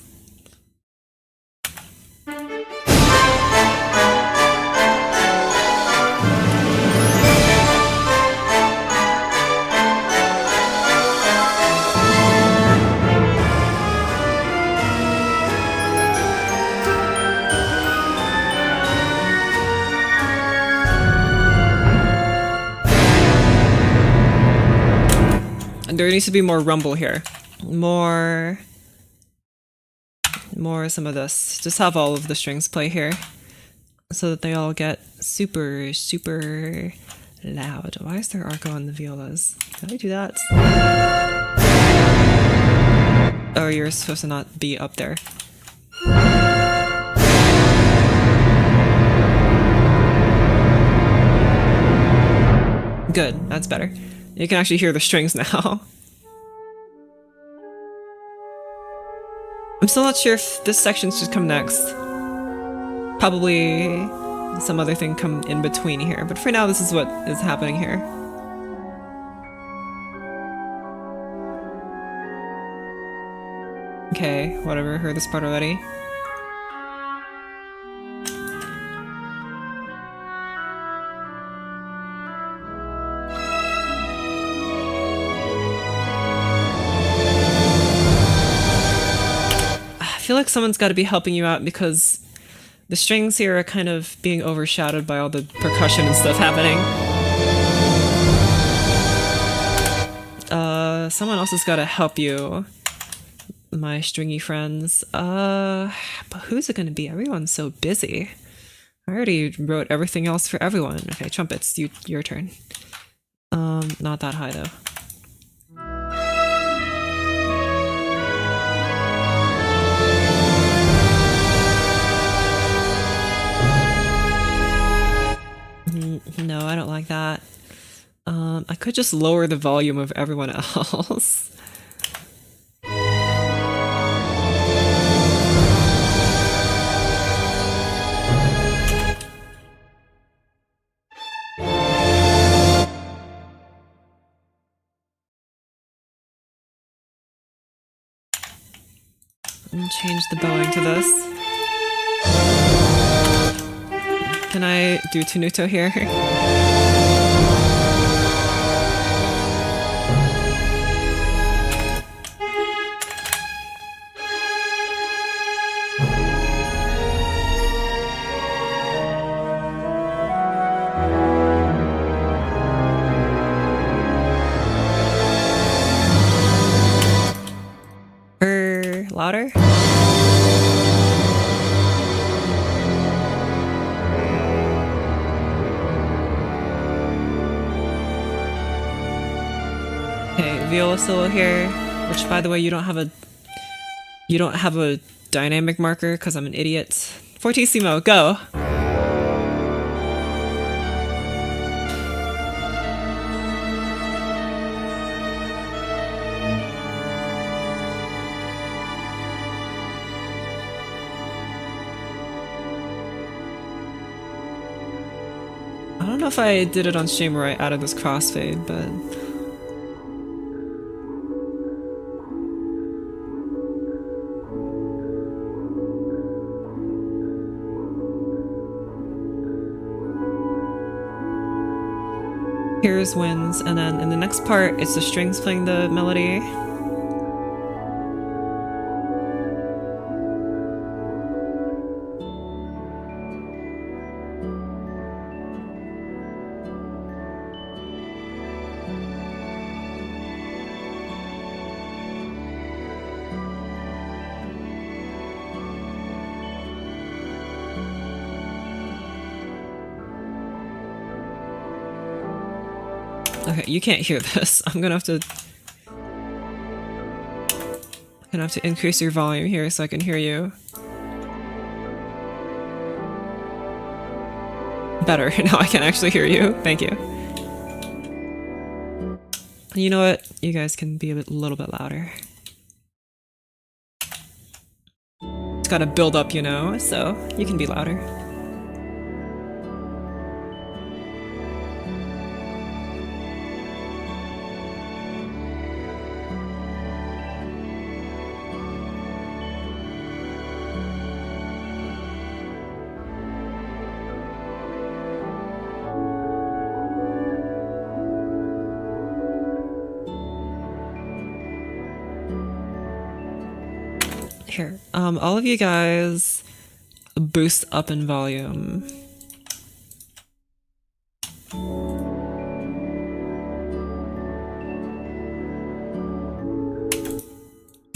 There needs to be more rumble here. More some of this. Just have all of the strings play here so that they all get super, super loud. Why is there arco on the violas? Did I do that? Oh, you're supposed to not be up there. Good, that's better. You can actually hear the strings now. I'm still not sure if this section should come next. Probably some other thing come in between here, but for now this is what is happening here. Okay, whatever, heard this part already. I feel like someone's got to be helping you out because the strings here are kind of being overshadowed by all the percussion and stuff happening. Someone else has got to help you my stringy friends. But who's it gonna be? Everyone's so busy. I already wrote everything else for everyone. Okay, trumpets, your turn. Not that high though. No, I don't like that. I could just lower the volume of everyone else. And change the bowing to this. Can I do Tenuto here? Louder? Okay, viola solo here, which by the way, you don't have a dynamic marker because I'm an idiot. Fortissimo, go! I don't know if I did it on stream or I added this crossfade, but here's winds, and then in the next part, it's the strings playing the melody. Okay, you can't hear this. I'm gonna have to increase your volume here so I can hear you. Better. Now I can actually hear you. Thank you. You know what? You guys can be a little bit louder. It's gotta build up, you know, so you can be louder. Here, all of you guys boost up in volume.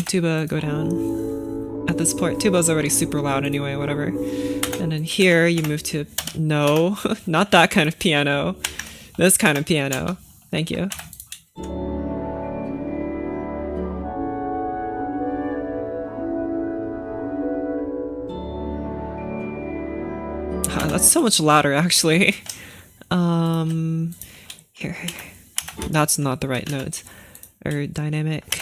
Tuba, go down. At this point, tuba's already super loud anyway, whatever. And then here you move to, no, not that kind of piano. This kind of piano. Thank you. That's so much louder, actually. Here. That's not the right note. Or dynamic.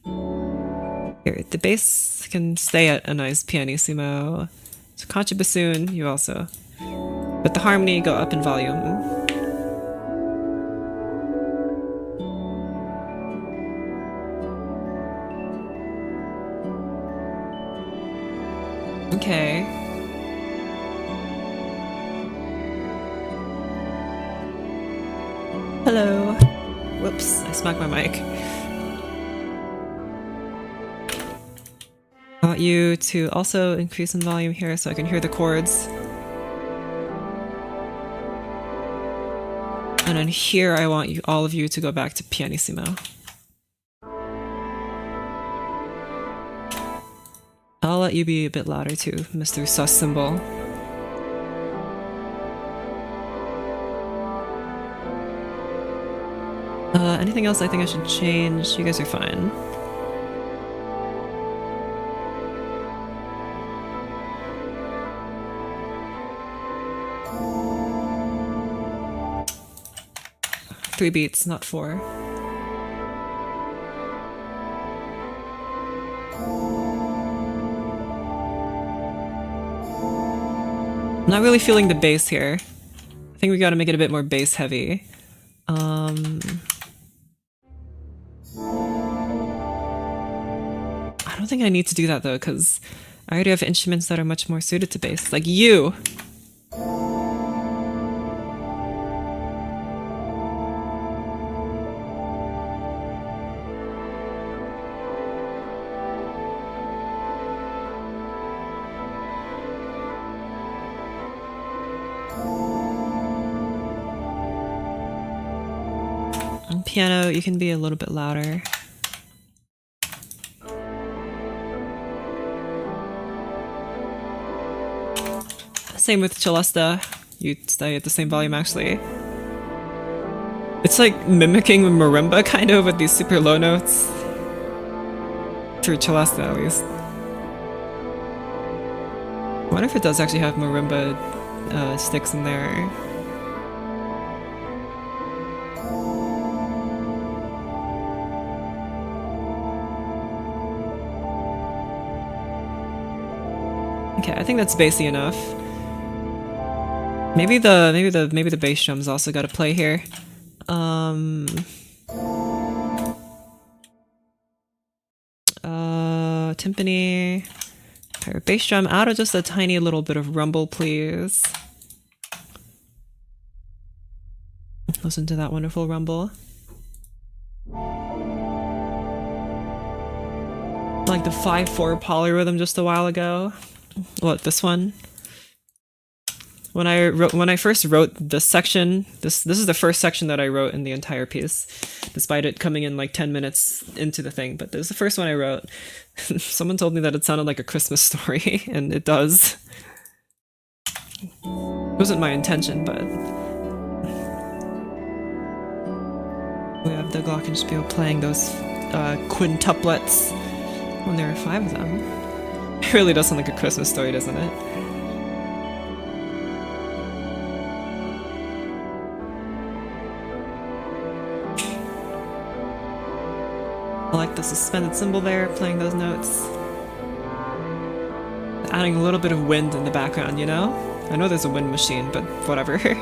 Here, the bass can stay at a nice pianissimo. So contra bassoon, you also. But the harmony, go up in volume. Okay. Hello. Whoops, I smacked my mic. I want you to also increase in volume here so I can hear the chords. And then here I want you, all of you to go back to pianissimo. I'll let you be a bit louder too, Mr. Sus Symbol. Anything else I think I should change? You guys are fine. Three beats, not four. I'm not really feeling the bass here. I think we gotta make it a bit more bass heavy. I don't think I need to do that though, because I already have instruments that are much more suited to bass. Like you! And piano, you can be a little bit louder. Same with Celesta. You stay at the same volume actually. It's like mimicking marimba kind of with these super low notes. For Celesta at least. I wonder if it does actually have marimba sticks in there. Okay, I think that's bassy enough. Maybe the bass drums also got to play here. Timpani. Bass drum, out of just a tiny little bit of rumble, please. Listen to that wonderful rumble. Like the 5/4 polyrhythm just a while ago. What, this one? When I first wrote this section, this is the first section that I wrote in the entire piece, despite it coming in like 10 minutes into the thing, but this is the first one I wrote. Someone told me that it sounded like a Christmas story, and it does. It wasn't my intention, but... We have the glockenspiel playing those quintuplets when there are 5 of them. It really does sound like a Christmas story, doesn't it? I like the suspended cymbal there, playing those notes. Adding a little bit of wind in the background, you know? I know there's a wind machine, but whatever. Okay.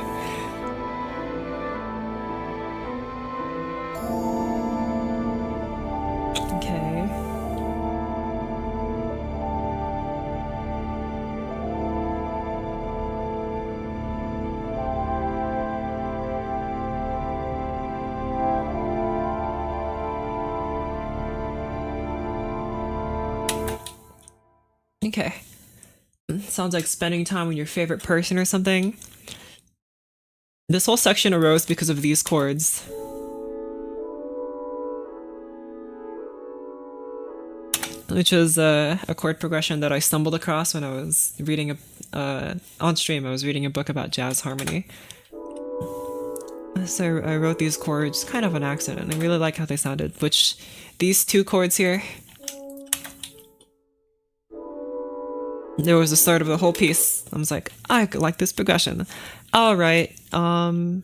Okay. Sounds like spending time with your favorite person or something. This whole section arose because of these chords. Which was a chord progression that I stumbled across when I was reading on stream. I was reading a book about jazz harmony. So I wrote these chords kind of on accident. I really like how they sounded. Which, these 2 chords here, there was the start of the whole piece. I was like, I like this progression. I'll write a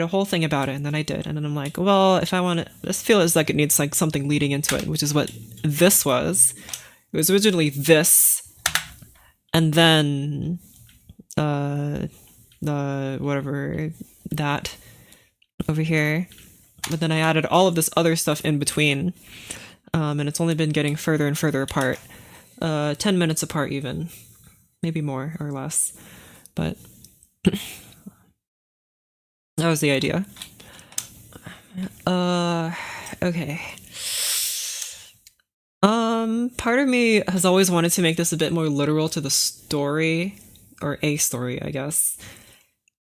whole thing about it, and then I did. And then I'm like, well, if I want to, this feels like it needs like something leading into it, which is what this was. It was originally this, and then whatever that over here. But then I added all of this other stuff in between, and it's only been getting further and further apart. 10 minutes apart even. Maybe more or less. But that was the idea. Okay. Part of me has always wanted to make this a bit more literal to the story, or a story, I guess.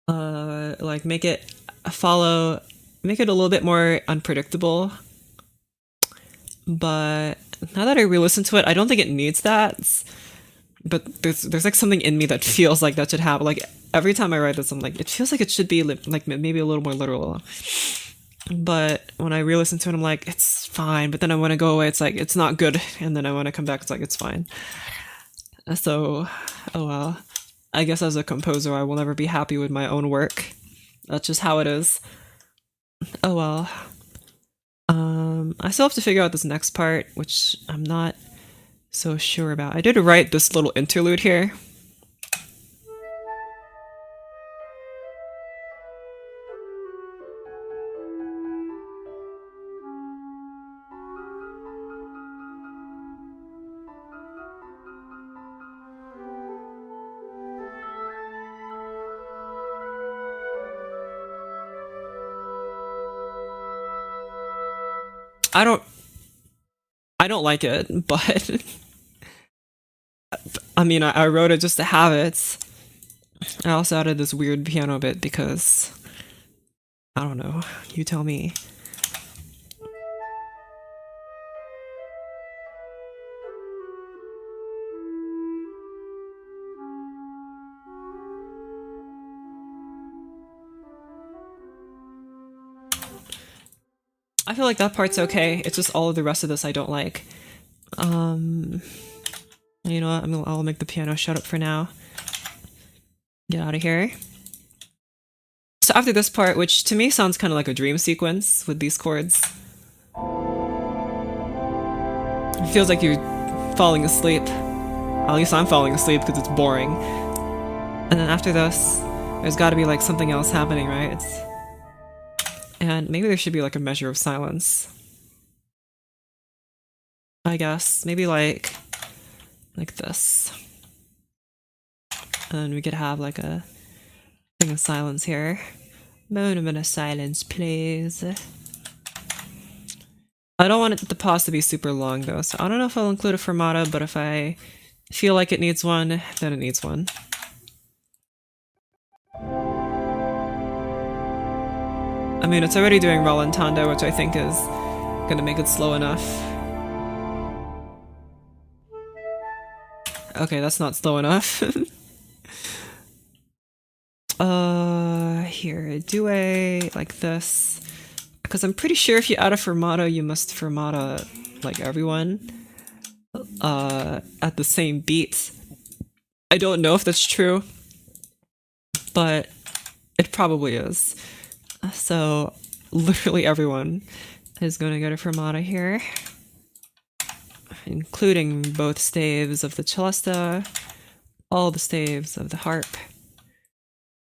Like make it a little bit more unpredictable. But now that I re-listen to it, I don't think it needs that. But there's like something in me that feels like that should happen. Like every time I write this, I'm like, it feels like it should be like maybe a little more literal. But when I re-listen to it, I'm like, it's fine. But then I want to go away. It's like it's not good, and then I want to come back. It's like it's fine. So, oh well. I guess as a composer, I will never be happy with my own work. That's just how it is. Oh well. I still have to figure out this next part, which I'm not so sure about. I did write this little interlude here. I don't like it, but I mean, I wrote it just to have it. I also added this weird piano bit because I don't know. You tell me. I feel like that part's okay. It's just all of the rest of this I don't like. You know what? I'll make the piano shut up for now. Get out of here. So after this part, which to me sounds kind of like a dream sequence with these chords. It feels like you're falling asleep. At least I'm falling asleep because it's boring. And then after this, there's got to be like something else happening, right? And maybe there should be like a measure of silence. I guess. Maybe like this. And then we could have like a thing of silence here. Moment of silence, please. I don't want the pause to be super long though, so I don't know if I'll include a fermata, but if I feel like it needs one, then it needs one. I mean, it's already doing rallentando, which I think is gonna make it slow enough. Okay, that's not slow enough. Here, do a like this. Because I'm pretty sure if you add a fermata, you must fermata like everyone at the same beat. I don't know if that's true, but it probably is. So literally everyone is going to get a fermata here, including both staves of the cellista, all the staves of the harp.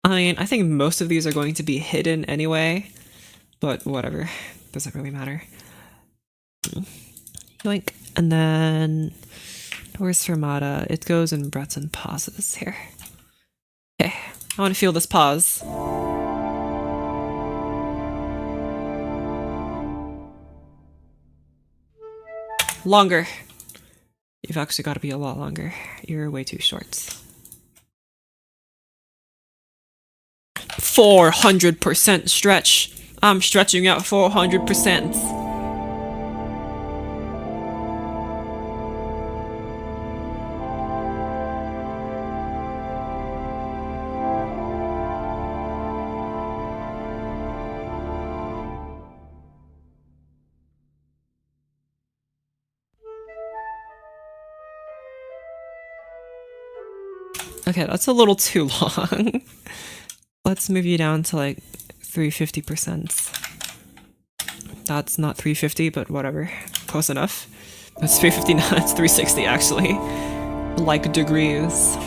I mean, I think most of these are going to be hidden anyway, but whatever, doesn't really matter. Yoink. And then where's fermata? It goes in breaths and pauses here. Okay, I want to feel this pause. Longer. You've actually got to be a lot longer. You're way too short. 400% stretch. I'm stretching out 400%. Okay, that's a little too long. Let's move you down to like 350%. That's not 350, but whatever. Close enough. That's 350 now, it's 360 actually. Like degrees.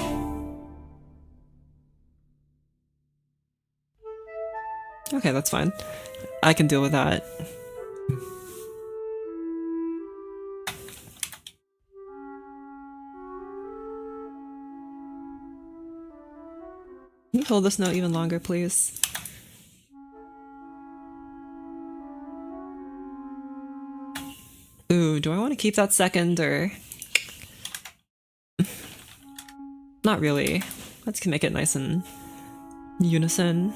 Okay, that's fine. I can deal with that. Can you hold this note even longer, please? Ooh, do I want to keep that second or... Not really. Let's make it nice and unison.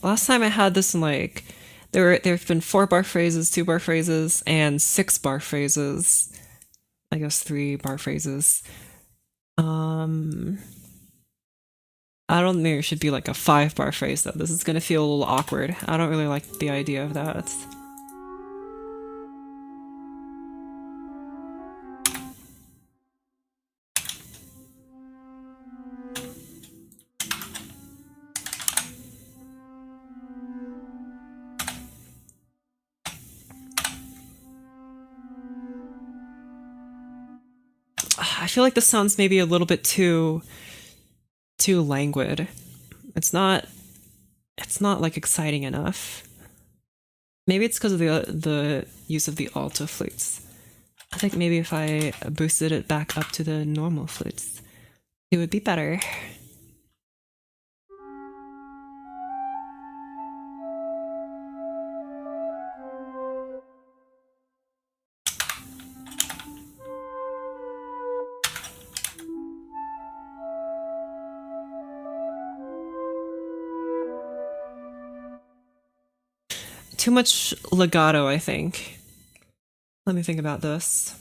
Last time I had this in like there've been 4-bar phrases, 2-bar phrases, and 6-bar phrases. I guess 3-bar phrases. I don't think it should be like a 5-bar phrase though. This is gonna feel a little awkward. I don't really like the idea of that. I feel like this sounds maybe a little bit too languid. It's not like exciting enough. Maybe it's because of the use of the alto flutes. I think maybe if I boosted it back up to the normal flutes, it would be better. Too much legato, I think. Let me think about this.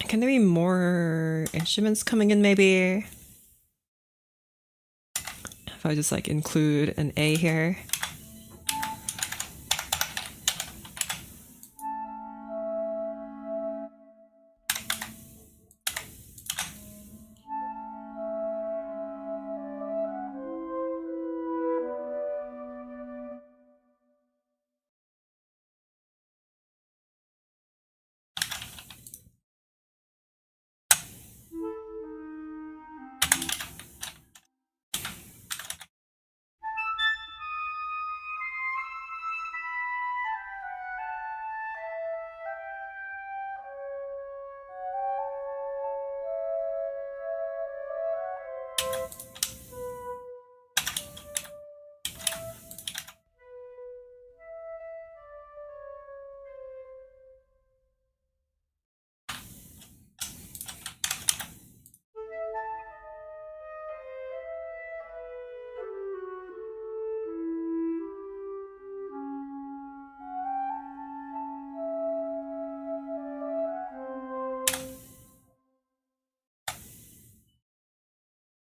Can there be more instruments coming in maybe? If I just like include an A here.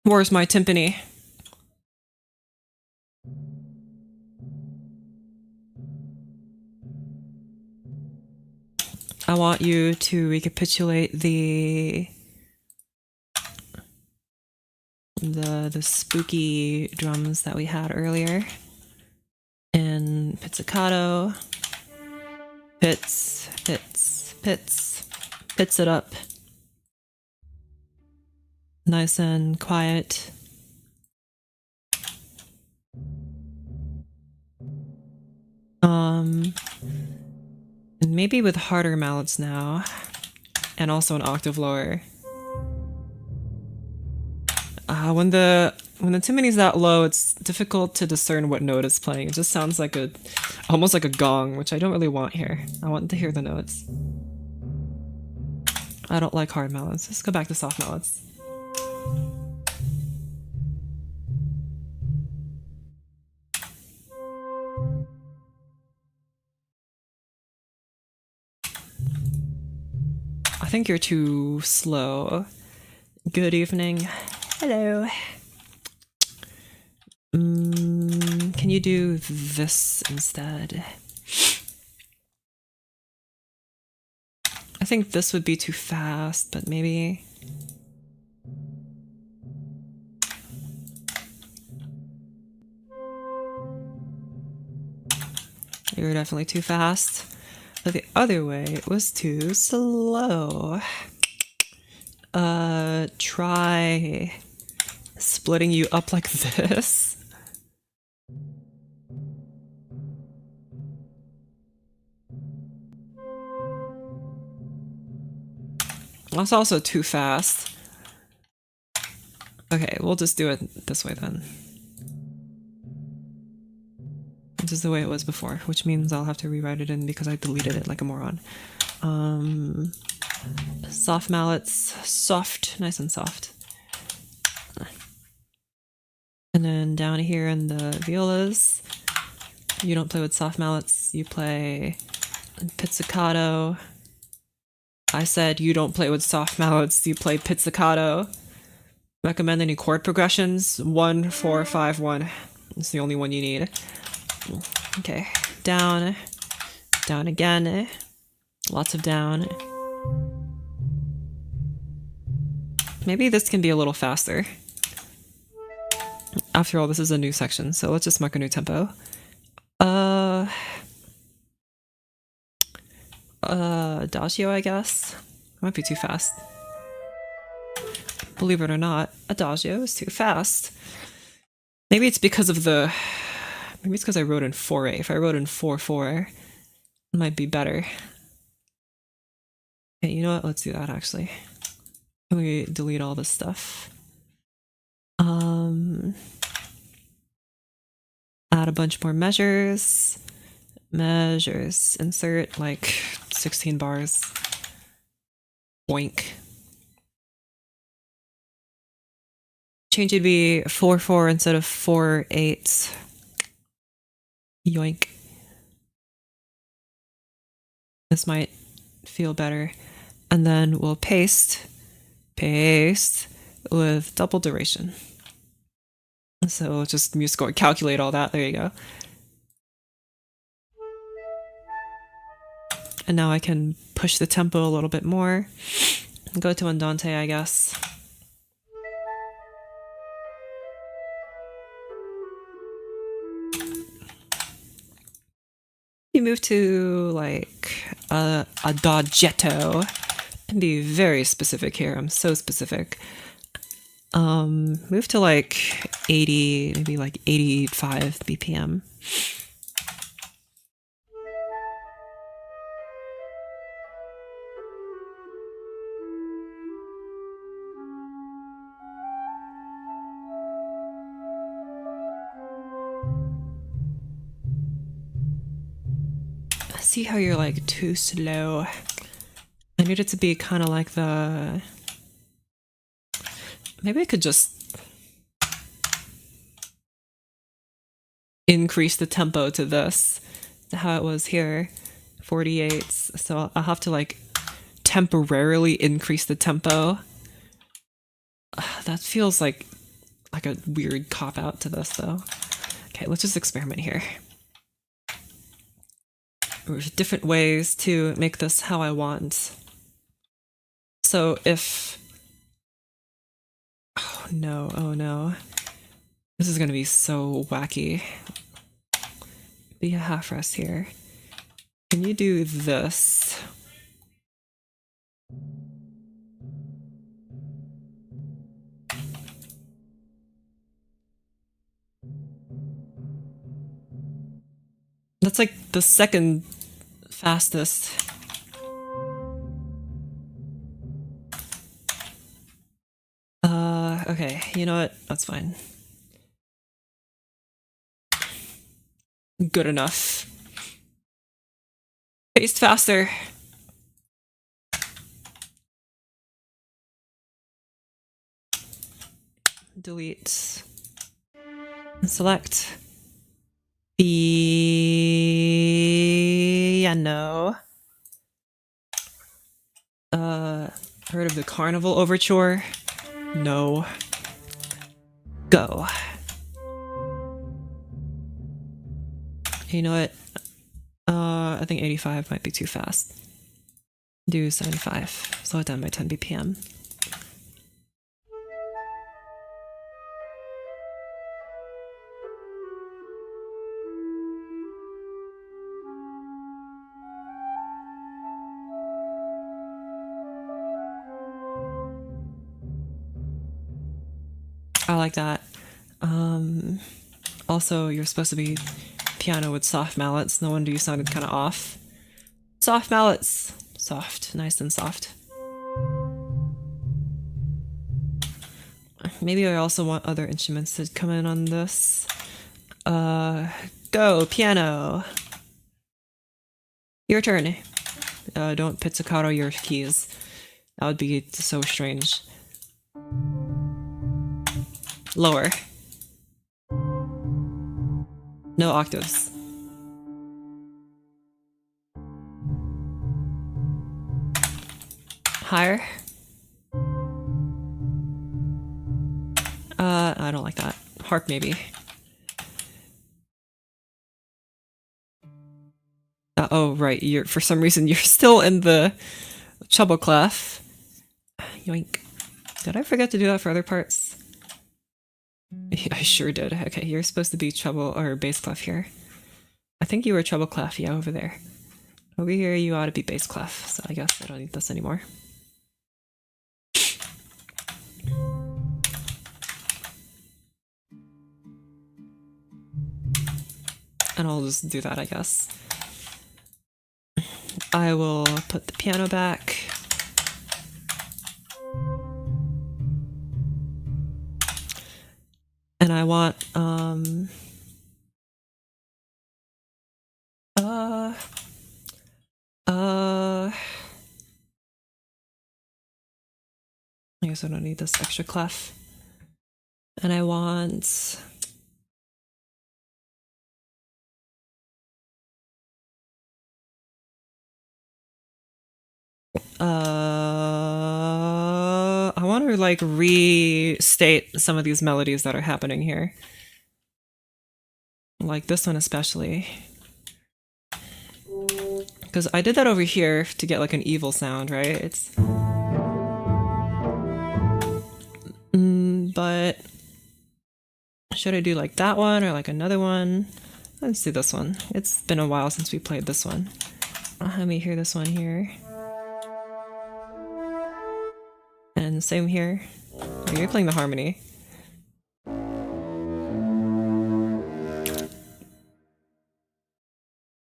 Where's my timpani? I want you to recapitulate the spooky drums that we had earlier. In pizzicato. Pits, pits, pits. Pits it up. Nice and quiet. And maybe with harder mallets now. And also an octave lower. When the timpani's that low, it's difficult to discern what note it's playing. It just sounds like almost like a gong, which I don't really want here. I want to hear the notes. I don't like hard mallets. Let's go back to soft mallets. I think you're too slow. Good evening. Hello. Can you do this instead? I think this would be too fast, but maybe... You were definitely too fast. But the other way, it was too slow. Try splitting you up like this. That's also too fast. Okay, we'll just do it this way then. This is the way it was before, which means I'll have to rewrite it in because I deleted it like a moron. Soft mallets, soft, nice and soft. And then down here in the violas, you don't play with soft mallets, you play pizzicato. I said you don't play with soft mallets, you play pizzicato. Recommend any chord progressions? 1, 4, 5, 1. It's the only one you need. Okay, down, down again, lots of down. Maybe this can be a little faster. After all, this is a new section, so let's just mark a new tempo. Adagio, I guess. Might be too fast. Believe it or not, Adagio is too fast. Maybe it's because of the... Maybe it's because I wrote in 4/8. If I wrote in 4/4, it might be better. Okay, you know what? Let's do that, actually. Let me delete all this stuff. Add a bunch more measures. Measures. Insert, like, 16 bars. Boink. Change it to be 4/4 instead of 4/8. Yoink. This might feel better. And then we'll paste with double duration. So just musical calculate all that. There you go. And now I can push the tempo a little bit more. Go to Andante, I guess. You move to like a adagietto and be very specific here. I'm so specific. Move to like 80, maybe like 85 BPM. See how you're like too slow. I need it to be kind of like the... Maybe I could just increase the tempo to this, to how it was here, 48s. So I'll have to like temporarily increase the tempo. That feels like a weird cop-out to this though. Okay, let's just experiment here. There's different ways to make this how I want. So if... Oh no. This is gonna be so wacky. Be a half rest here. Can you do this? That's like the second fastest. Okay, you know what? That's fine. Good enough. Paste faster. Delete. Select. Piano. Heard of the Carnival Overture? No. Go. You know what? I think 85 might be too fast. Do 75. Slow it down by 10 BPM. I like that. Also, you're supposed to be piano with soft mallets. No wonder you sounded kind of off. Soft mallets. Soft. Nice and soft. Maybe I also want other instruments to come in on this. Go, piano. Your turn. Don't pizzicato your keys. That would be so strange. Lower. No octaves. Higher. I don't like that. Harp, maybe. Oh, right. You're for some reason you're still in the treble clef. Yoink. Did I forget to do that for other parts? I sure did. Okay, you're supposed to be treble or bass clef here. I think you were treble clef, yeah, over there. Over here, you ought to be bass clef, so I guess I don't need this anymore. And I'll just do that, I guess. I will put the piano back. And I want, I guess I don't need this extra clef. And I want... I want to like restate some of these melodies that are happening here. Like this one especially. Because I did that over here to get like an evil sound, right? It's... but should I do like that one or like another one? Let's do this one. It's been a while since we played this one. Let me hear this one here. And same here. Oh, you're playing the harmony.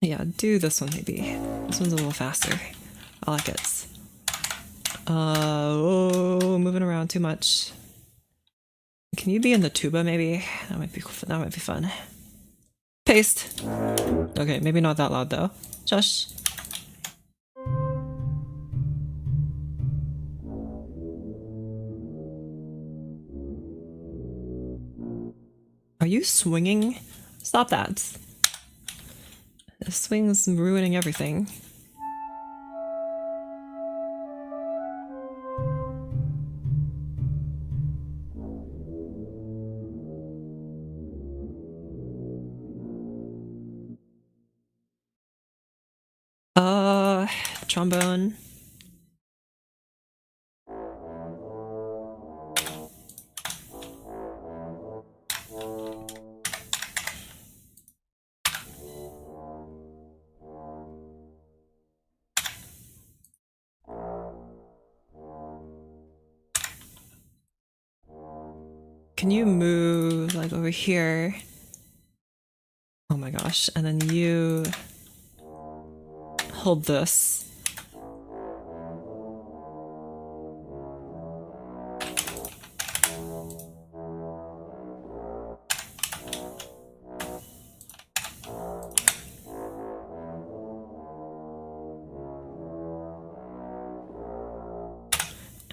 Yeah, do this one maybe. This one's a little faster. I like it. Oh, moving around too much. Can you be in the tuba maybe? That might be fun. Paste. Okay, maybe not that loud though. Shush. Are you swinging? Stop that. The swing's ruining everything. Trombone. Can you move like over here? Oh my gosh, and then you hold this.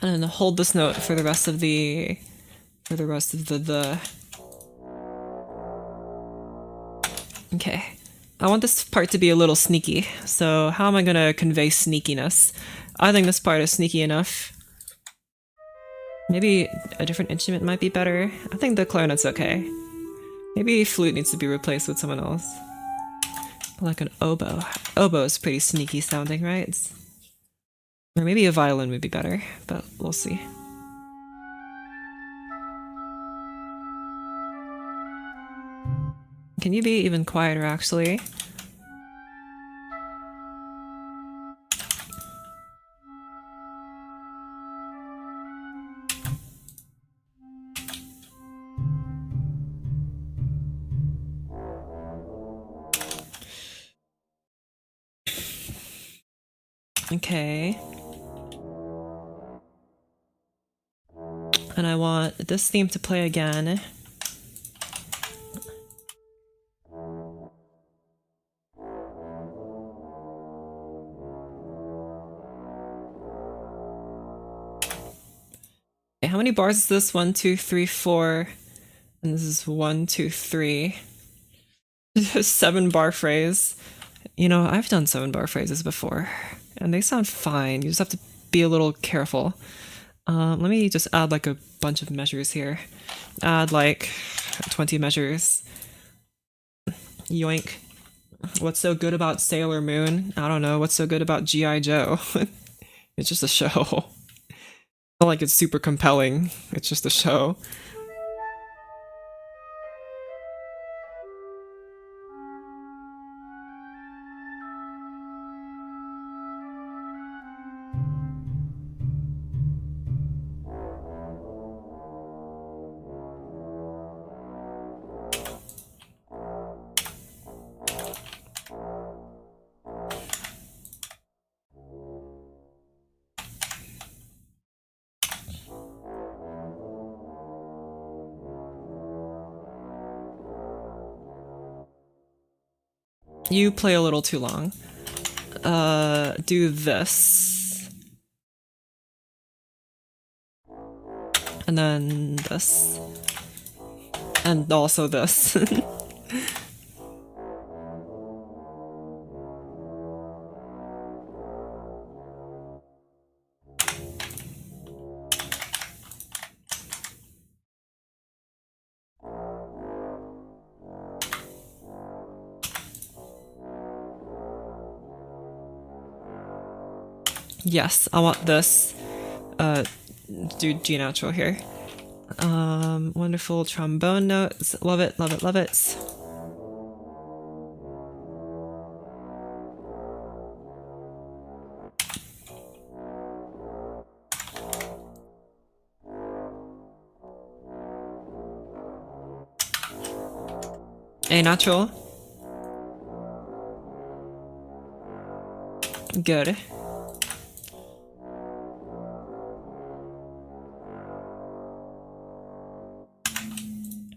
And then hold this note for the rest of the Okay. I want this part to be a little sneaky. So how am I gonna convey sneakiness? I think this part is sneaky enough. Maybe a different instrument might be better. I think the clarinet's okay. Maybe flute needs to be replaced with someone else. Like an oboe. Oboe is pretty sneaky sounding, right? Or maybe a violin would be better, but we'll see. Can you be even quieter, actually? Okay. And I want this theme to play again. Okay, how many bars is this? 1, 2, 3, 4. And this is 1, 2, 3. 7-bar phrase. You know, I've done 7-bar phrases before, and they sound fine. You just have to be a little careful. Let me just add like a bunch of measures here. Add like 20 measures. Yoink. What's so good about Sailor Moon? I don't know. What's so good about G.I. Joe? It's just a show. Not like it's super compelling. It's just a show. You play a little too long. Do this. And then this. And also this. Yes, I want this. Do G natural here. Wonderful trombone notes. Love it, love it, love it. A natural. Good.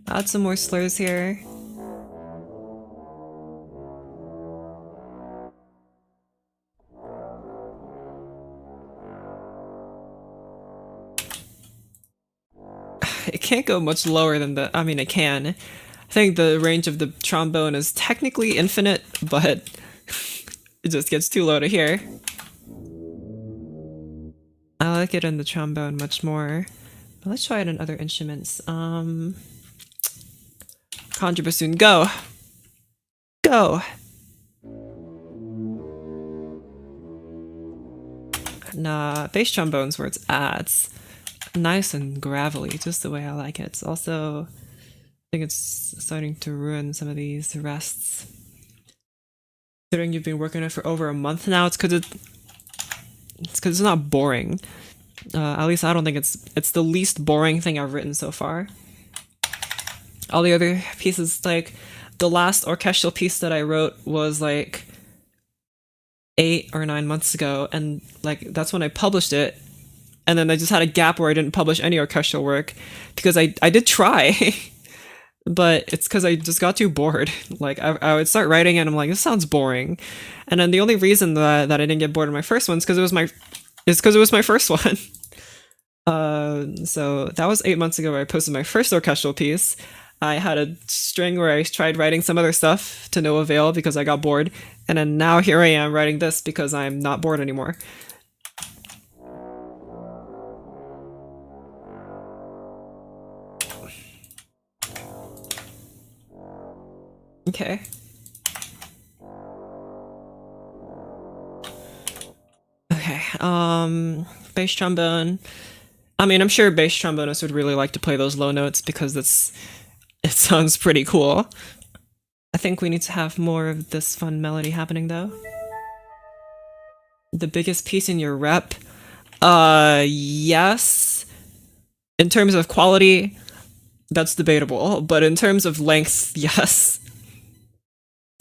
Add some more slurs here. It can't go much lower than the... I mean, it can. I think the range of the trombone is technically infinite, but it just gets too low to hear. I like it in the trombone much more. But let's try it in other instruments. Conjure bassoon, go! Go! Nah, bass trombone's where it's at. Nice and gravelly, just the way I like it. It's also, I think it's starting to ruin some of these rests. Considering you've been working on it for over a month now, it's because it's not boring. At least I don't think it's the least boring thing I've written so far. All the other pieces, like the last orchestral piece that I wrote was like 8 or 9 months ago, and like that's when I published it. And then I just had a gap where I didn't publish any orchestral work because I did try, but it's because I just got too bored. Like I would start writing and I'm like, this sounds boring. And then the only reason that I didn't get bored in my first one is because it was my first one. So that was 8 months ago where I posted my first orchestral piece. I had a string where I tried writing some other stuff to no avail because I got bored. And then now here I am writing this because I'm not bored anymore. Okay. Okay, bass trombone. I mean, I'm sure bass trombonists would really like to play those low notes because it sounds pretty cool. I think we need to have more of this fun melody happening though. The biggest piece in your rep? Yes. In terms of quality, that's debatable, but in terms of length, yes.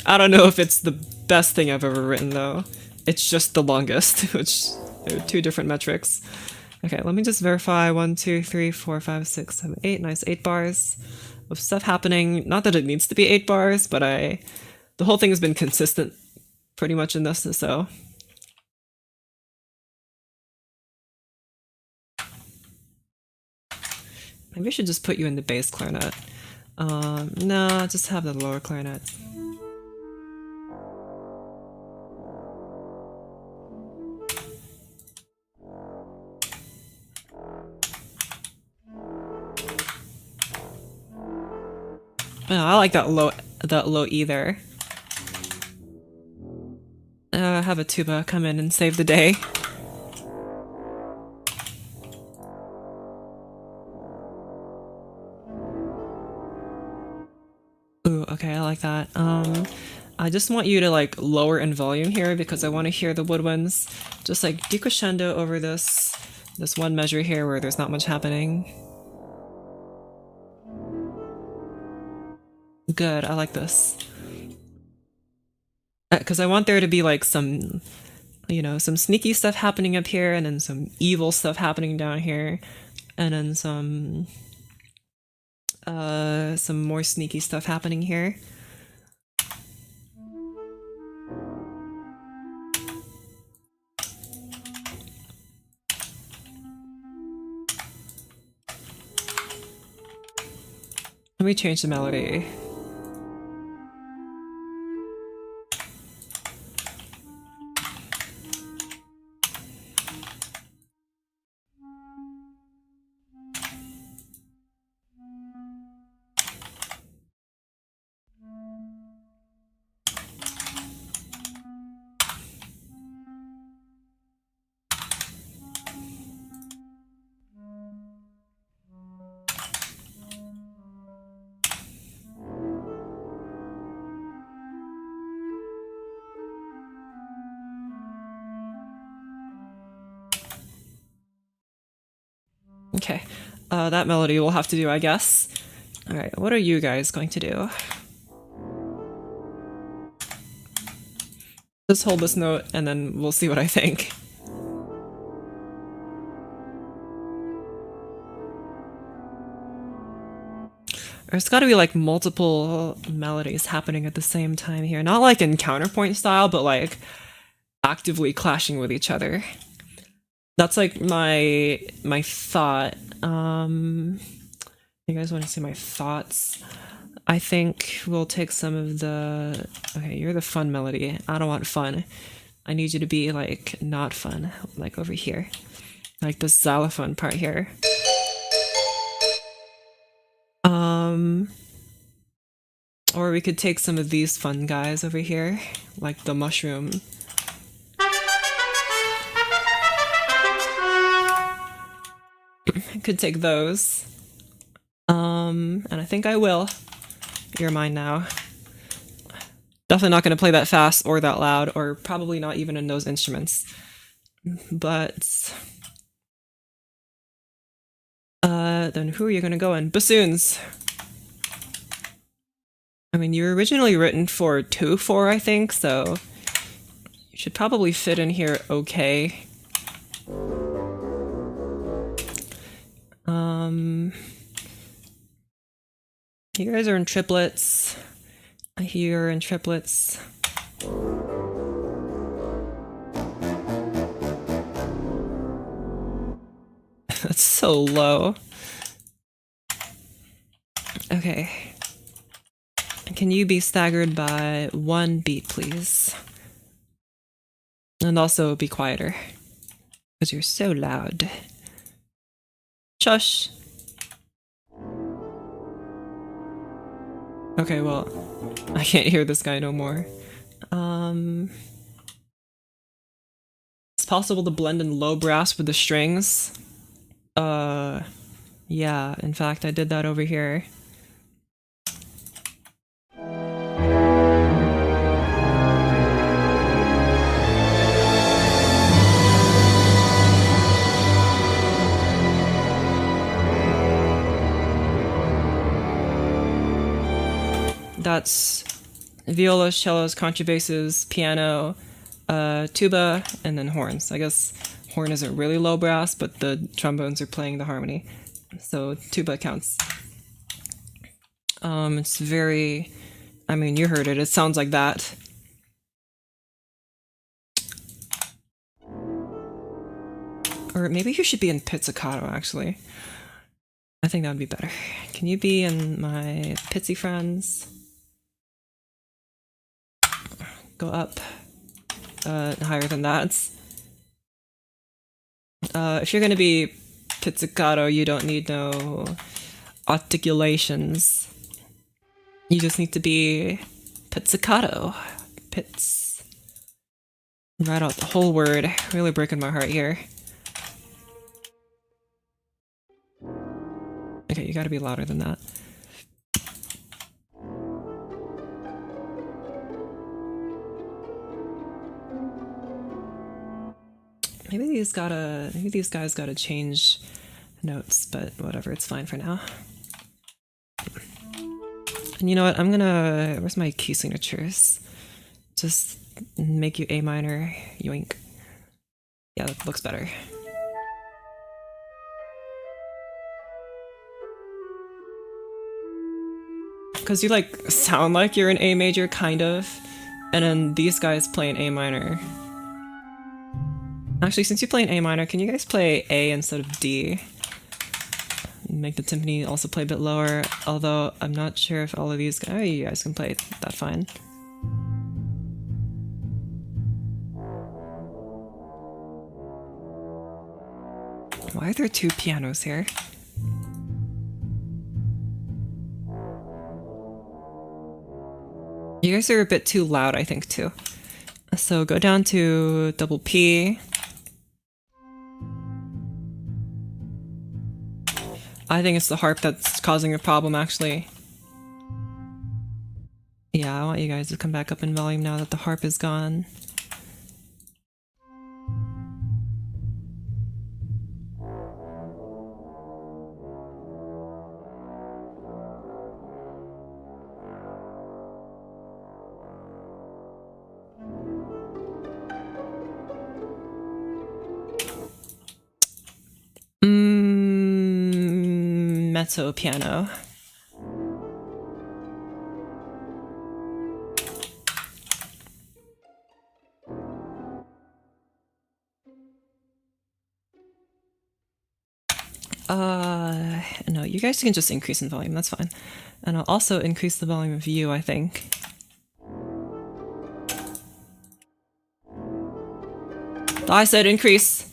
I don't know if it's the best thing I've ever written though. it's just the longest, which there are two different metrics. Okay, let me just verify 1, 2, 3, 4, 5, 6, 7, 8. Nice, 8 bars of stuff happening. Not that it needs to be 8 bars, but the whole thing has been consistent pretty much in this, so. Maybe I should just put you in the bass clarinet. No, just have the lower clarinet. Oh, I like that low E there. Have a tuba come in and save the day. Ooh, okay, I like that. I just want you to like lower in volume here because I want to hear the woodwinds. Just like decrescendo over this one measure here where there's not much happening. Good, I like this. Because I want there to be like some, you know, some sneaky stuff happening up here, and then some evil stuff happening down here, and then some more sneaky stuff happening here. Let me change the melody. Okay, that melody will have to do, I guess. Alright, what are you guys going to do? Just hold this note and then we'll see what I think. There's gotta be like multiple melodies happening at the same time here. Not like in counterpoint style, but like actively clashing with each other. That's like my thought. You guys want to see my thoughts? I think we'll take some of the... Okay, you're the fun melody. I don't want fun. I need you to be like not fun, like over here. Like the xylophone part here. Or we could take some of these fun guys over here, like the mushroom. I could take those. And I think I will. You're mine now. Definitely not going to play that fast or that loud, or probably not even in those instruments. But... then who are you going to go in? Bassoons! I mean, you were originally written for 2/4, I think, so... You should probably fit in here okay. You guys are in triplets. I hear you're in triplets. That's so low. Okay. Can you be staggered by 1 beat, please? And also be quieter. Because you're so loud. Shush. Okay, well, I can't hear this guy no more. It's possible to blend in low brass with the strings. Yeah, in fact, I did that over here. That's violas, cellos, contrabasses, piano, tuba, and then horns. I guess horn isn't really low brass, but the trombones are playing the harmony, so tuba counts. It's very, I mean, you heard it, it sounds like that. Or maybe you should be in pizzicato, actually. I think that would be better. Can you be in my pizzy friends? Go up. Higher than that. If you're gonna be pizzicato, you don't need no articulations. You just need to be pizzicato. Pizz. Write out the whole word. Really breaking my heart here. Okay, you gotta be louder than that. Maybe these guys gotta change notes, but whatever, it's fine for now. And you know what, I'm gonna, where's my key signatures? Just make you A minor, yoink. Yeah, that looks better. Because you like sound like you're in A major, kind of, and then these guys play an A minor. Actually, since you play an A minor, can you guys play A instead of D? Make the timpani also play a bit lower, although I'm not sure if all of these guys, oh, you guys can play that fine. Why are there two pianos here? You guys are a bit too loud, I think, too. So go down to double P. I think it's the harp that's causing a problem, actually. Yeah, I want you guys to come back up in volume now that the harp is gone. Mezzo piano. No, you guys can just increase in volume, that's fine. And I'll also increase the volume of you, I think. I said increase!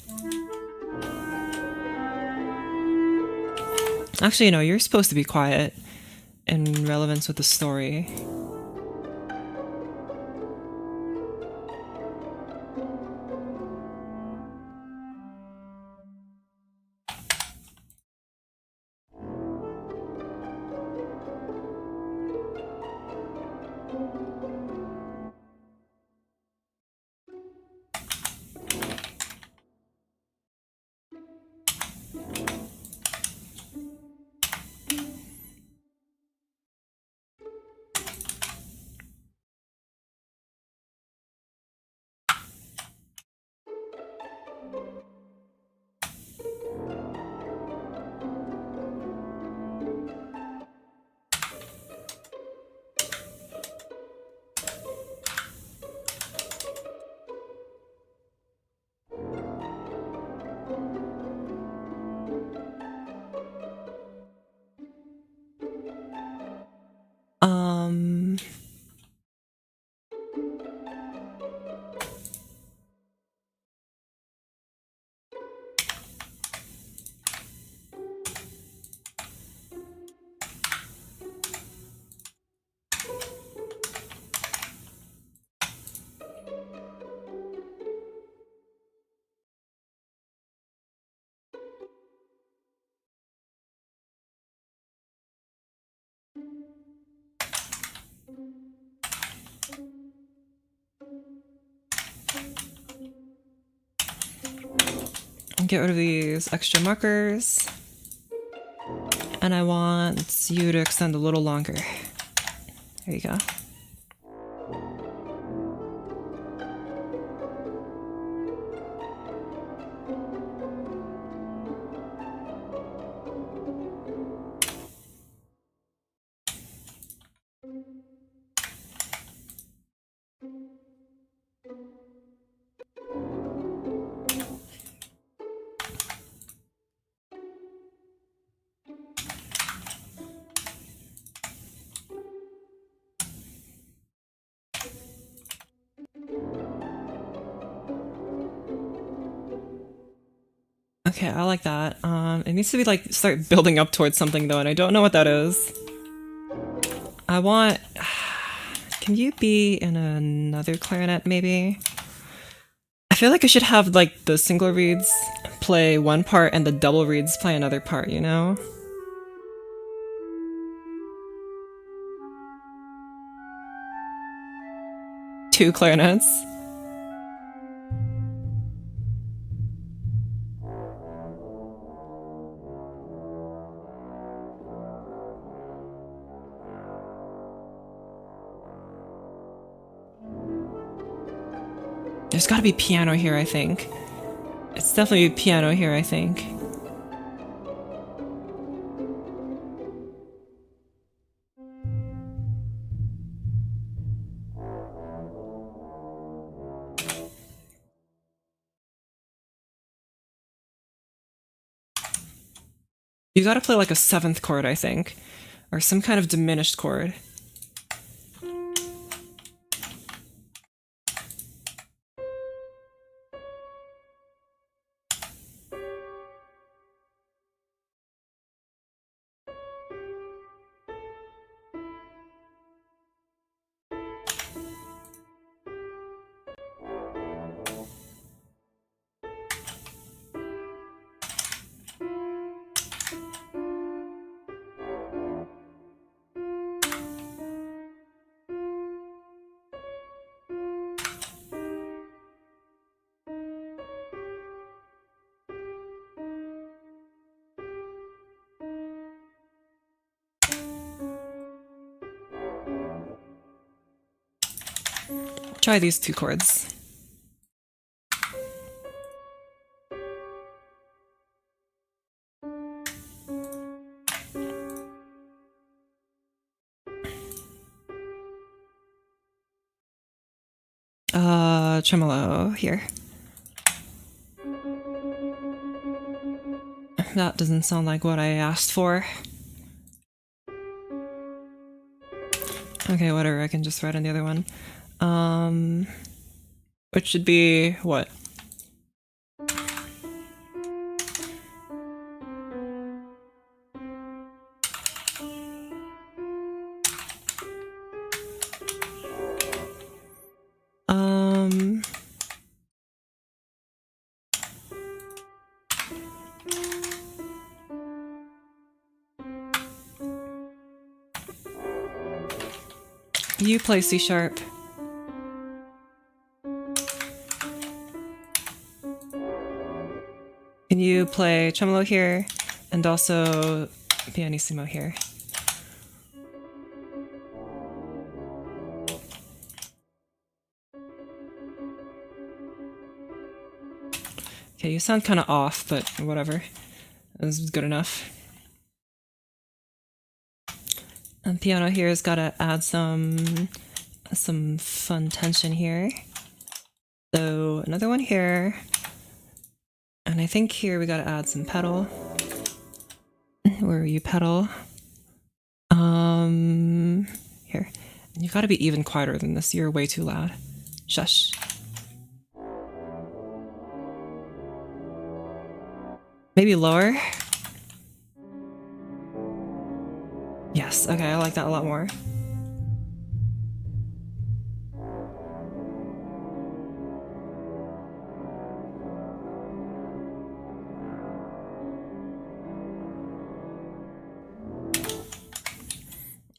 Actually, no, you're supposed to be quiet in relevance with the story. Get rid of these extra markers. And I want you to extend a little longer. There you go. Okay, I like that. It needs to be like start building up towards something though, and I don't know what that is. I want. Can you be in another clarinet maybe? I feel like I should have like the single reeds play one part and the double reeds play another part, you know? Two clarinets. There's gotta be piano here, I think. It's definitely piano here, I think. You gotta play like a seventh chord, I think. Or some kind of diminished chord. Try these two chords. Tremolo here. That doesn't sound like what I asked for. Okay, whatever, I can just write on the other one. Which should be what? You play C sharp. Can you play tremolo here and also pianissimo here? Okay, you sound kind of off, but whatever. This is good enough. And piano here has got to add some fun tension here. So another one here. And I think here we got to add some pedal. Where are you, pedal? Here. You got to be even quieter than this. You're way too loud. Shush. Maybe lower? Yes, okay, I like that a lot more.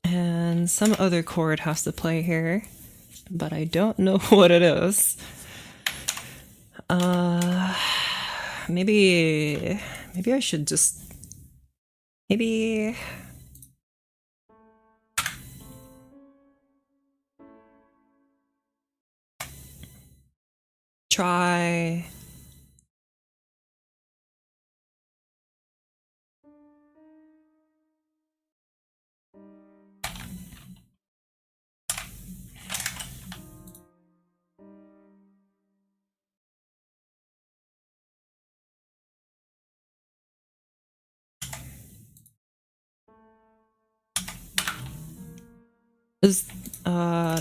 And some other chord has to play here, but I don't know what it is. Maybe I should just try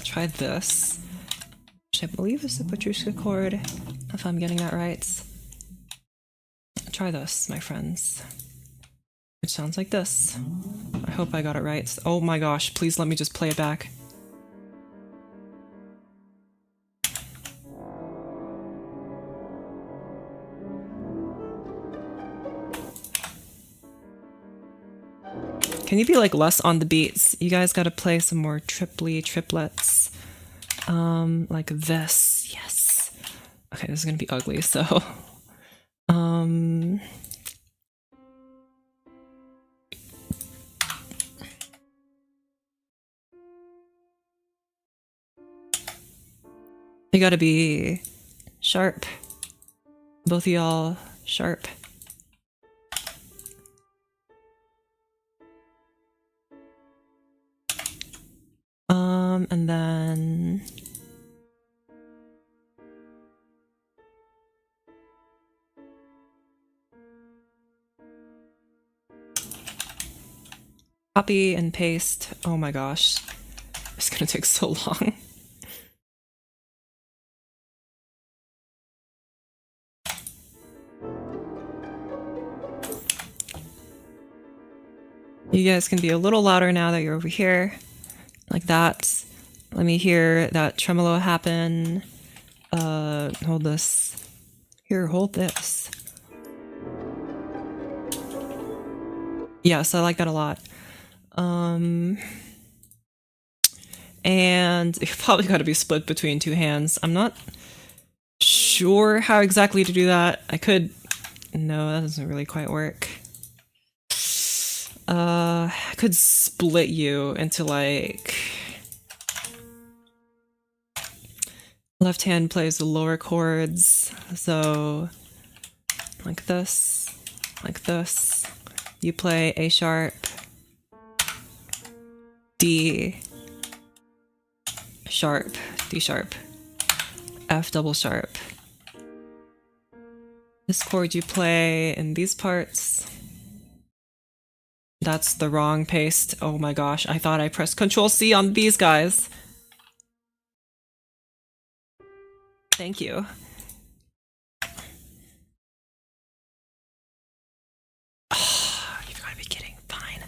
try this, which I believe is the Petrushka chord, if I'm getting that right. try this, my friends. It sounds like this. I hope I got it right. Oh my gosh, please let me just play it back. Can you be like less on the beats? You guys gotta play some more triplets. Like this. Yes. Okay, this is gonna be ugly, so you gotta be sharp. Both of y'all sharp. And then copy and paste. Oh my gosh. It's gonna take so long. You guys can be a little louder now that you're over here. Like that. Let me hear that tremolo happen. Hold this. Here, hold this. Yes, I like that a lot. And you probably got to be split between two hands. I'm not sure how exactly to do that. I could... No, that doesn't really quite work. I could split you into like... Left hand plays the lower chords, so like this, like this. You play A sharp, D sharp, D sharp, F double sharp. This chord you play in these parts. That's the wrong paste. Oh my gosh, I thought I pressed Control C on these guys. Thank you. Oh, you've got to be kidding. Fine.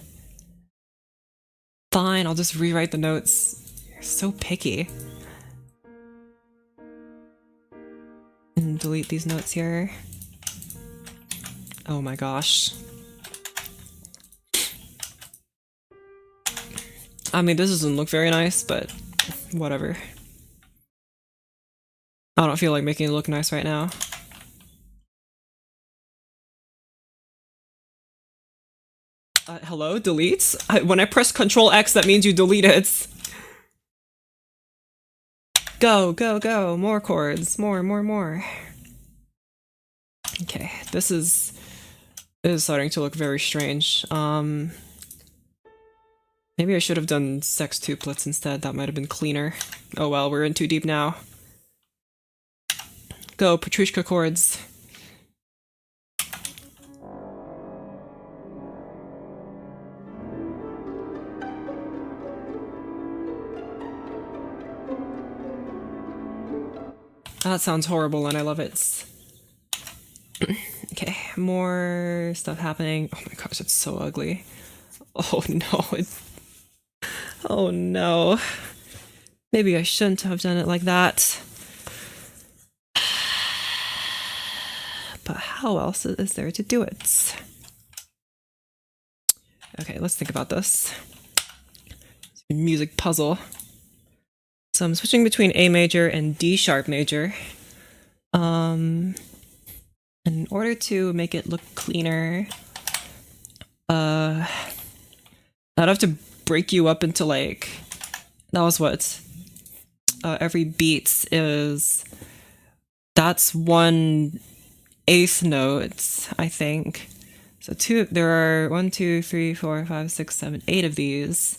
Fine, I'll just rewrite the notes. You're so picky. And delete these notes here. Oh my gosh. I mean, this doesn't look very nice, but whatever. I don't feel like making it look nice right now. Hello? Delete? When I press Control X, that means you delete it. Go, go, go. More chords. More. Okay, this is starting to look very strange. Maybe I should have done sextuplets instead. That might have been cleaner. Oh well, we're in too deep now. Go, Petrushka chords. That sounds horrible and I love it. Okay, more stuff happening. Oh my gosh, it's so ugly. Oh no, oh no. Maybe I shouldn't have done it like that. But how else is there to do it? Okay, let's think about this. Music puzzle. So I'm switching between A major and D sharp major. In order to make it look cleaner, I'd have to break you up into like, that was what? Every beat is, that's 1/8 note, I think. So there are 1, 2, 3, 4, 5, 6, 7, 8 of these.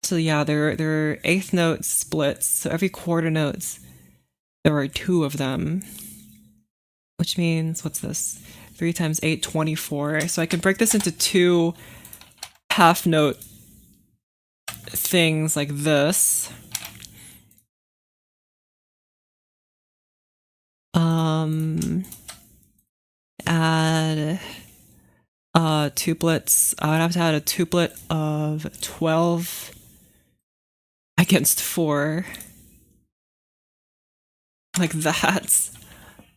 So yeah, there are 1/8 note splits. So every quarter notes, there are 2 of them. Which means, what's this? 3 times 8, 24. So I can break this into 2 half note things like this. add tuplets. I would have to add a tuplet of 12 against 4. Like that.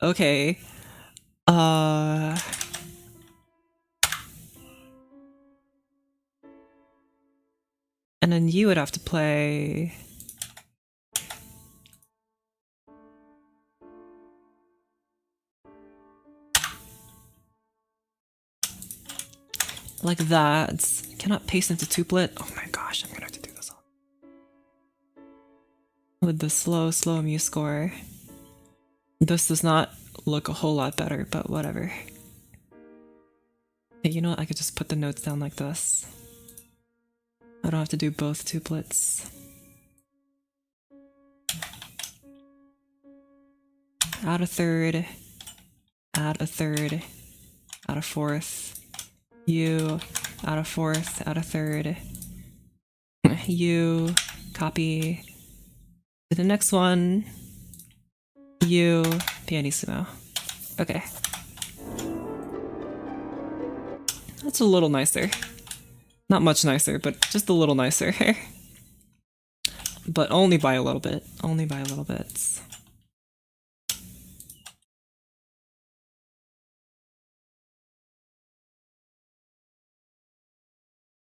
Okay. And then you would have to play like that. Cannot paste into tuplet. Oh my gosh, I'm gonna have to do this all with the slow mu score. This does not look a whole lot better, but whatever. Hey, you know what? I could just put the notes down like this. I don't have to do both tuplets. Add a third. Add a third. Add a fourth. You. Add a fourth. Add a third. You. Copy. To the next one. You. Pianissimo. Okay. That's a little nicer. Not much nicer, but just a little nicer. But only by a little bit. Only by a little bit.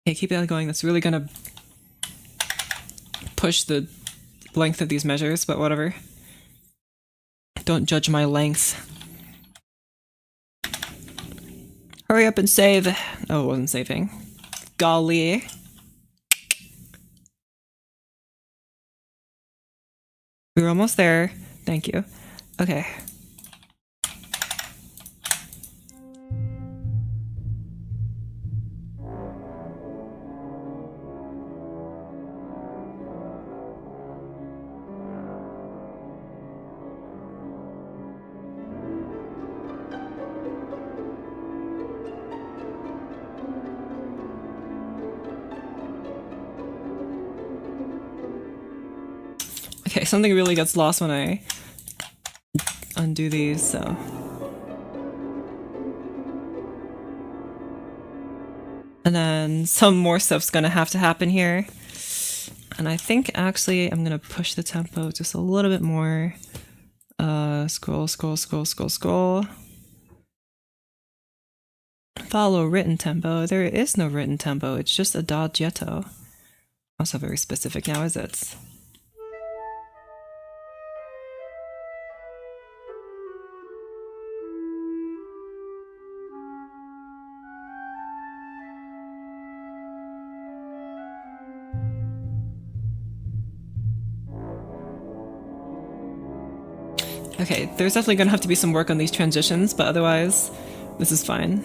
Okay, keep that going. That's really gonna push the length of these measures, but whatever. Don't judge my length. Hurry up and save. Oh, it wasn't saving. Golly. We were almost there. Thank you. Okay. Okay, something really gets lost when I undo these, so. And then some more stuff's gonna have to happen here. And I think actually I'm gonna push the tempo just a little bit more. Scroll. Follow written tempo. There is no written tempo, it's just adagietto. Also very specific now, is it? Okay, there's definitely gonna have to be some work on these transitions, but otherwise, this is fine.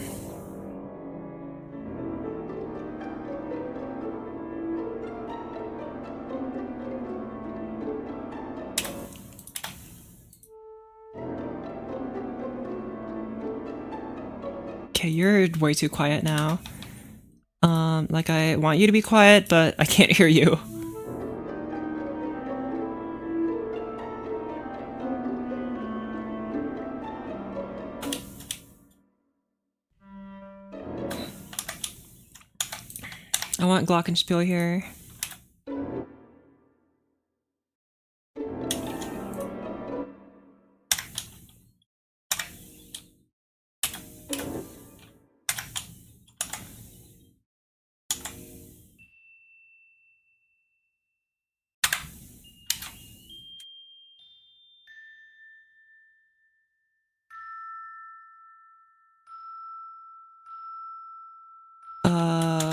Okay, you're way too quiet now. Like I want you to be quiet, but I can't hear you. I want Glockenspiel here.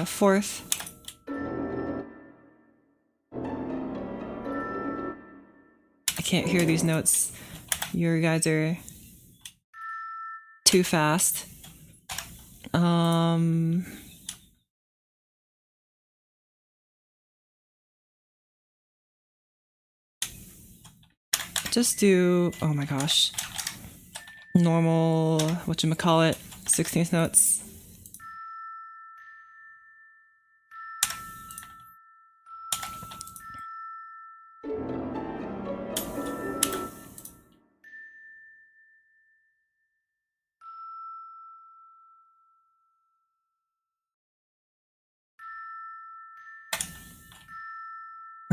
Fourth. I can't hear these notes. You guys are too fast. Just do, oh my gosh. Normal, whatchamacallit, 16th notes.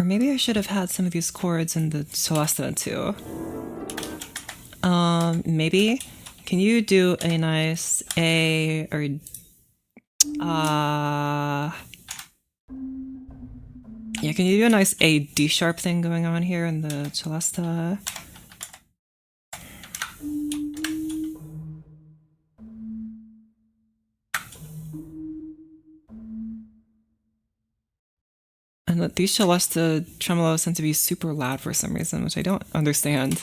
Or maybe I should have had some of these chords in the celesta too. Maybe. Can you do a nice A or yeah, can you do a nice A D sharp thing going on here in the celesta? And these celesta tremolos tend to be super loud for some reason, which I don't understand.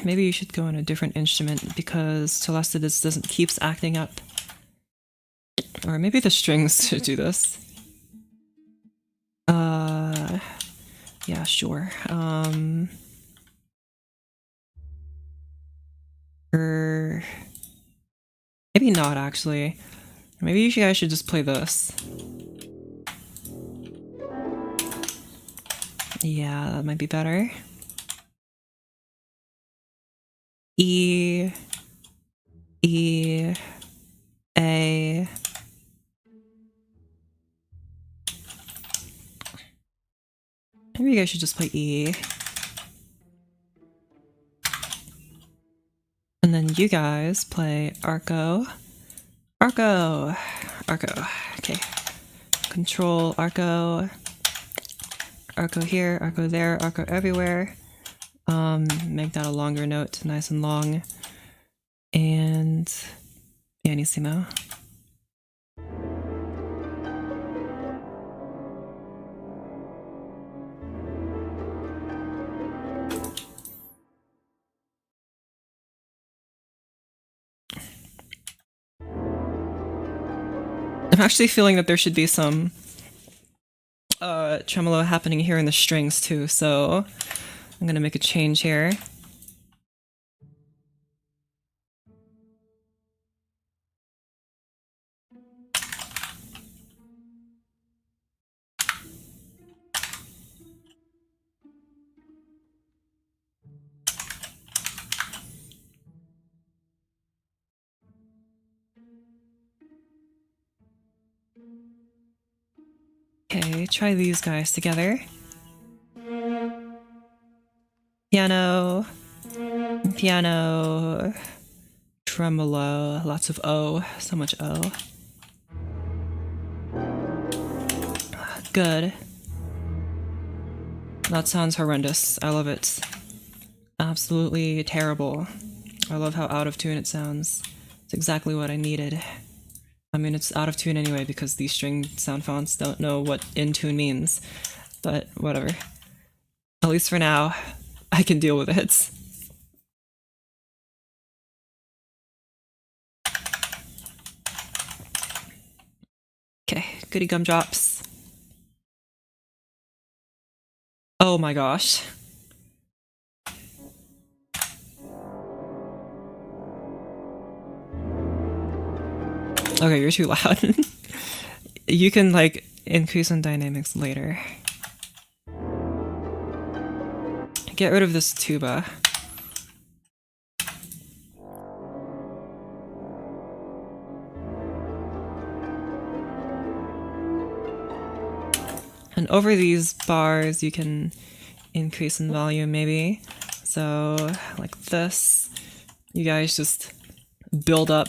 Maybe you should go on a different instrument because celesta just keeps acting up. Or maybe the strings should do this. Yeah, sure. Or maybe not actually. Maybe you guys should just play this. Yeah, that might be better. E, E, A. Maybe you guys should just play E. And then you guys play Arco. Arco! Arco. Okay. Control Arco. Arco here, Arco there, Arco everywhere. Make that a longer note, nice and long. And pianissimo. I'm actually feeling that there should be some tremolo happening here in the strings too, so I'm gonna make a change here. Okay, try these guys together. Piano, piano, tremolo, lots of O, so much O. Good. That sounds horrendous. I love it. Absolutely terrible. I love how out of tune it sounds. It's exactly what I needed. I mean, it's out of tune anyway because these string sound fonts don't know what in tune means, but whatever. At least for now, I can deal with it. Okay, goody gumdrops. Oh my gosh. Okay, you're too loud. You can, like, increase in dynamics later. Get rid of this tuba. And over these bars, you can increase in volume, maybe. So, like this. You guys just build up.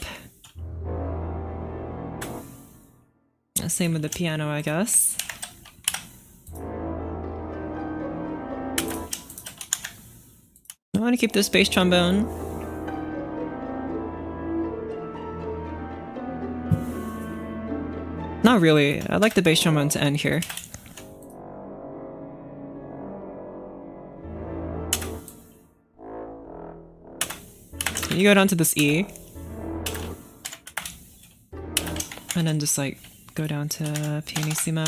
Same with the piano, I guess. I want to keep this bass trombone. Not really. I'd like the bass trombone to end here. Can you go down to this E? And then just like go down to pianissimo.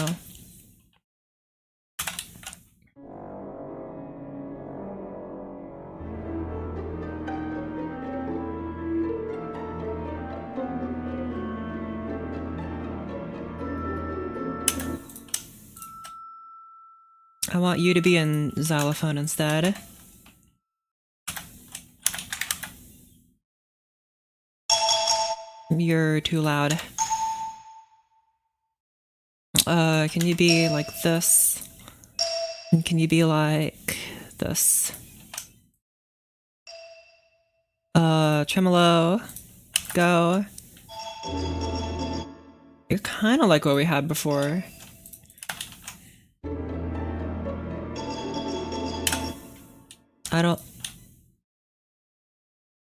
I want you to be in xylophone instead. You're too loud. Can you be like this? And can you be like this? Tremolo, go. You're kind of like what we had before. I don't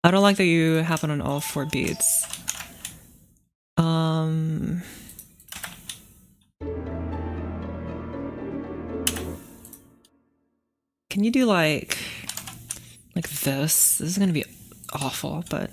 like that you happen on all 4 beats. Can you do like this? This is gonna be awful, but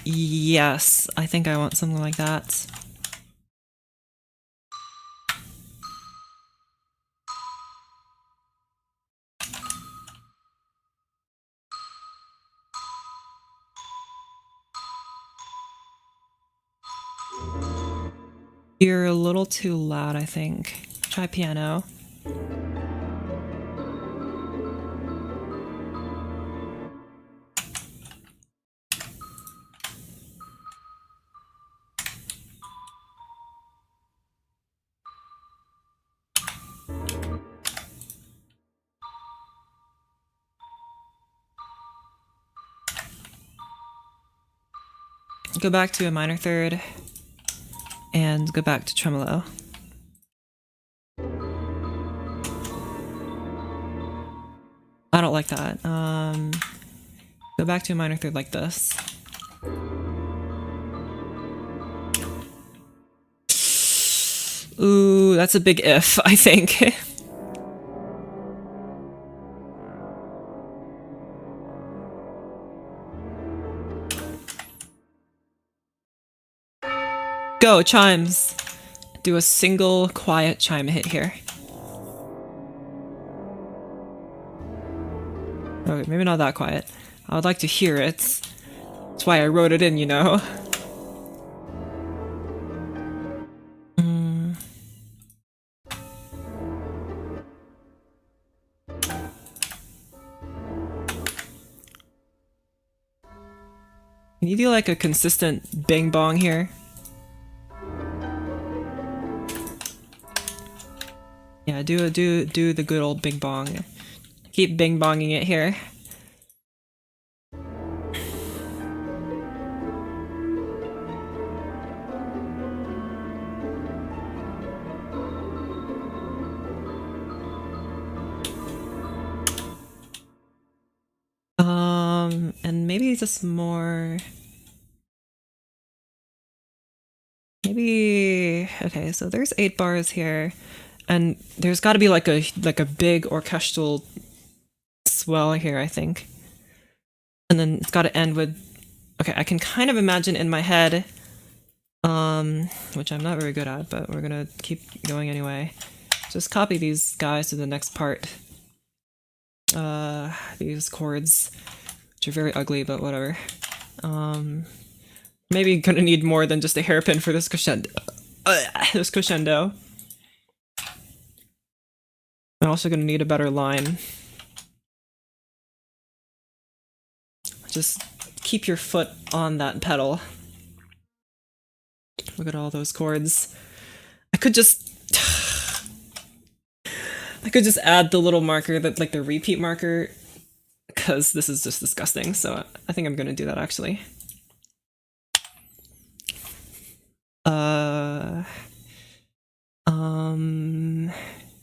yes, I think I want something like that. You're a little too loud, I think. Try piano. Go back to a minor third and go back to tremolo. I don't like that. Go back to a minor third like this. Ooh, that's a big if, I think. Go, chimes. Do a single quiet chime hit here. Okay, maybe not that quiet. I would like to hear it. That's why I wrote it in, you know? Can you do like a consistent bing bong here? Yeah, do the good old bing bong. Keep bing bonging it here. And maybe just more. Maybe okay. So there's 8 bars here, and there's got to be like a big orchestral swell here, I think. And then it's got to end with. Okay, I can kind of imagine in my head, which I'm not very good at, but we're gonna keep going anyway. Just copy these guys to the next part. These chords, which are very ugly, but whatever. Maybe gonna need more than just a hairpin for this crescendo. I'm also gonna need a better line. Just keep your foot on that pedal. Look at all those chords. I could just add the little marker that like the repeat marker, because this is just disgusting. So I think I'm gonna do that actually.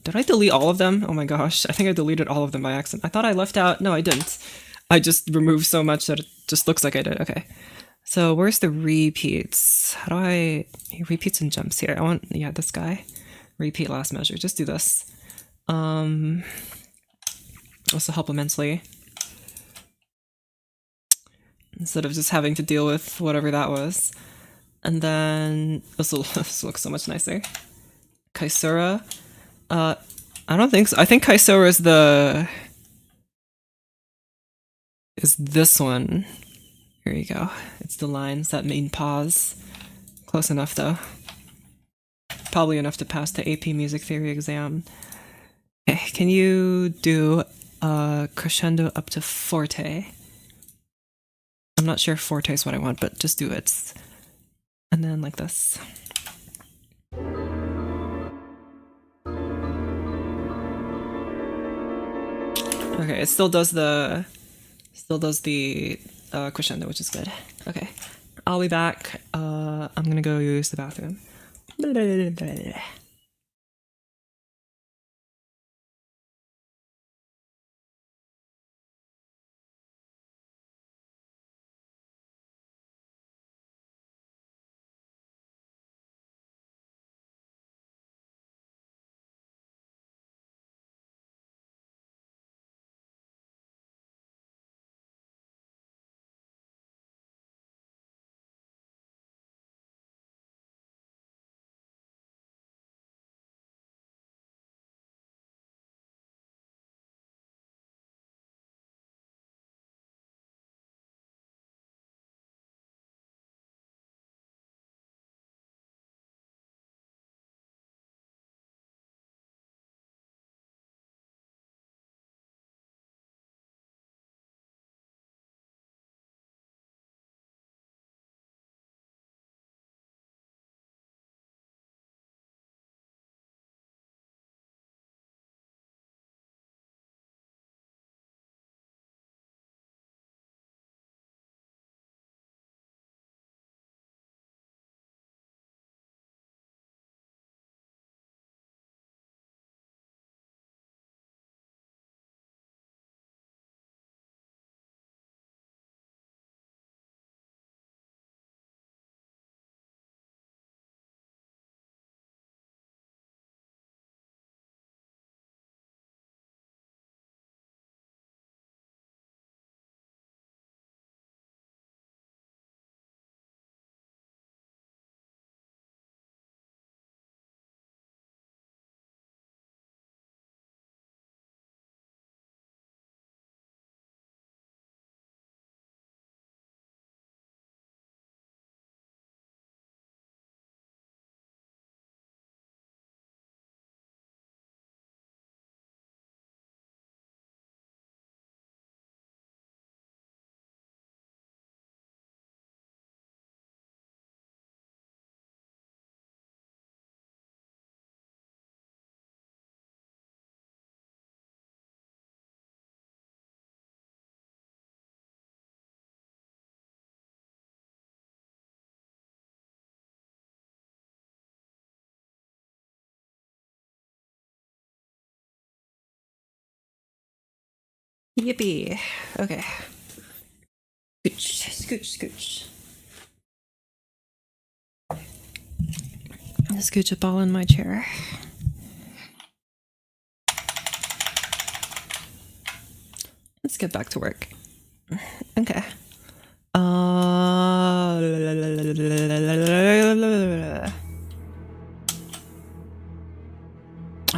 Did I delete all of them? Oh my gosh, I think I deleted all of them by accident. I thought I left out. No, I didn't. I just removed so much that it just looks like I did. Okay. So where's the repeats? How do I repeats and jumps here? I want this guy. Repeat last measure. Just do this. Also help immensely. Instead of just having to deal with whatever that was. And then this looks so much nicer. Kaisura. I don't think so. I think Kaisura is this one. Here you go. It's the lines that mean pause. Close enough though. Probably enough to pass the AP Music Theory exam. Okay, can you do a crescendo up to forte? I'm not sure if forte is what I want, but just do it. And then like this. Okay, it still does the crescendo, which is good. Okay, I'll be back. I'm gonna go use the bathroom. Yippee. Okay. Scooch, scooch, scooch. Scooch up all in my chair. Let's get back to work. Okay. I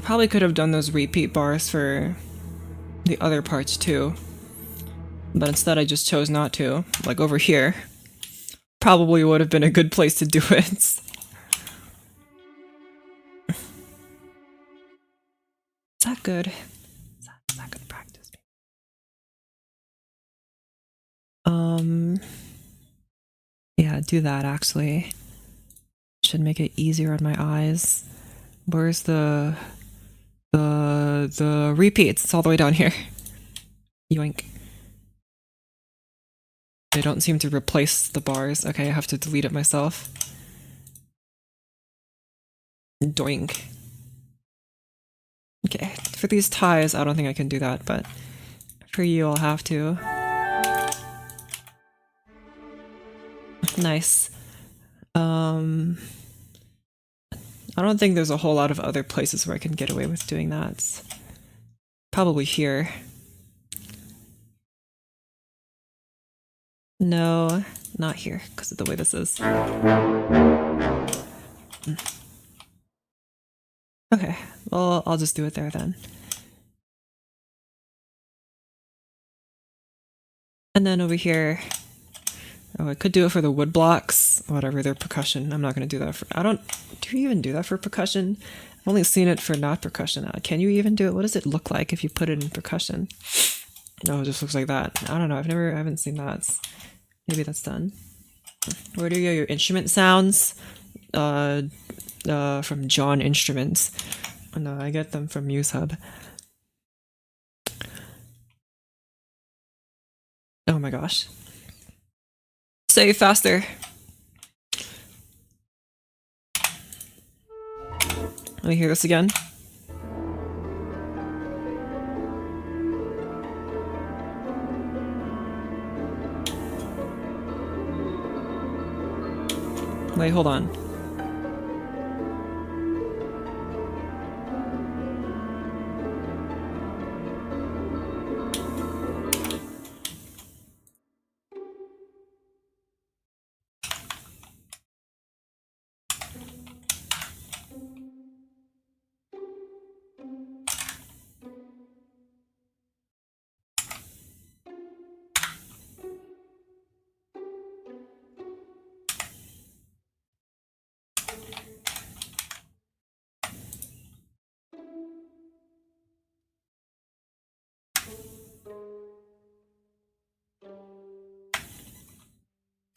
probably could have done those repeat bars for the other parts too, but instead I just chose not to. Like over here. Probably would have been a good place to do it. Is that good? Is that good practice? Yeah, do that actually. Should make it easier on my eyes. Where's the repeats? It's all the way down here. Yoink. They don't seem to replace the bars. Okay, I have to delete it myself. Doink. Okay, for these ties, I don't think I can do that, but for you, I'll have to. Nice. I don't think there's a whole lot of other places where I can get away with doing that. It's probably here. No, not here, because of the way this is. Okay, well, I'll just do it there then. And then over here, Oh, I could do it for the wood blocks. Whatever, they're percussion. I'm not gonna do that for. I don't. Do you even do that for percussion? I've only seen it for not percussion. Can you even do it? What does it look like if you put it in percussion? No, it just looks like that. I don't know. I haven't seen that. Maybe that's done. Where do you get your instrument sounds? From John Instruments. No, I get them from MuseHub. Oh my gosh. Say faster. Let me hear this again. Wait, hold on.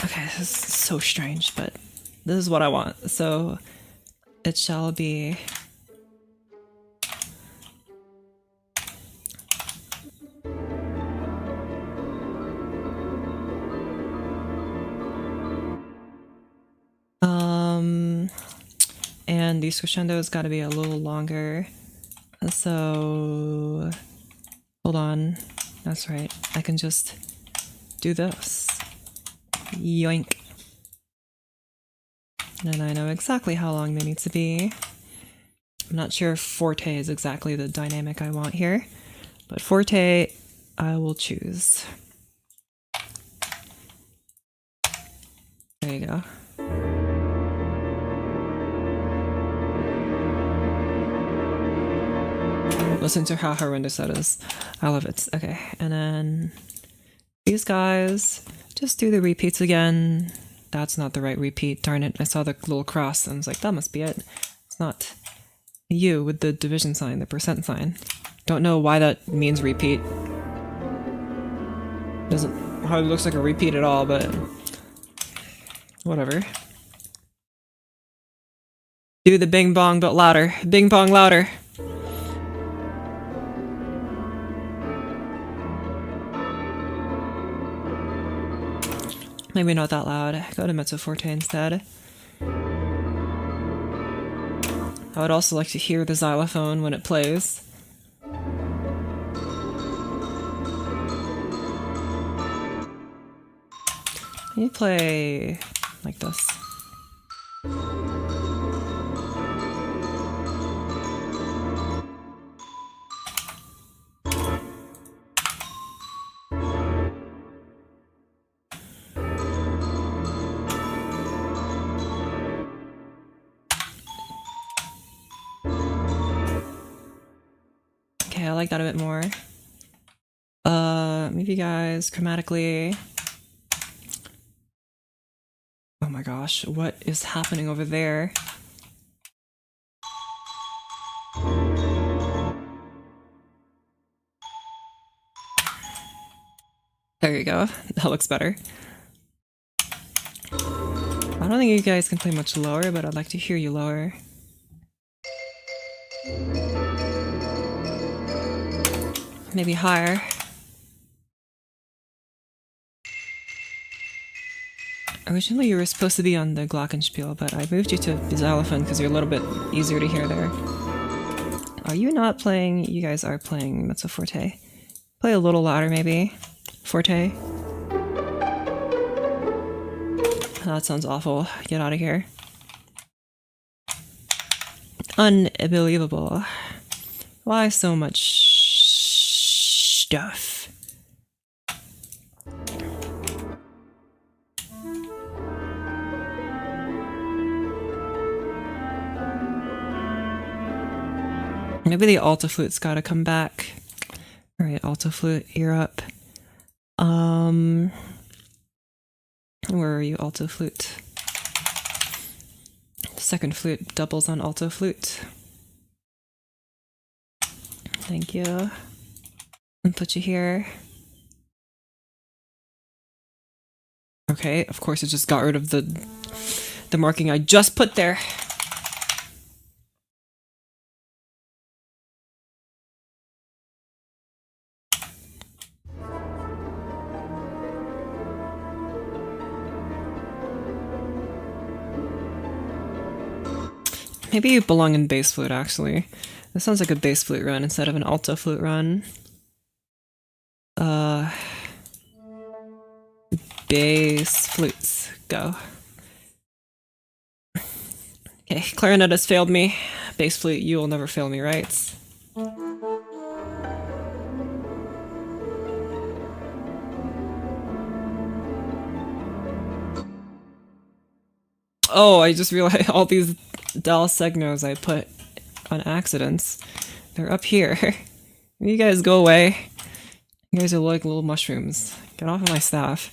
Okay, this is so strange, but this is what I want. So it shall be. And the crescendo's got to be a little longer. So hold on. That's right. I can just do this. Yoink. And I know exactly how long they need to be. I'm not sure if forte is exactly the dynamic I want here, but forte I will choose. There you go. Listen to how horrendous that is. I love it. Okay, and then these guys, just do the repeats again. That's not the right repeat, darn it. I saw the little cross and I was like, that must be it. It's not you with the division sign, the percent sign. Don't know why that means repeat. Doesn't hardly looks like a repeat at all, but whatever. Do the bing bong but louder. Bing bong louder. Maybe not that loud. Go to mezzo forte instead. I would also like to hear the xylophone when it plays. Can you play like this? Okay, I like that a bit more. Maybe guys, chromatically. Oh my gosh, what is happening over there? There you go, that looks better. I don't think you guys can play much lower, but I'd like to hear you lower. Maybe higher. Originally you were supposed to be on the glockenspiel, but I moved you to the xylophone because you're a little bit easier to hear there. Are you not playing? You guys are playing mezzo forte. Play a little louder maybe. Forte. That sounds awful. Get out of here. Unbelievable. Why so much stuff? Maybe the alto flute's gotta come back. Alright, alto flute, ear up. Where are you, alto flute? Second flute doubles on alto flute. Thank you. And put you here. Okay, of course it just got rid of the marking I just put there. Maybe you belong in bass flute, actually. This sounds like a bass flute run instead of an alto flute run. Bass flutes, go. Okay, clarinet has failed me. Bass flute, you will never fail me, right? Oh, I just realized all these Dal Segnos I put on accidents. They're up here. You guys go away. You guys are like little mushrooms. Get off of my staff.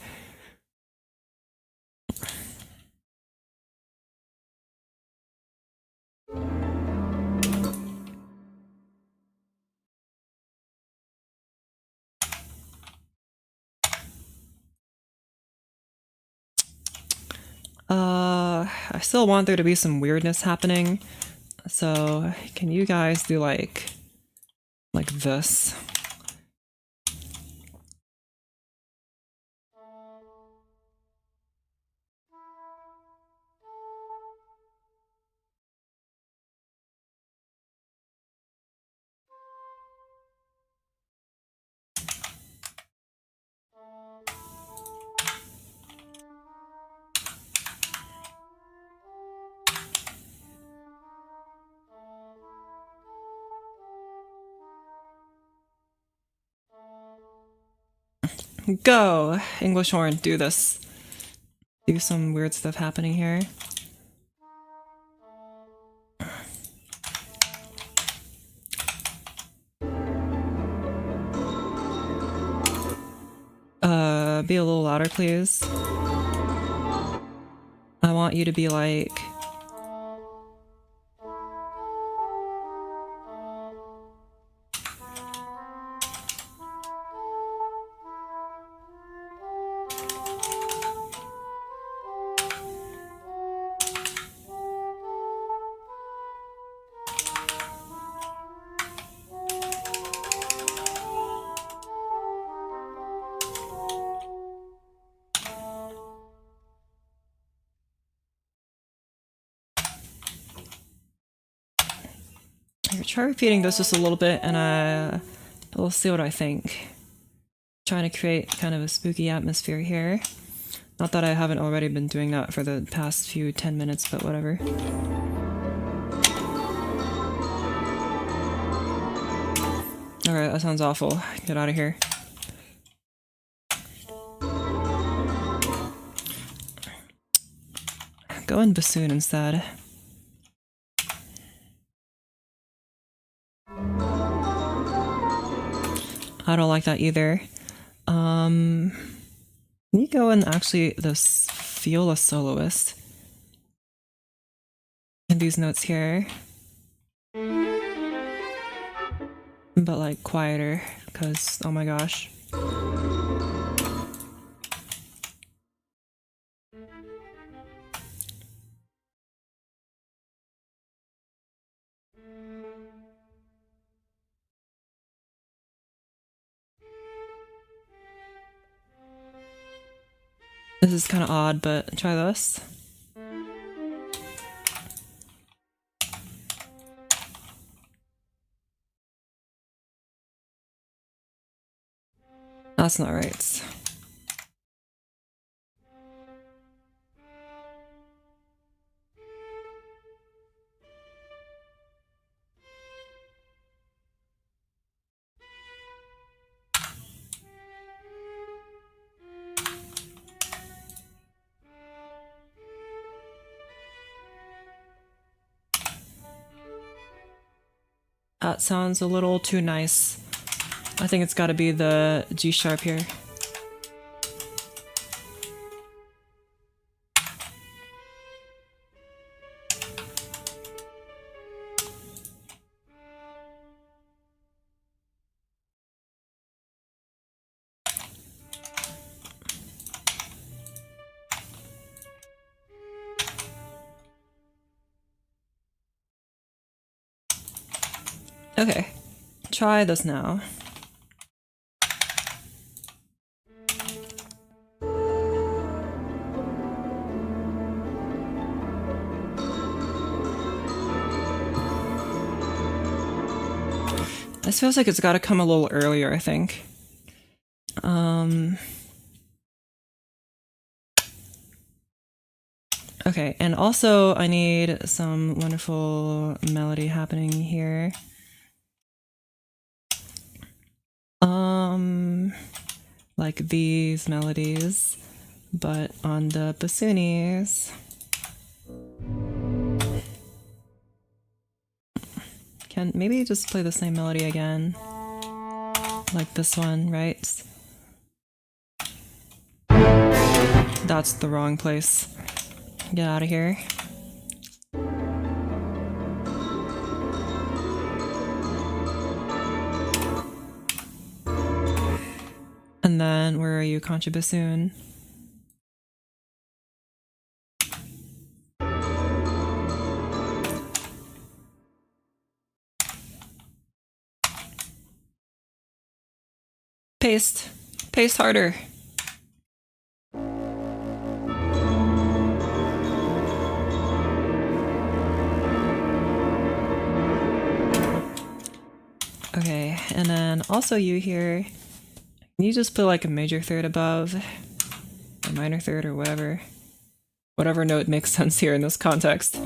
I still want there to be some weirdness happening. So, can you guys do like this? Go! English horn, do this. Do some weird stuff happening here. Be a little louder, please. I want you to be like... Try repeating this just a little bit and we'll see what I think. Trying to create kind of a spooky atmosphere here. Not that I haven't already been doing that for the past few 10 minutes, but whatever. Alright, that sounds awful. Get out of here. Go in bassoon instead. I don't like that either. Can you go and actually this viola soloist in these notes here, but like quieter, because oh my gosh. This is kind of odd, but try this. That's not right. That sounds a little too nice. I think it's gotta be the G sharp here. Okay, try this now. This feels like it's got to come a little earlier, I think. Okay, and also I need some wonderful melody happening here. Like these melodies, but on the bassoonies. Can maybe just play the same melody again, like this one, right? That's the wrong place. Get out of here. And then, where are you, contrabassoon? Paste. Paste harder. Okay, and then also you here. Can you just put like a major third above? A minor third or whatever. Whatever note makes sense here in this context.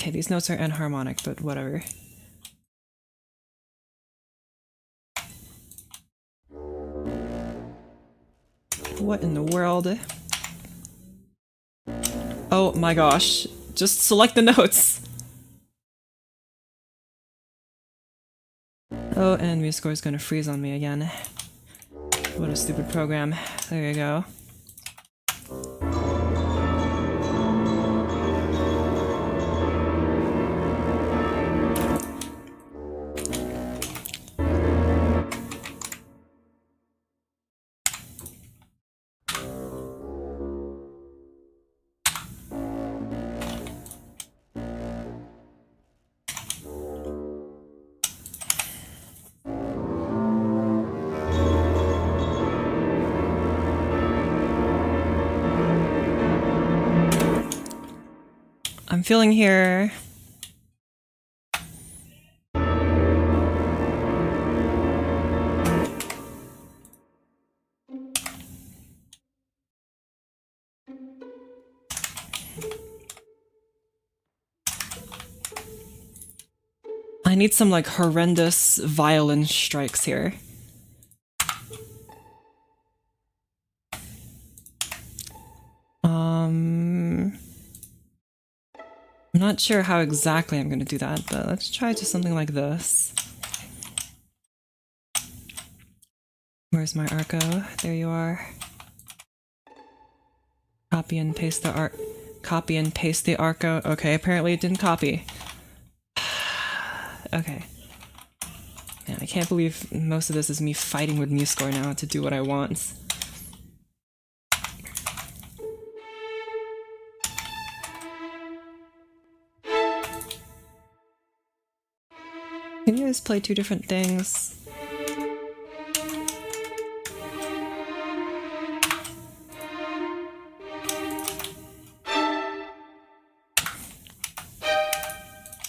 Okay, these notes are enharmonic, but whatever. What in the world? Oh my gosh. Just select the notes. Oh, and MuseScore is gonna freeze on me again. What a stupid program. There you go. I'm feeling here. I need some like horrendous violin strikes here. I'm not sure how exactly I'm gonna do that, but let's try just something like this. Where's my arco? There you are. Copy and paste the copy and paste the arco. Okay, apparently it didn't copy. Okay. Man, I can't believe most of this is me fighting with MuseScore now to do what I want. Can you guys play two different things?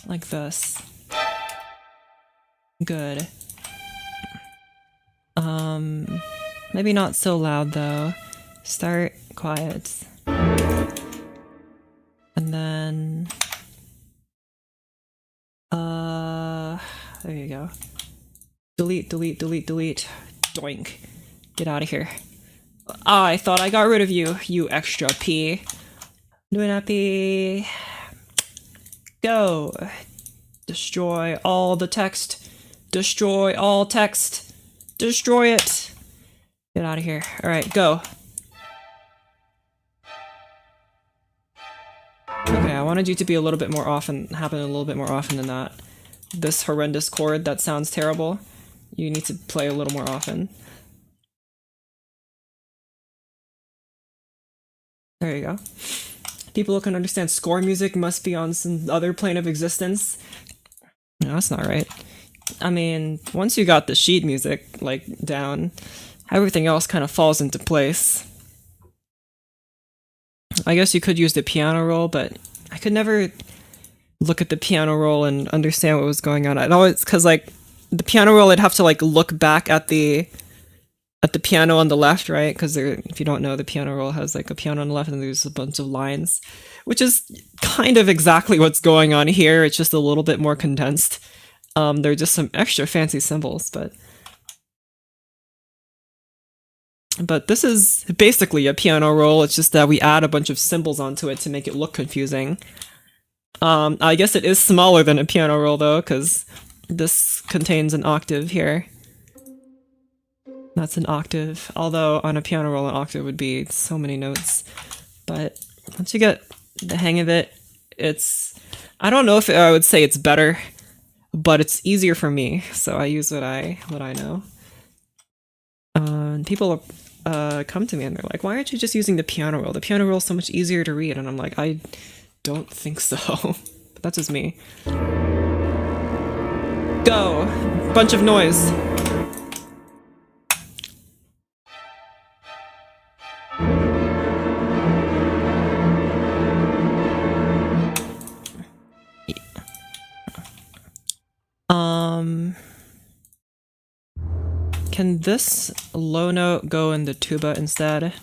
Like this. Good. Maybe not so loud though. Start quiet. And then there you go. Delete, delete, delete, delete. Doink. Get out of here. I thought I got rid of you, you extra P. Doing happy. Go. Destroy all the text. Destroy all text. Destroy it. Get out of here. Alright, go. Okay, I wanted you to be a little bit more often, happen a little bit more often than that. This horrendous chord that sounds terrible, you need to play a little more often. There you go. People who can understand score music must be on some other plane of existence. No, that's not right. I mean, once you got the sheet music, like, down, everything else kind of falls into place. I guess you could use the piano roll, but I could never look at the piano roll and understand what was going on. I'd always, because, like, the piano roll, I'd have to, like, look back at the piano on the left, right? Because if you don't know, the piano roll has, like, a piano on the left and there's a bunch of lines, which is kind of exactly what's going on here. It's just a little bit more condensed. There are just some extra fancy symbols, but this is basically a piano roll. It's just that we add a bunch of symbols onto it to make it look confusing. I guess it is smaller than a piano roll though, because this contains an octave here. That's an octave, although on a piano roll an octave would be so many notes. But once you get the hang of it, I don't know if I would say it's better, but it's easier for me, so I use what I know. And people come to me and they're like, why aren't you just using the piano roll? The piano roll is so much easier to read. And I'm like, I don't think so. But that's just me. Go! Bunch of noise. Can this low note go in the tuba instead?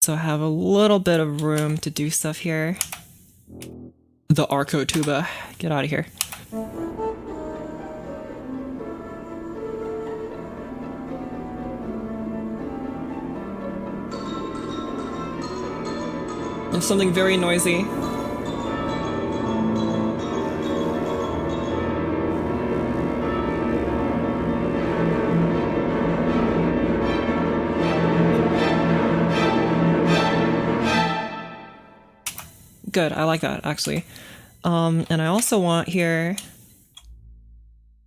So I have a little bit of room to do stuff here. The arco tuba. Get out of here. There's something very noisy. Good, I like that, actually. And I also want here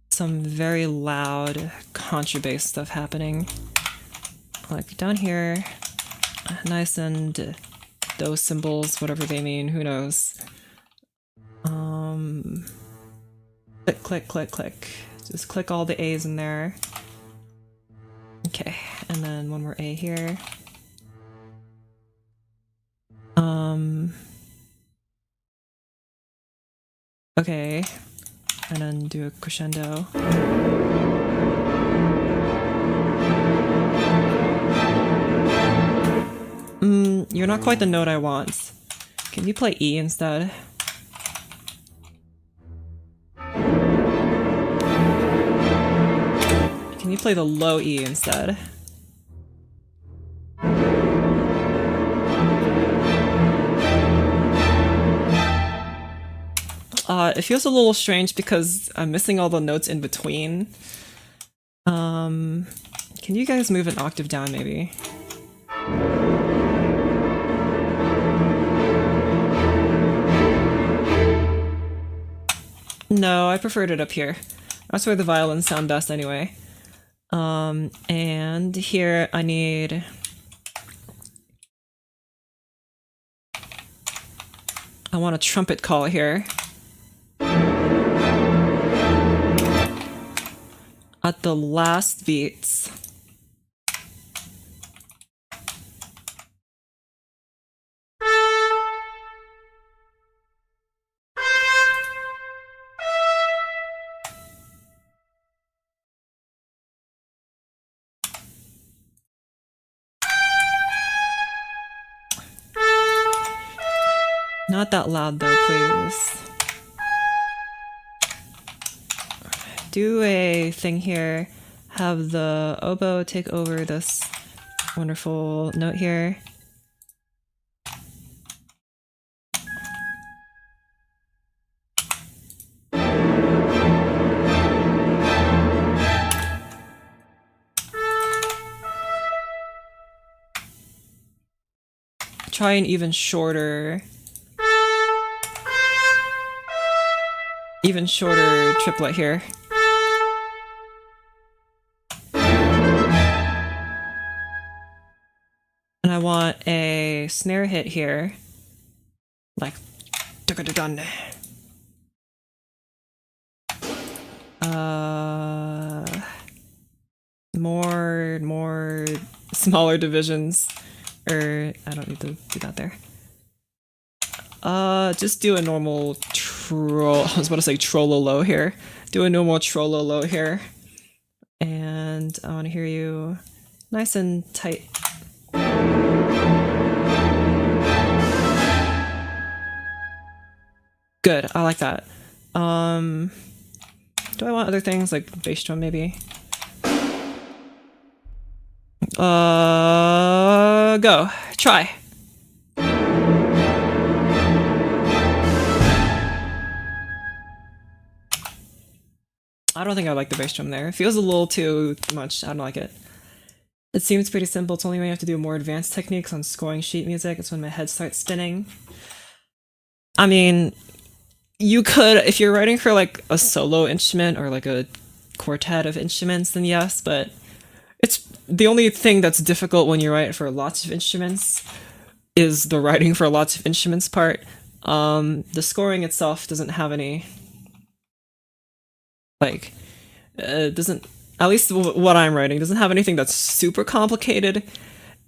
some very loud contrabass stuff happening. Like down here, nice and those symbols, whatever they mean, who knows. Click, click, click, click. Just click all the A's in there. Okay, and then one more A here. Okay, and then do a crescendo. You're not quite the note I want. Can you play E instead? Can you play the low E instead? It feels a little strange because I'm missing all the notes in between. Can you guys move an octave down, maybe? No, I preferred it up here. That's where the violins sound best anyway. And here I need... I want a trumpet call here. At the last beats. Not that loud though, please. Do a thing here. have the oboe take over this wonderful note here. Try an even shorter triplet here. And I want a snare hit here. Like dun. More smaller divisions. Or I don't need to do that there. Just do a normal I was about to say trololo here. Do a normal trololo here. And I want to hear you nice and tight. Good, I like that. Do I want other things like bass drum maybe? Go. Try. I don't think I like the bass drum there. It feels a little too much. I don't like it. It seems pretty simple. It's only when you have to do more advanced techniques on scoring sheet music. It's when my head starts spinning. I mean, you could, if you're writing for like a solo instrument or like a quartet of instruments, then yes, but it's the only thing that's difficult when you write for lots of instruments is the writing for lots of instruments part. The scoring itself doesn't have any, like, doesn't, at least what I'm writing, doesn't have anything that's super complicated.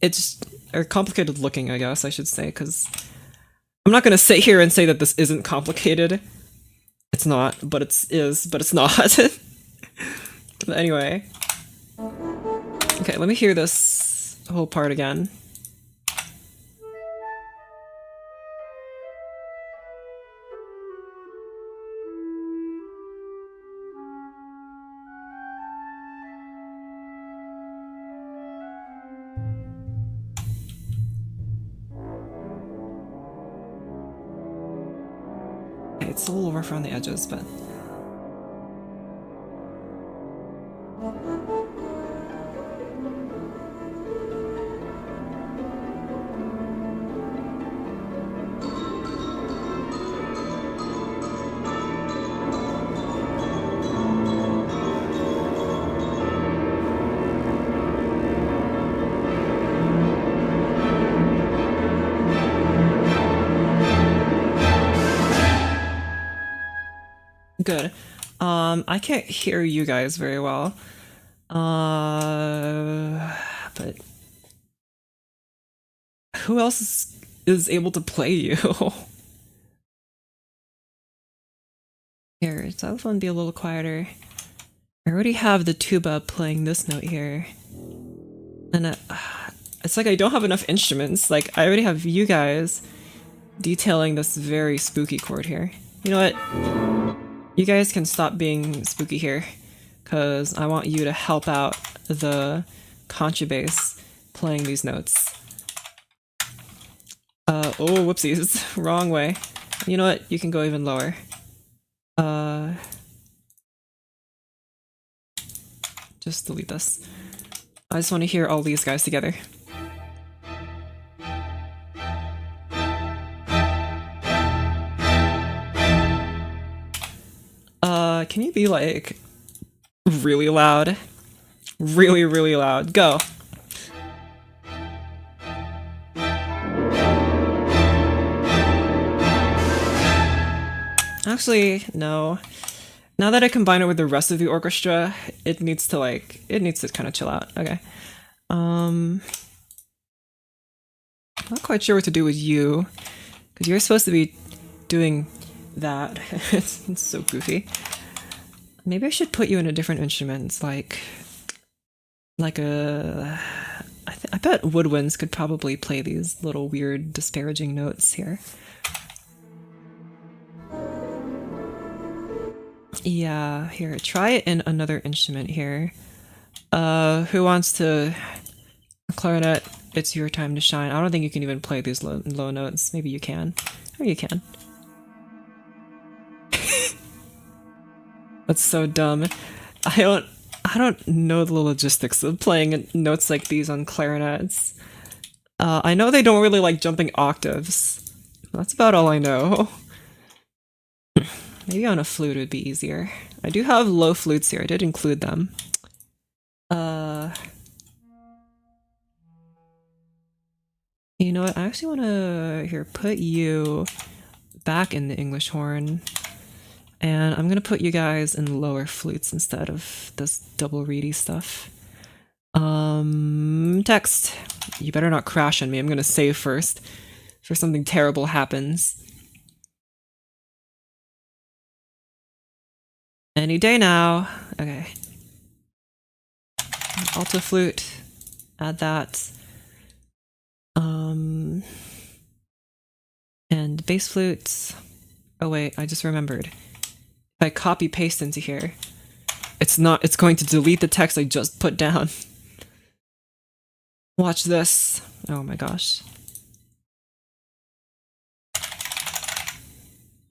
It's, or complicated looking, I guess I should say, because I'm not going to sit here and say that this isn't complicated. It's not, but it's not. But anyway. Okay, let me hear this whole part again. It's a little rough around the edges, but... Good. I can't hear you guys very well. But who else is able to play you? Here, xylophone be a little quieter. I already have the tuba playing this note here. And it's like I don't have enough instruments. Like, I already have you guys detailing this very spooky chord here. You know what? You guys can stop being spooky here, because I want you to help out the contrabass playing these notes. Oh, whoopsies. Wrong way. You know what? You can go even lower. Just delete this. I just want to hear all these guys together. Can you be like really loud? Really, really loud. Go. Actually, no. Now that I combine it with the rest of the orchestra, it needs to kind of chill out. Okay. Not quite sure what to do with you, because you're supposed to be doing that. It's so goofy. Maybe I should put you in a different instrument. It's like a... I bet woodwinds could probably play these little weird disparaging notes here. Yeah, here, try it in another instrument here. Who wants to clarinet? It's your time to shine. I don't think you can even play these low notes. Maybe you can. Or you can. That's so dumb. I don't know the logistics of playing notes like these on clarinets. I know they don't really like jumping octaves. That's about all I know. Maybe on a flute it would be easier. I do have low flutes here. I did include them. You know what? I actually want to here put you back in the English horn, and I'm gonna put you guys in lower flutes instead of this double reedy stuff. Text. You better not crash on me. I'm gonna save first, for something terrible happens. Any day now. Okay. Alto flute. Add that. And bass flutes. Oh wait, I just remembered. If I copy paste into here, it's going to delete the text I just put down. Watch this. Oh my gosh.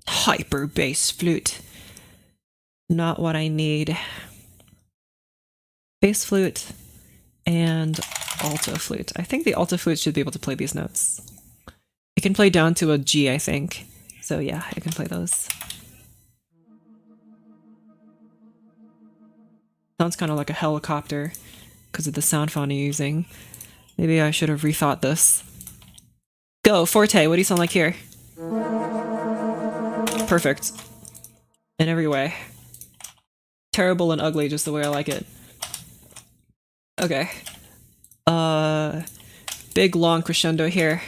Hyper bass flute. Not what I need. Bass flute and alto flute. I think the alto flute should be able to play these notes. It can play down to a G, I think. So yeah, I can play those. Sounds kind of like a helicopter because of the sound font I'm using. Maybe I should have rethought this. Go, forte, what do you sound like here? Perfect. In every way. Terrible and ugly, just the way I like it. Okay. Big long crescendo here.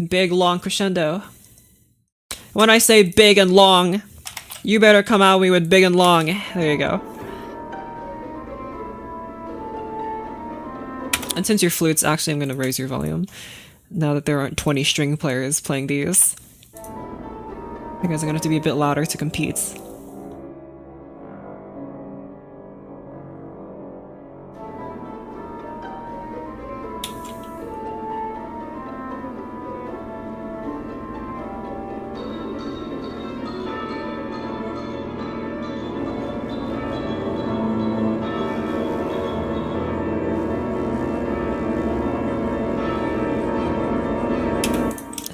Big long crescendo. When I say big and long, you better come at me with big and long. There you go. And since your flutes, actually I'm gonna raise your volume. Now that there aren't 20 string players playing these. You guys are gonna have to be a bit louder to compete.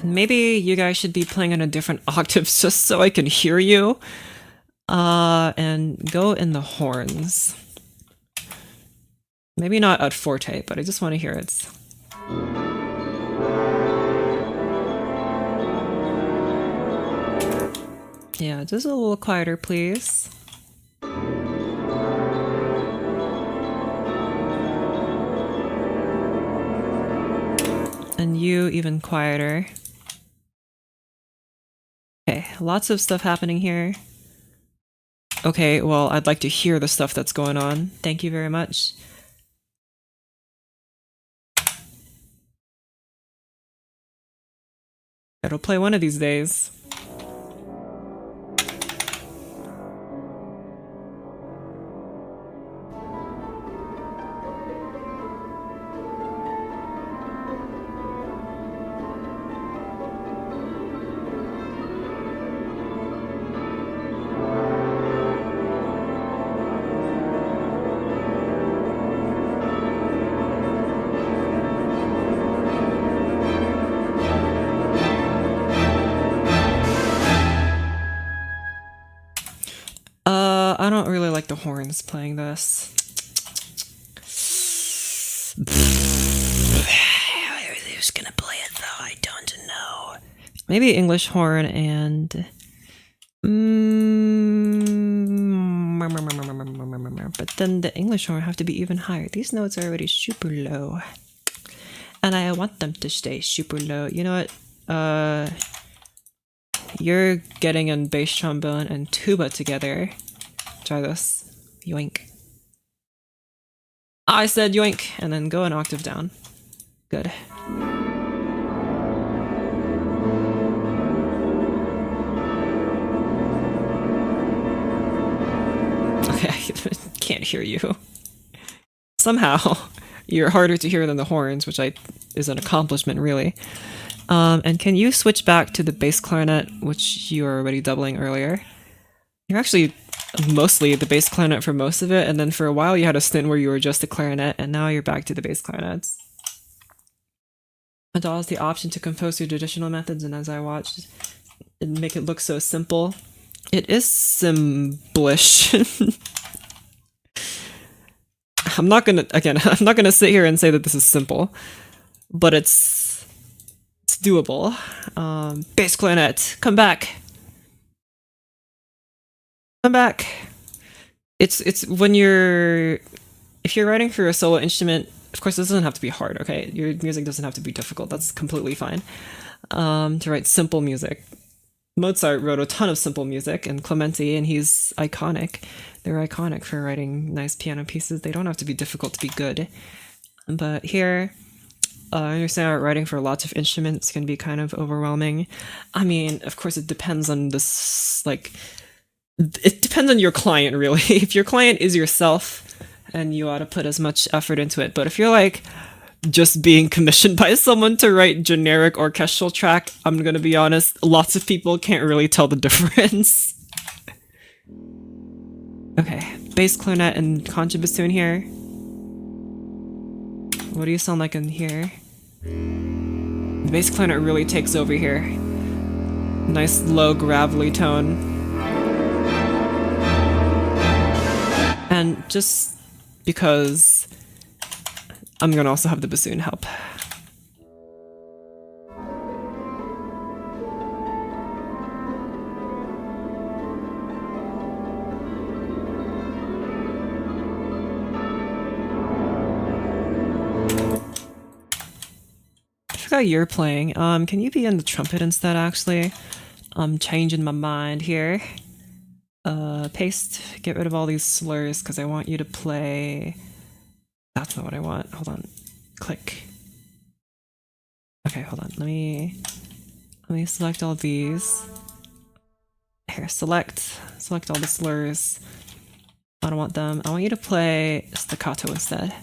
Maybe you guys should be playing on a different octave just so I can hear you. And go in the horns. Maybe not at forte, but I just want to hear it. Yeah, just a little quieter, please. And you even quieter. Okay, lots of stuff happening here. Okay, well, I'd like to hear the stuff that's going on. Thank you very much. It'll play one of these days. I don't really like the horns playing this. Who's gonna play it though? I don't know. Maybe English horn and... But then the English horn have to be even higher. These notes are already super low. And I want them to stay super low. You know what? You're getting in bass trombone and tuba together. Try this. Yoink. I said yoink, and then go an octave down. Good. Okay, hear you. Somehow, you're harder to hear than the horns, which is an accomplishment, really. And can you switch back to the bass clarinet, which you were already doubling earlier? You're actually mostly the bass clarinet for most of it, and then for a while you had a stint where you were just a clarinet, and now you're back to the bass clarinets. Adele has the option to compose through traditional methods, and as I watched, it make it look so simple. It is simplish. I'm not gonna sit here and say that this is simple, but it's doable. Bass clarinet, come back. Come back. It's if you're writing for a solo instrument, of course this doesn't have to be hard, okay? Your music doesn't have to be difficult. That's completely fine. To write simple music. Mozart wrote a ton of simple music, and Clementi, and he's iconic. They're iconic for writing nice piano pieces. They don't have to be difficult to be good. But here, I understand that writing for lots of instruments can be kind of overwhelming. I mean, of course, it depends on this, it depends on your client, really. If your client is yourself, and you ought to put as much effort into it. But if you're just being commissioned by someone to write generic orchestral track, I'm gonna be honest, lots of people can't really tell the difference. Okay, bass clarinet and contrabassoon here. What do you sound like in here? The bass clarinet really takes over here. Nice low gravelly tone. And just because I'm gonna also have the bassoon help. I forgot you're playing. Can you be in the trumpet instead, actually? I'm changing my mind here. Paste, get rid of all these slurs, because I want you to play... That's not what I want. Hold on. Click. Okay, hold on. Let me select all these. Here, select all the slurs. I don't want them. I want you to play staccato instead.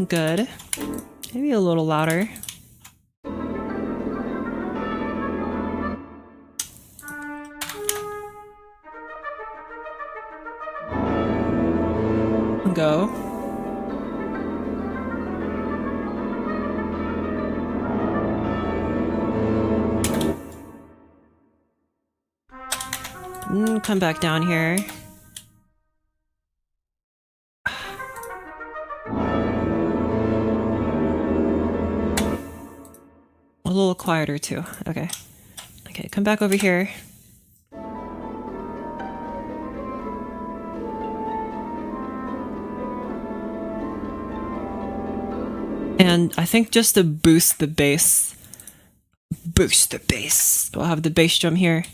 Good. Maybe a little louder. Go. Come back down here. A little quieter too. Okay. Okay, come back over here. And I think just to boost the bass, we'll have the bass drum here.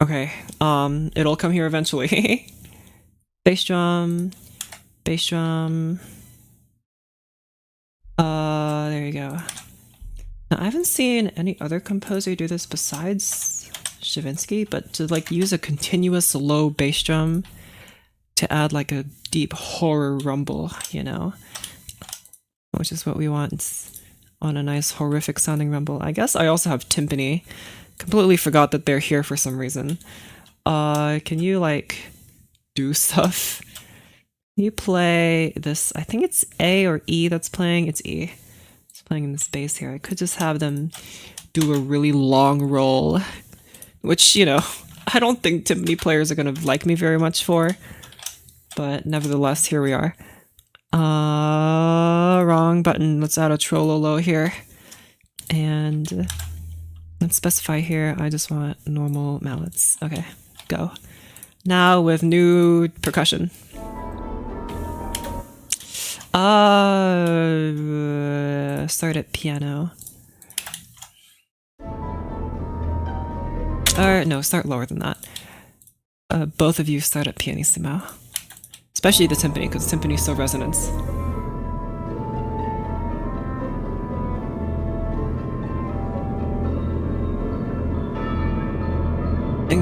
Okay, it'll come here eventually. Bass drum. There you go. Now, I haven't seen any other composer do this besides Stravinsky, but to use a continuous low bass drum to add a deep horror rumble, which is what we want on a nice horrific sounding rumble. I guess I also have timpani. Completely forgot that they're here for some reason. Can you do stuff? Can you play this? I think it's A or E that's playing. It's E. It's playing in this bass here. I could just have them do a really long roll, which, I don't think timpani players are gonna like me very much for, but nevertheless, here we are. Wrong button. Let's add a trololo here. And let's specify here, I just want normal mallets. Okay, go. Now with new percussion. Start at piano. Or no, start lower than that. Both of you start at pianissimo. Especially the timpani, because timpani is so resonance.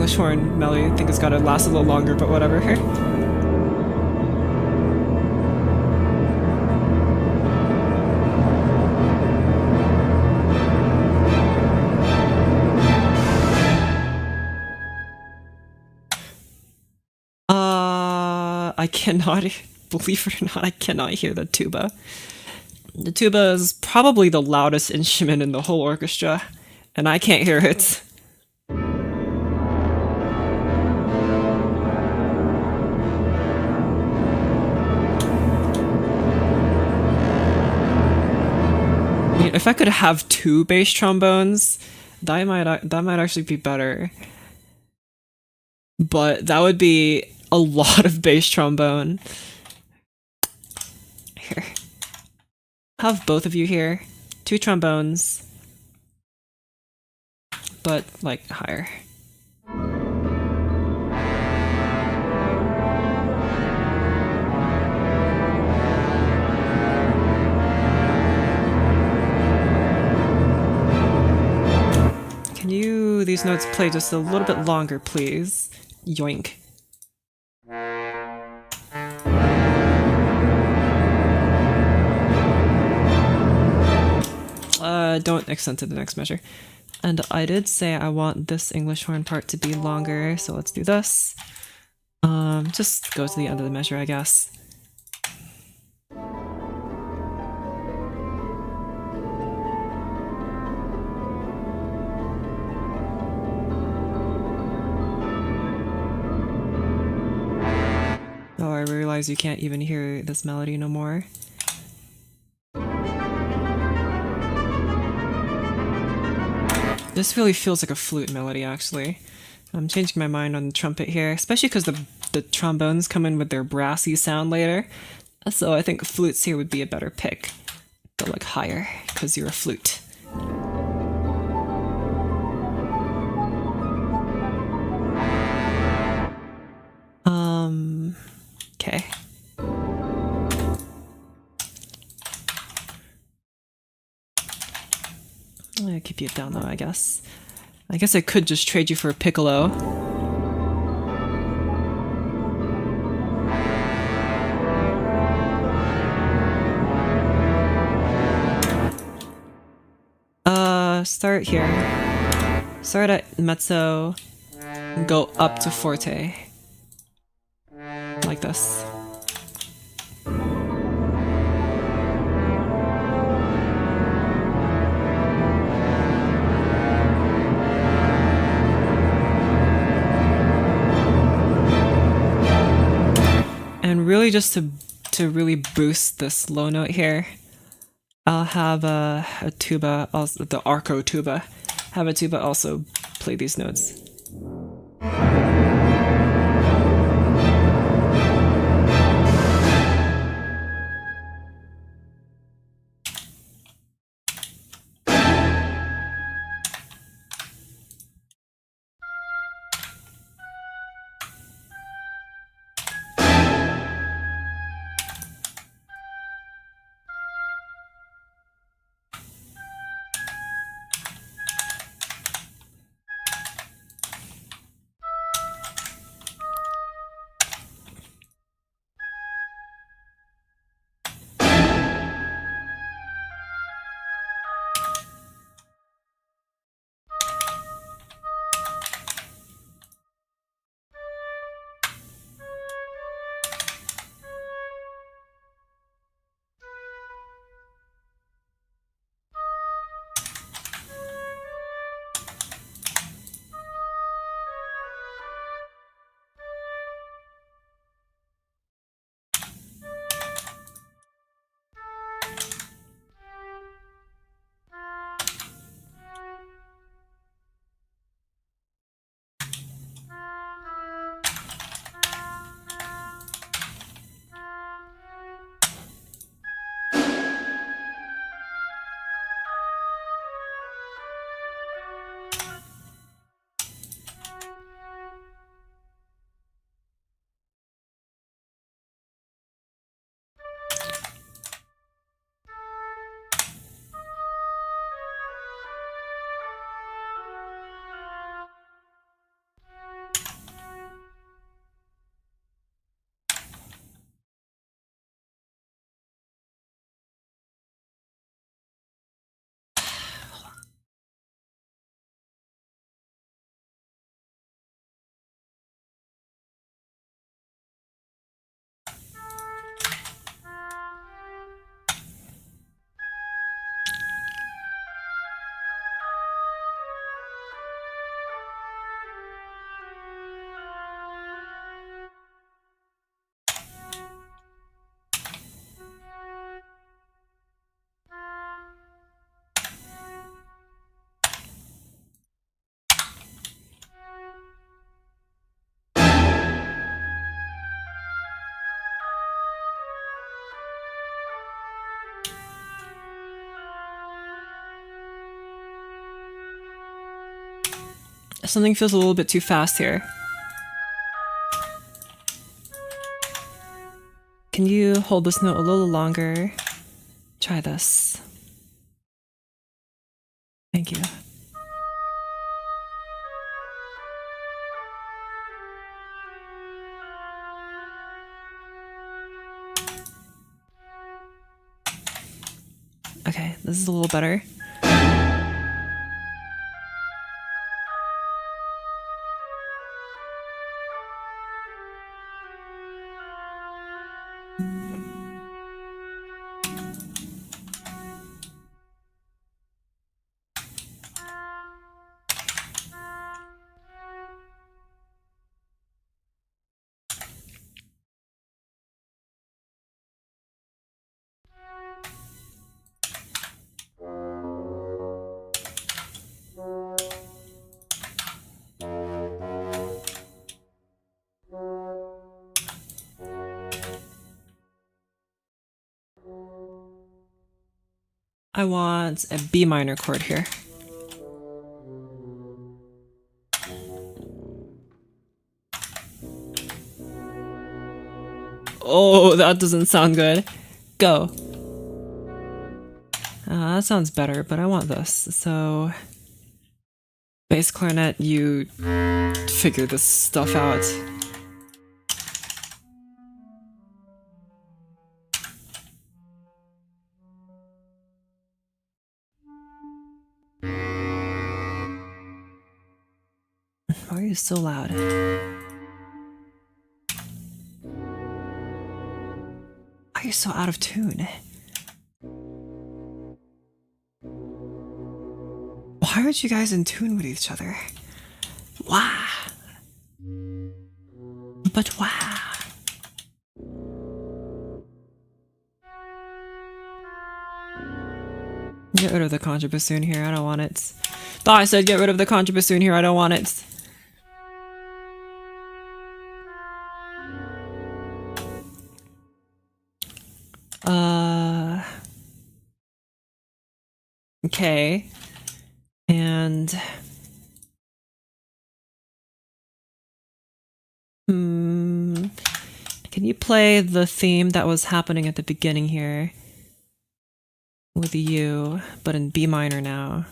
English horn melody. I think it's gotta last a little longer, but whatever. I cannot, believe it or not, I cannot hear the tuba. The tuba is probably the loudest instrument in the whole orchestra, and I can't hear it. If I could have two bass trombones, that might actually be better. But that would be a lot of bass trombone. Here. Have both of you here. Two trombones. But, like, higher. Can you, these notes play just a little bit longer, please? Yoink. Don't extend to the next measure. And I did say I want this English horn part to be longer, so let's do this. Just go to the end of the measure, I guess. Oh, I realize you can't even hear this melody no more. This really feels like a flute melody, actually. I'm changing my mind on the trumpet here, especially because the trombones come in with their brassy sound later. So I think flutes here would be a better pick. Go like higher, because you're a flute. Okay. I'll keep you down though, I guess. I guess I could just trade you for a piccolo. Start here. Start at mezzo, and go up to forte. Like this. And really just to really boost this low note here, I'll have a tuba, also the arco tuba, have a tuba also play these notes. Something feels a little bit too fast here. Can you hold this note a little longer? Try this. Thank you. Okay, this is a little better. I want a B minor chord here. Oh, that doesn't sound good. Go. That sounds better, but I want this. So, bass clarinet, you figure this stuff out. Why are you so loud? Why are you so out of tune? Why aren't you guys in tune with each other? Why? But why? Get rid of the contrabassoon here, I don't want it. Thought I said get rid of the contrabassoon here, I don't want it. Okay. And... Can you play the theme that was happening at the beginning here? With you, but in B minor now.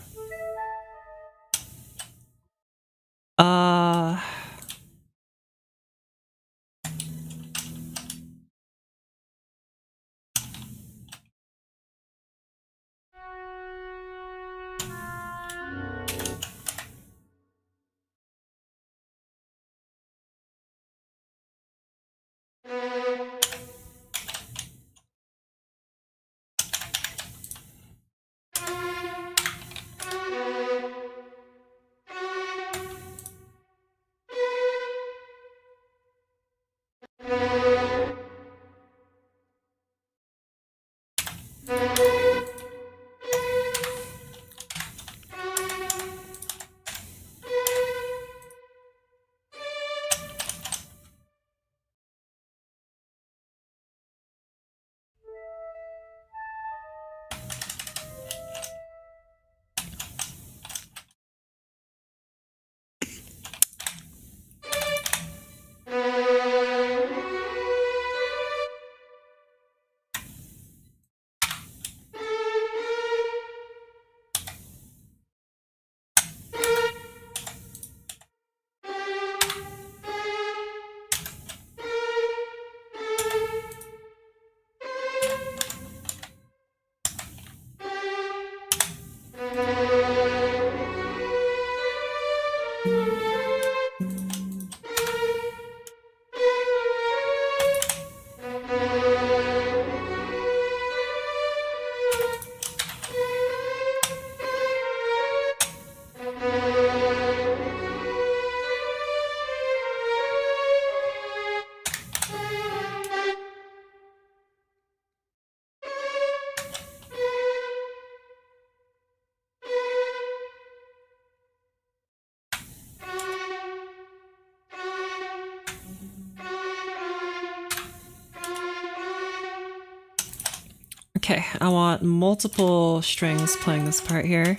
Okay, I want multiple strings playing this part here.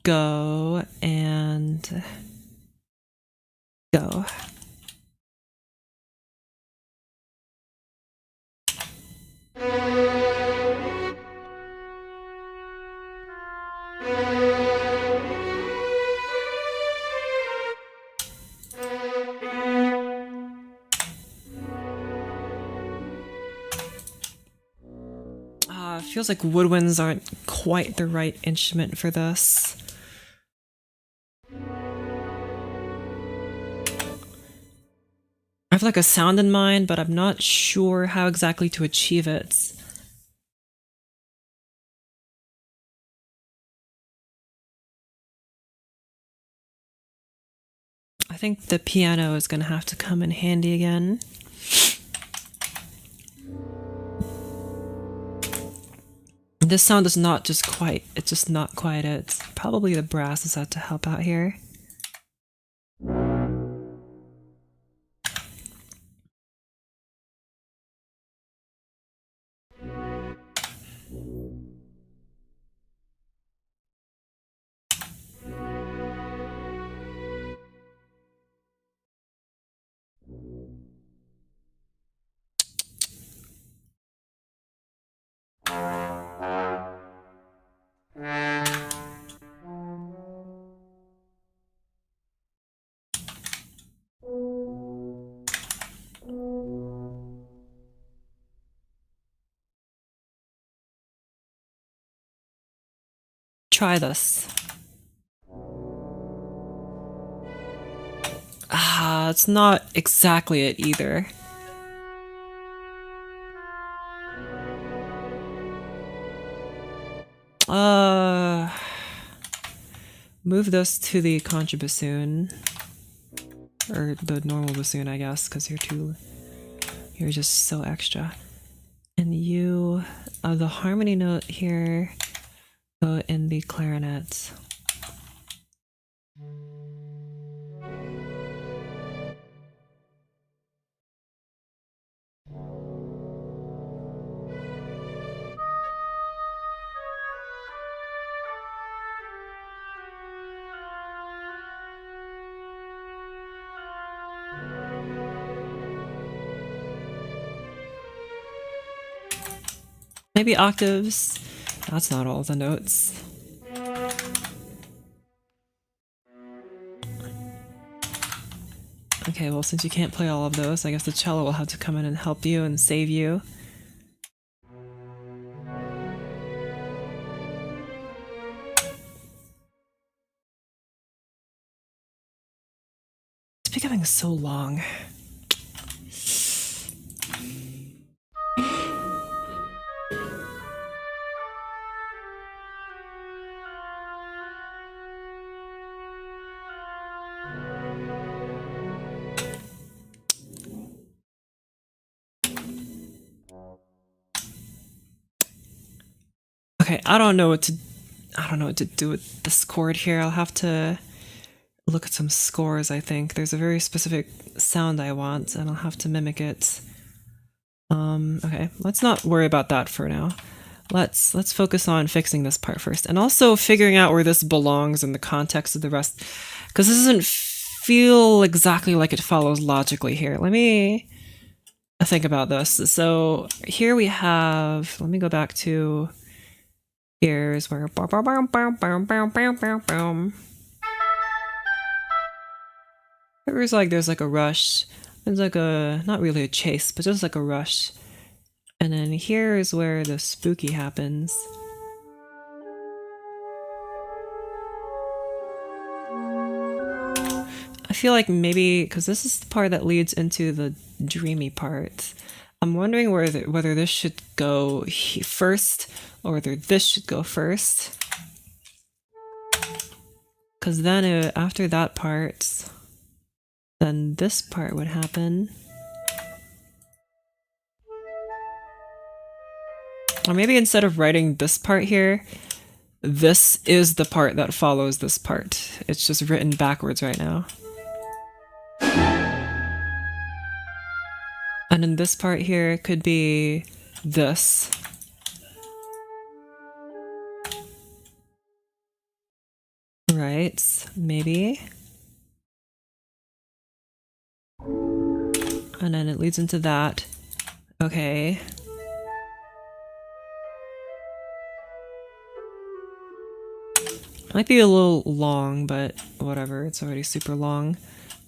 go and go. Feels like woodwinds aren't quite the right instrument for this. I have like a sound in mind, but I'm not sure how exactly to achieve it. I think the piano is going to have to come in handy again. This sound is not just quite, it's just not quite it. Probably the brass has had to help out here. Try this. It's not exactly it either. Move this to the contrabassoon. Or the normal bassoon, I guess, because you're just so extra. And you, the harmony note here, go in the clarinet. Maybe octaves. That's not all the notes. Okay, well, since you can't play all of those, I guess the cello will have to come in and help you and save you. It's becoming so long. Okay, I don't know what to do with this chord here. I'll have to look at some scores, I think. There's a very specific sound I want, and I'll have to mimic it. Okay, let's not worry about that for now. Let's focus on fixing this part first, and also figuring out where this belongs in the context of the rest, because this doesn't feel exactly like it follows logically here. Let me think about this. So here we have, let me go back to here's where there's like a rush. There's like a, not really a chase, but just like a rush. And then here is where the spooky happens. I feel like maybe, because this is the part that leads into the dreamy part, I'm wondering whether this should go first or whether this should go first. Because then after that part, then this part would happen. Or maybe instead of writing this part here, this is the part that follows this part. It's just written backwards right now. And then this part here could be this. Right, maybe. And then it leads into that. Okay. Might be a little long, but whatever, it's already super long.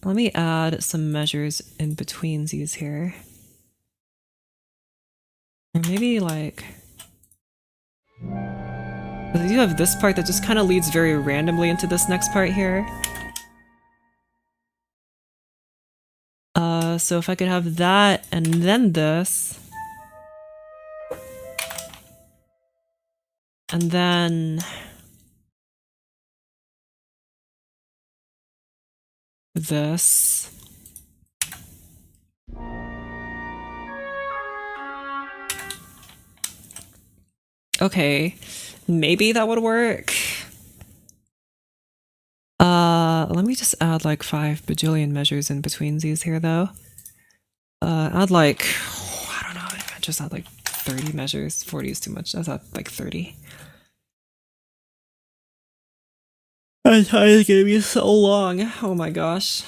Let me add some measures in between these here. Or maybe like... You have this part that just kind of leads very randomly into this next part here. So if I could have that and then this. And then... this. Okay, maybe that would work. Let me just add like 5 bajillion measures in between these here though. Add like, I don't know, just add like 30 measures. 40 is too much. Let's add like 30. That time is gonna be so long. Oh my gosh.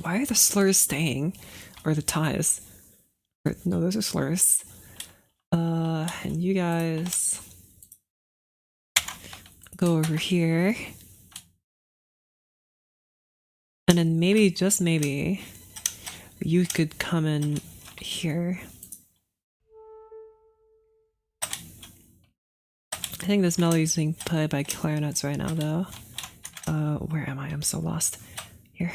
Why are the slurs staying? Or the ties? Or, no, those are slurs. And you guys go over here. And then maybe, just maybe, you could come in here. I think this melody is being played by clarinets right now, though. Where am I? I'm so lost. Here.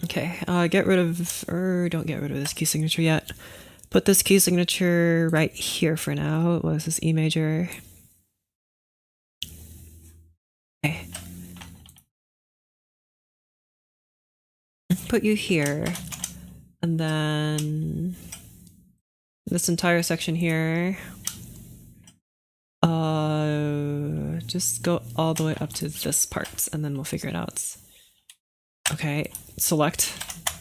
Okay, get rid of, or don't get rid of this key signature yet. Put this key signature right here for now. What was this, E major? Okay. Put you here. And then this entire section here. Just go all the way up to this part and then we'll figure it out. Okay, select.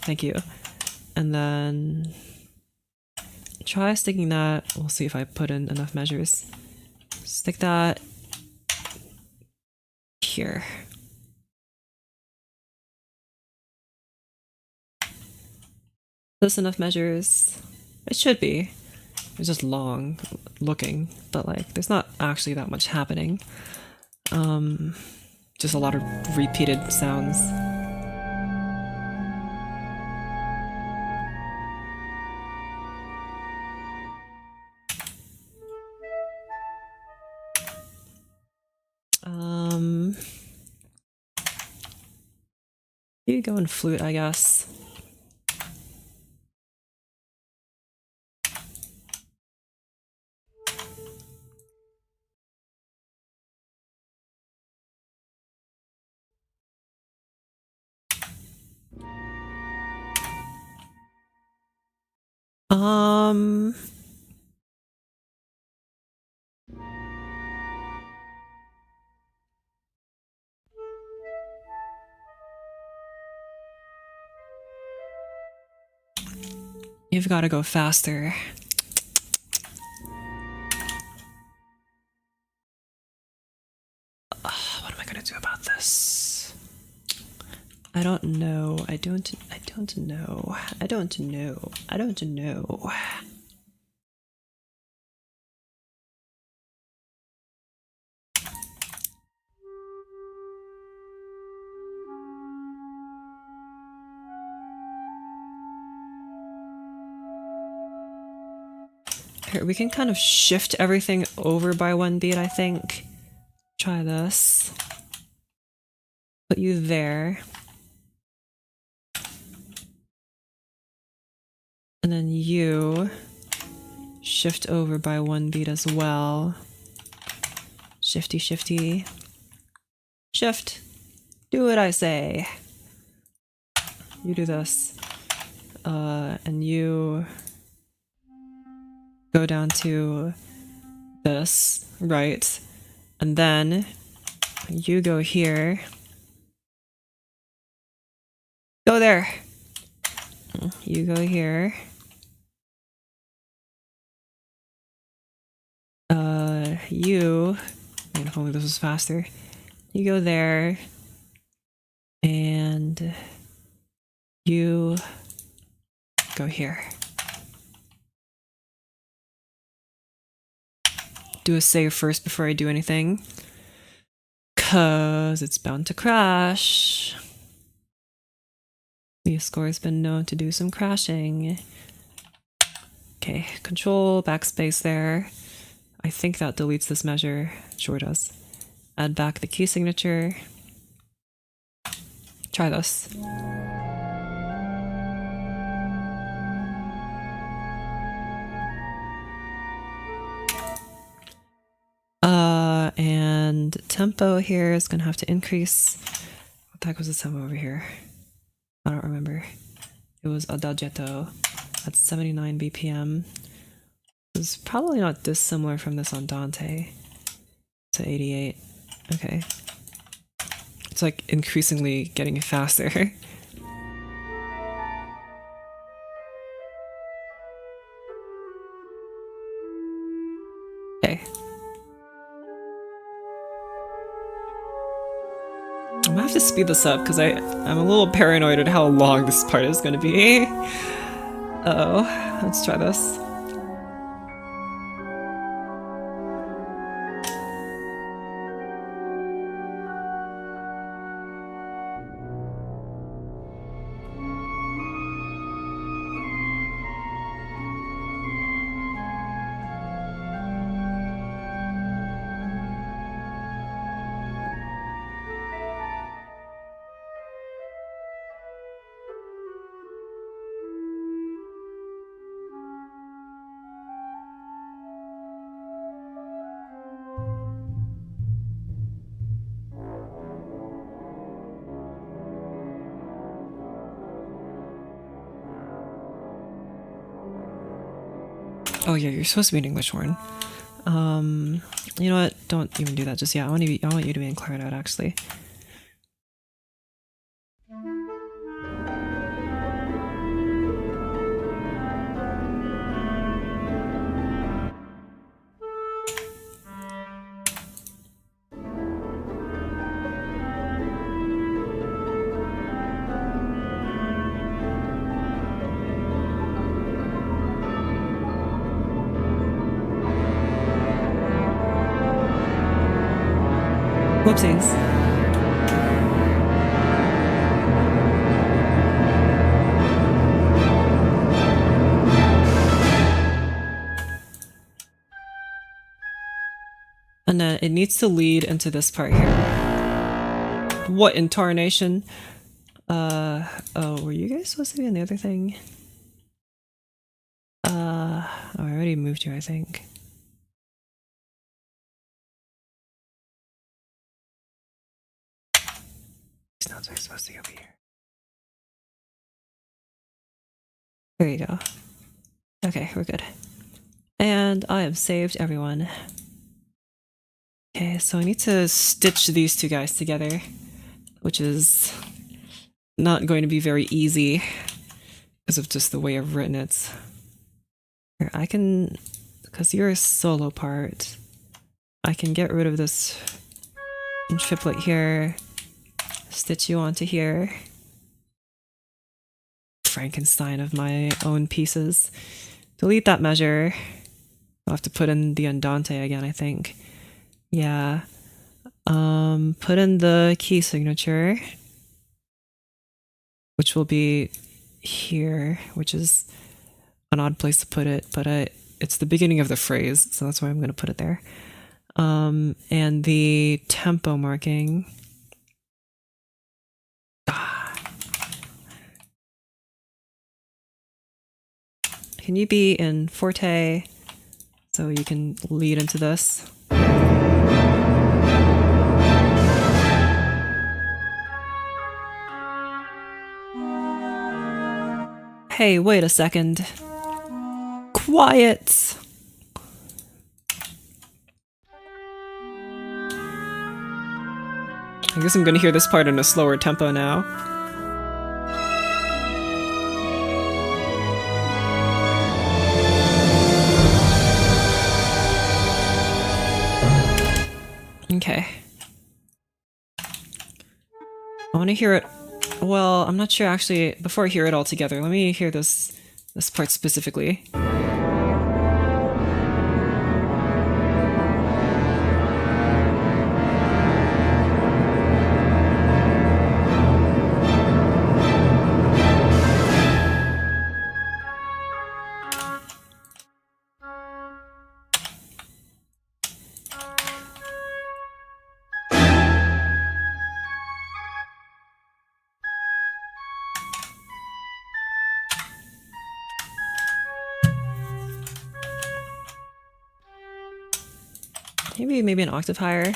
Thank you. And then try sticking that. We'll see if I put in enough measures. Stick that here. This enough measures? It should be. It's just long looking, but like there's not actually that much happening. Just a lot of repeated sounds. You go and flute, I guess. You've got to go faster. What am I gonna do about this? I don't know. I don't know. I don't know. I don't know. Here, we can kind of shift everything over by 1 beat, I think. Try this. Put you there. And then you shift over by 1 beat as well. Shifty, shifty. Shift. Do what I say. You do this. And you go down to this, right? And then you go here. Go there. You go here. Man, if only this was faster. You go there. And you go here. Do a save first before I do anything. 'Cause it's bound to crash. The score has been known to do some crashing. Okay, control, backspace there. I think that deletes this measure. Sure does. Add back the key signature. Try this. And tempo here is gonna have to increase. What the heck was the tempo over here? I don't remember. It was adagietto at 79 BPM. It's probably not dissimilar from this andante to 88. Okay. It's like increasingly getting faster. Okay. I'm gonna have to speed this up because I'm a little paranoid at how long this part is gonna be. Uh-oh. Let's try this. Oh yeah, you're supposed to be an English horn. You know what? Don't even do that just yet. I want you to be in clarinet, actually. Whoopsies. And then it needs to lead into this part here. What intonation? Oh, were you guys supposed to be on the other thing? Oh, I already moved you, I think. These notes are supposed to be over here. There you go. Okay, we're good. And I have saved everyone. Okay, so I need to stitch these two guys together, which is not going to be very easy because of just the way I've written it. Here, I can, because you're a solo part, I can get rid of this triplet here, stitch you onto here. Frankenstein of my own pieces. Delete that measure. I'll have to put in the andante again, I think. Yeah. Put in the key signature, which will be here, which is an odd place to put it, but it's the beginning of the phrase, so that's why I'm going to put it there. And the tempo marking. Can you be in forte so you can lead into this? Hey, wait a second. Quiet! I guess I'm gonna hear this part in a slower tempo now. Okay. I want to hear it. Well, I'm not sure actually. Before I hear it all together, let me hear this part specifically. Maybe an octave higher.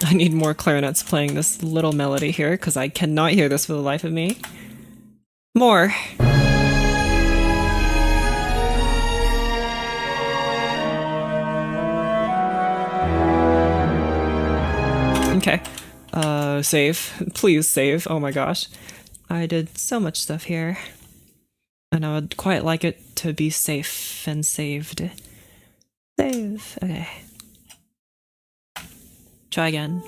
I need more clarinets playing this little melody here because I cannot hear this for the life of me. More. Okay. Save. Please save. Oh my gosh. I did so much stuff here. And I would quite like it to be safe and saved. Save. Okay. Try again.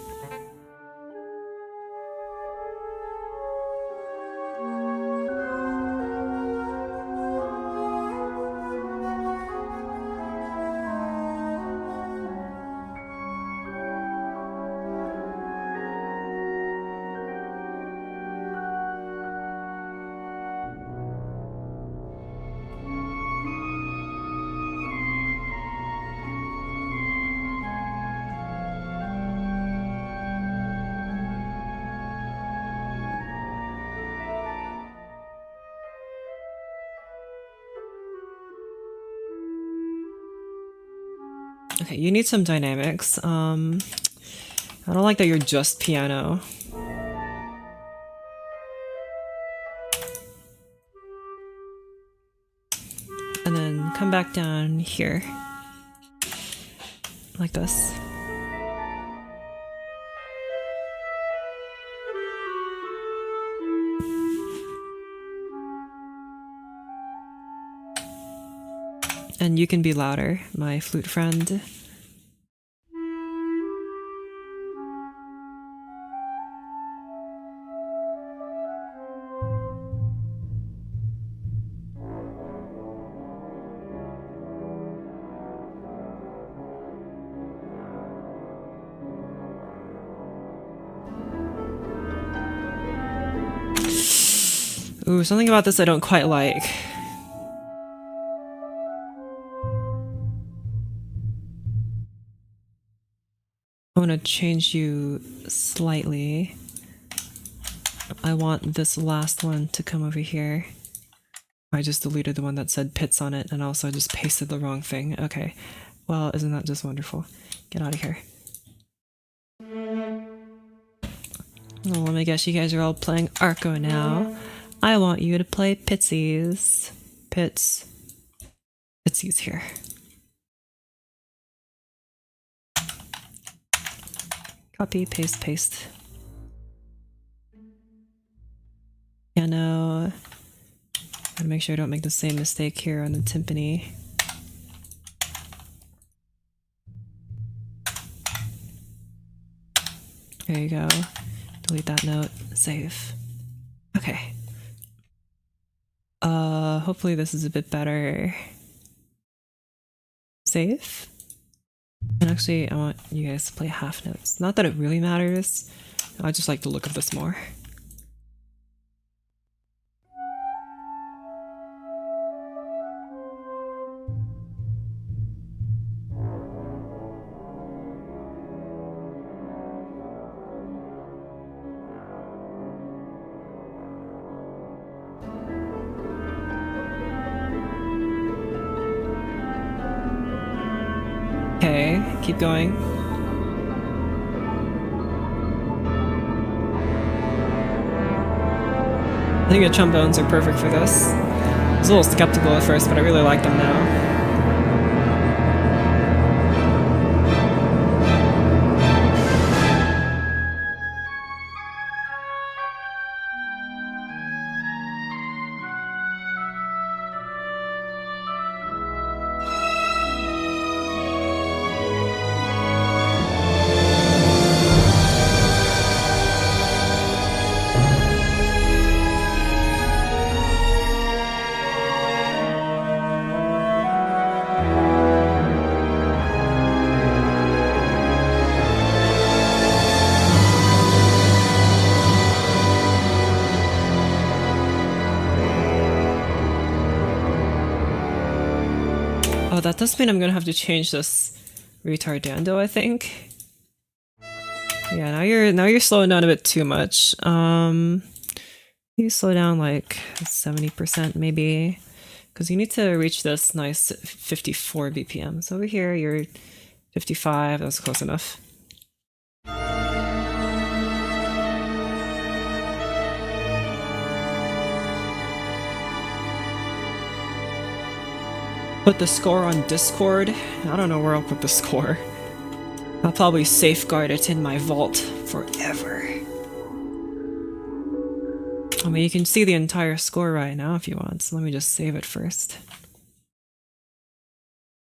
Okay, you need some dynamics. I don't like that you're just piano. And then come back down here. Like this. And you can be louder, my flute friend. Ooh, something about this I don't quite like. I want to change you slightly. I want this last one to come over here. I just deleted the one that said pits on it, and also I just pasted the wrong thing. Okay. Well, isn't that just wonderful? Get out of here. Oh, let me guess, you guys are all playing Arco now. I want you to play Pitsies. Pitsies here. Copy, paste, paste. Piano. Gotta make sure I don't make the same mistake here on the timpani. There you go. Delete that note. Save. Okay. Hopefully this is a bit better. Save. And actually, I want you guys to play half notes. Not that it really matters. I just like the look of this more. keep going. I think the trombones are perfect for this. I was a little skeptical at first, but I really like them now. Oh, that does mean I'm gonna have to change this retardando, I think. Yeah, now you're slowing down a bit too much. You slow down like 70% maybe, because you need to reach this nice 54 BPM. So over here you're 55. That's close enough. Put the score on Discord. I don't know where I'll put the score. I'll probably safeguard it in my vault forever. I mean, you can see the entire score right now if you want, so let me just save it first.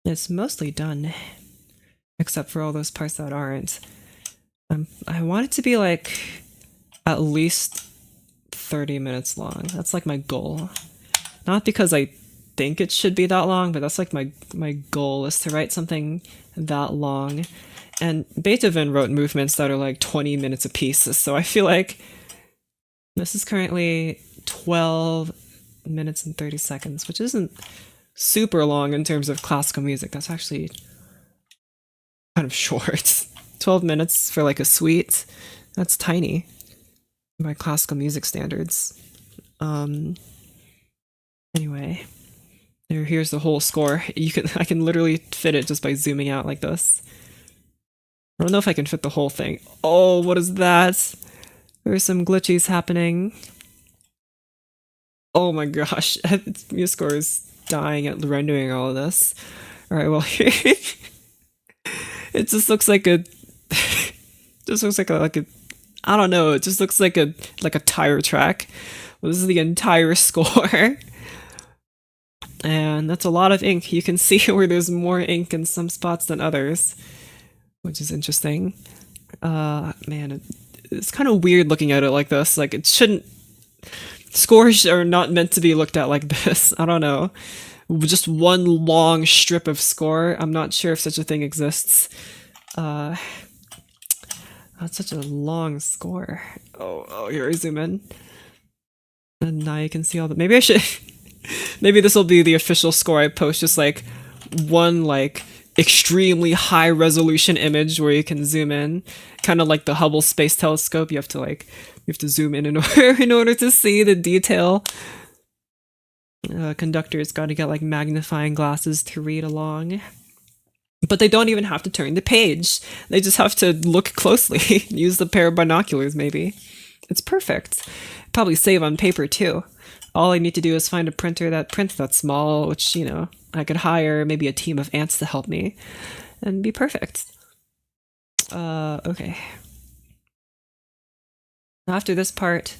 It's mostly done, except for all those parts that aren't. I want it to be like at least 30 minutes long. That's like my goal. Not because I think it should be that long, but that's like my goal is to write something that long. And Beethoven wrote movements that are like 20 minutes a piece, so I feel like this is currently 12 minutes and 30 seconds, which isn't super long in terms of classical music. That's actually kind of short. 12 minutes for like a suite, that's tiny by classical music standards. Anyway, here's the whole score. I can literally fit it just by zooming out like this. I don't know if I can fit the whole thing. Oh, what is that? There's some glitches happening. Oh my gosh, MuseScore is dying at rendering all of this. Alright, well, it just looks like a... just looks like a... I don't know, it just looks like a tire track. Well, this is the entire score. And that's a lot of ink. You can see where there's more ink in some spots than others, which is interesting. Man, it's kind of weird looking at it like this. Like, it shouldn't... Scores are not meant to be looked at like this. I don't know. Just one long strip of score. I'm not sure if such a thing exists. That's such a long score. Oh, here I zoom in. And now you can see all the... Maybe I should... Maybe this will be the official score I post, just like one like extremely high resolution image where you can zoom in, kind of like the Hubble Space Telescope. You have to zoom in order to see the detail. Conductors got to get like magnifying glasses to read along. But they don't even have to turn the page. They just have to look closely. Use the pair of binoculars, maybe. It's perfect. Probably save on paper too. All I need to do is find a printer that prints that small, which, you know, I could hire maybe a team of ants to help me, and be perfect. Okay. After this part,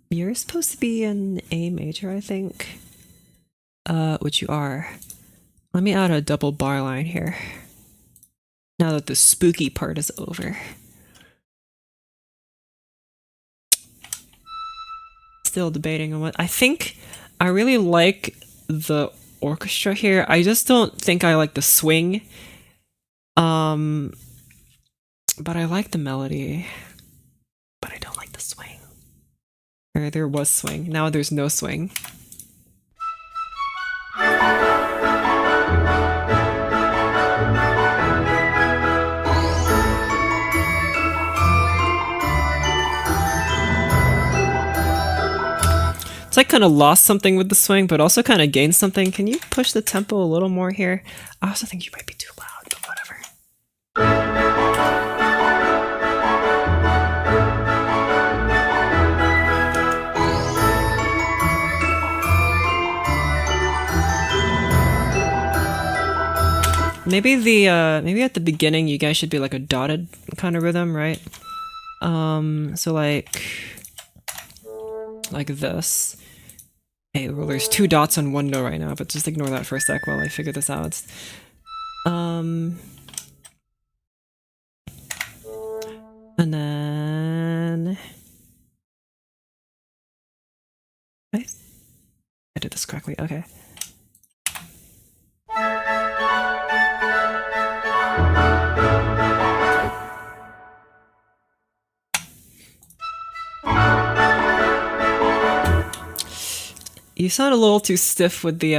you're supposed to be in A major, I think. Which you are. Let me add a double bar line here. Now that the spooky part is over. Still debating on what... I think I really like the orchestra here. I just don't think I like the swing. But I like the melody. But I don't like the swing. Or there was swing. Now there's no swing. It's like kind of lost something with the swing, but also kind of gained something. Can you push the tempo a little more here? I also think you might be too loud, but whatever. Maybe maybe at the beginning you guys should be like a dotted kind of rhythm, right? So like this. Hey, well, there's 2 dots on one note right now, but just ignore that for a sec while I figure this out. And then I did this correctly. Okay. You sound a little too stiff with the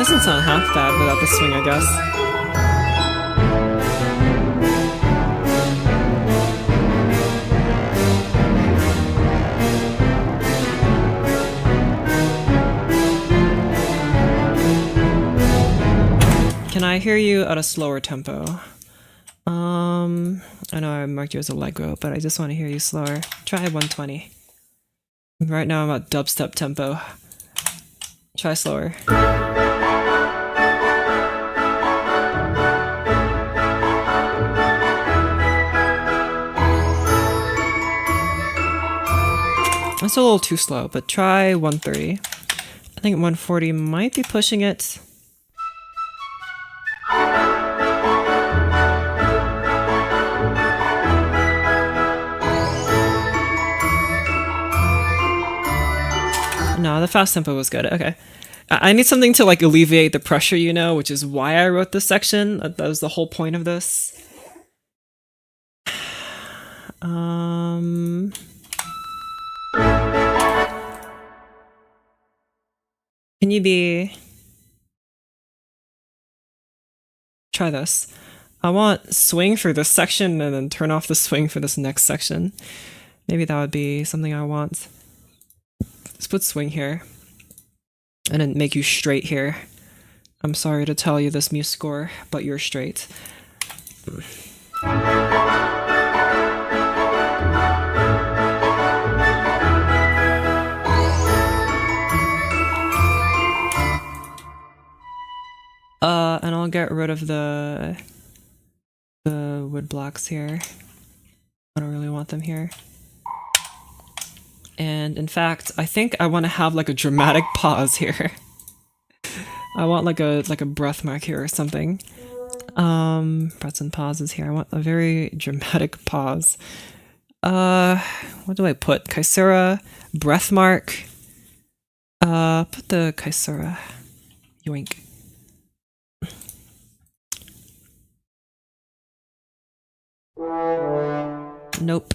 doesn't sound half bad without the swing, I guess. Can I hear you at a slower tempo? I know I marked you as Allegro, but I just want to hear you slower. Try 120. Right now I'm at dubstep tempo. Try slower. That's a little too slow, but try 130. I think 140 might be pushing it. No, the fast tempo was good. Okay. I need something to like alleviate the pressure, you know, which is why I wrote this section. That was the whole point of this. Can you be... Try this. I want swing for this section and then turn off the swing for this next section. Maybe that would be something I want. Let's put swing here. And then make you straight here. I'm sorry to tell you this muse score, but you're straight. And I'll get rid of the wood blocks here. I don't really want them here. And in fact, I think I want to have like a dramatic pause here. I want like a breath mark here or something. Breaths and pauses here. I want a very dramatic pause. What do I put? Kaisura, breath mark. Put the Kaisura. Yoink. Nope.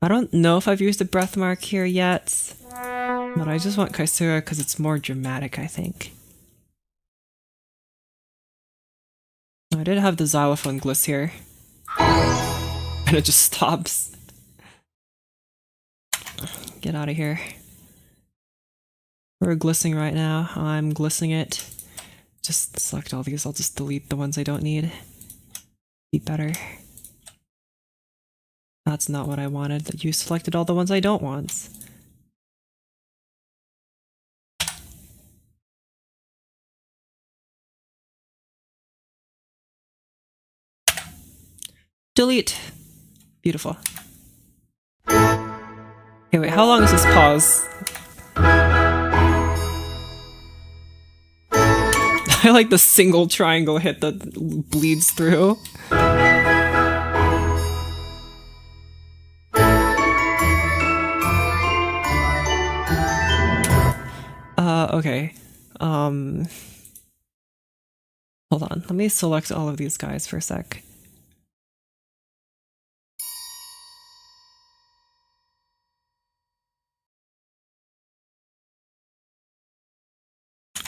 I don't know if I've used a breath mark here yet, but I just want Kaisura because it's more dramatic, I think. I did have the xylophone gliss here. And it just stops. Get out of here. We're glissing right now. I'm glissing it. Just select all these. I'll just delete the ones I don't need. Be better. That's not what I wanted. That you selected all the ones I don't want. Delete. Beautiful. Okay, wait, how long is this pause? I like the single triangle hit that bleeds through. Okay. Hold on. Let me select all of these guys for a sec.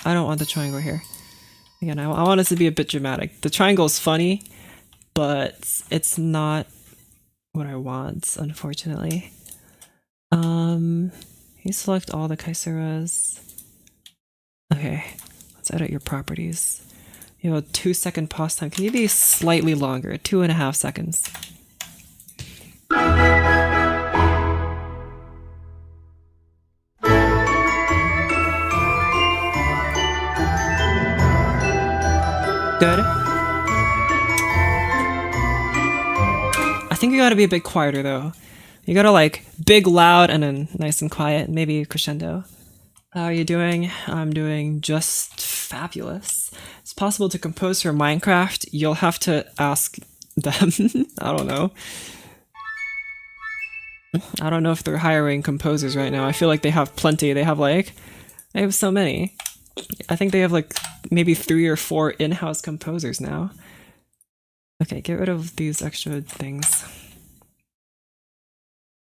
I don't want the triangle here. Again, I want it to be a bit dramatic. The triangle is funny, but it's not what I want, unfortunately. You select all the Kaiseras. Okay, let's edit your properties. You have a 2-second pause time. Can you be slightly longer? 2.5 seconds. Good. I think you gotta be a bit quieter though. You gotta like big, loud, and then nice and quiet, maybe crescendo. How are you doing? I'm doing just fabulous. It's possible to compose for Minecraft. You'll have to ask them. I don't know. I don't know if they're hiring composers right now. I feel like they have plenty. They have so many. I think they have like maybe 3 or 4 in-house composers now. Okay, get rid of these extra things.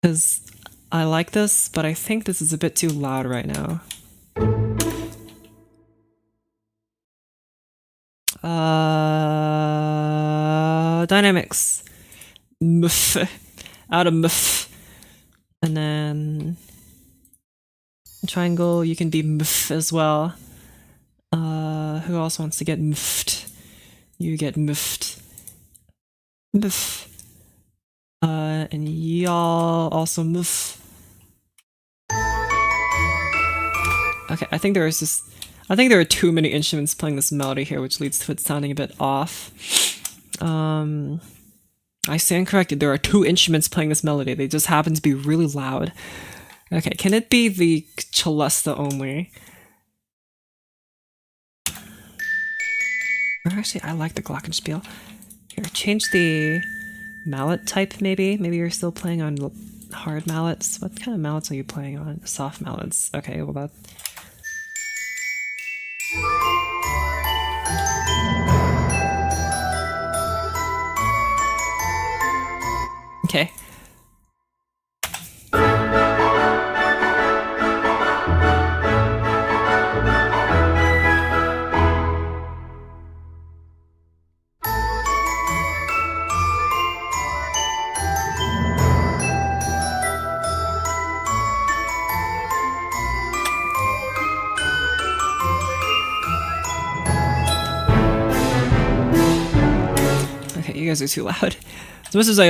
Because I like this, but I think this is a bit too loud right now. Dynamics. Muff. Out of muff. And then triangle, you can be muff as well. Who else wants to get muffed? You get muffed. Muff. And y'all also muff. Okay, I think there are too many instruments playing this melody here, which leads to it sounding a bit off. I stand corrected. There are 2 instruments playing this melody. They just happen to be really loud. Okay, can it be the celesta only? Or actually, I like the glockenspiel. Here, change the mallet type, maybe? Maybe you're still playing on hard mallets? What kind of mallets are you playing on? Soft mallets. Okay, well that... Okay. Okay, you guys are too loud. As much as I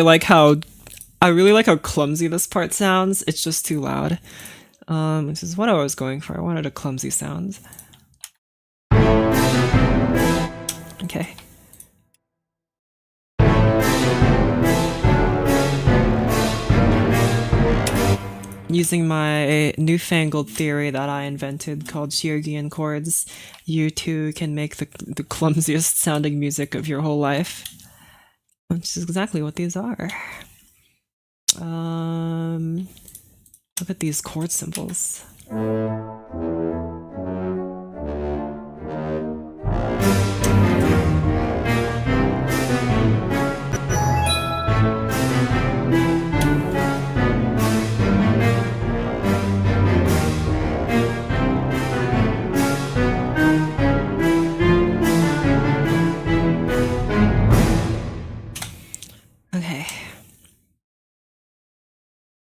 really like how clumsy this part sounds, it's just too loud. Which is what I was going for. I wanted a clumsy sound. Okay. Using my newfangled theory that I invented called Shirgi chords, you too can make the clumsiest sounding music of your whole life. Which is exactly what these are. Look at these chord symbols.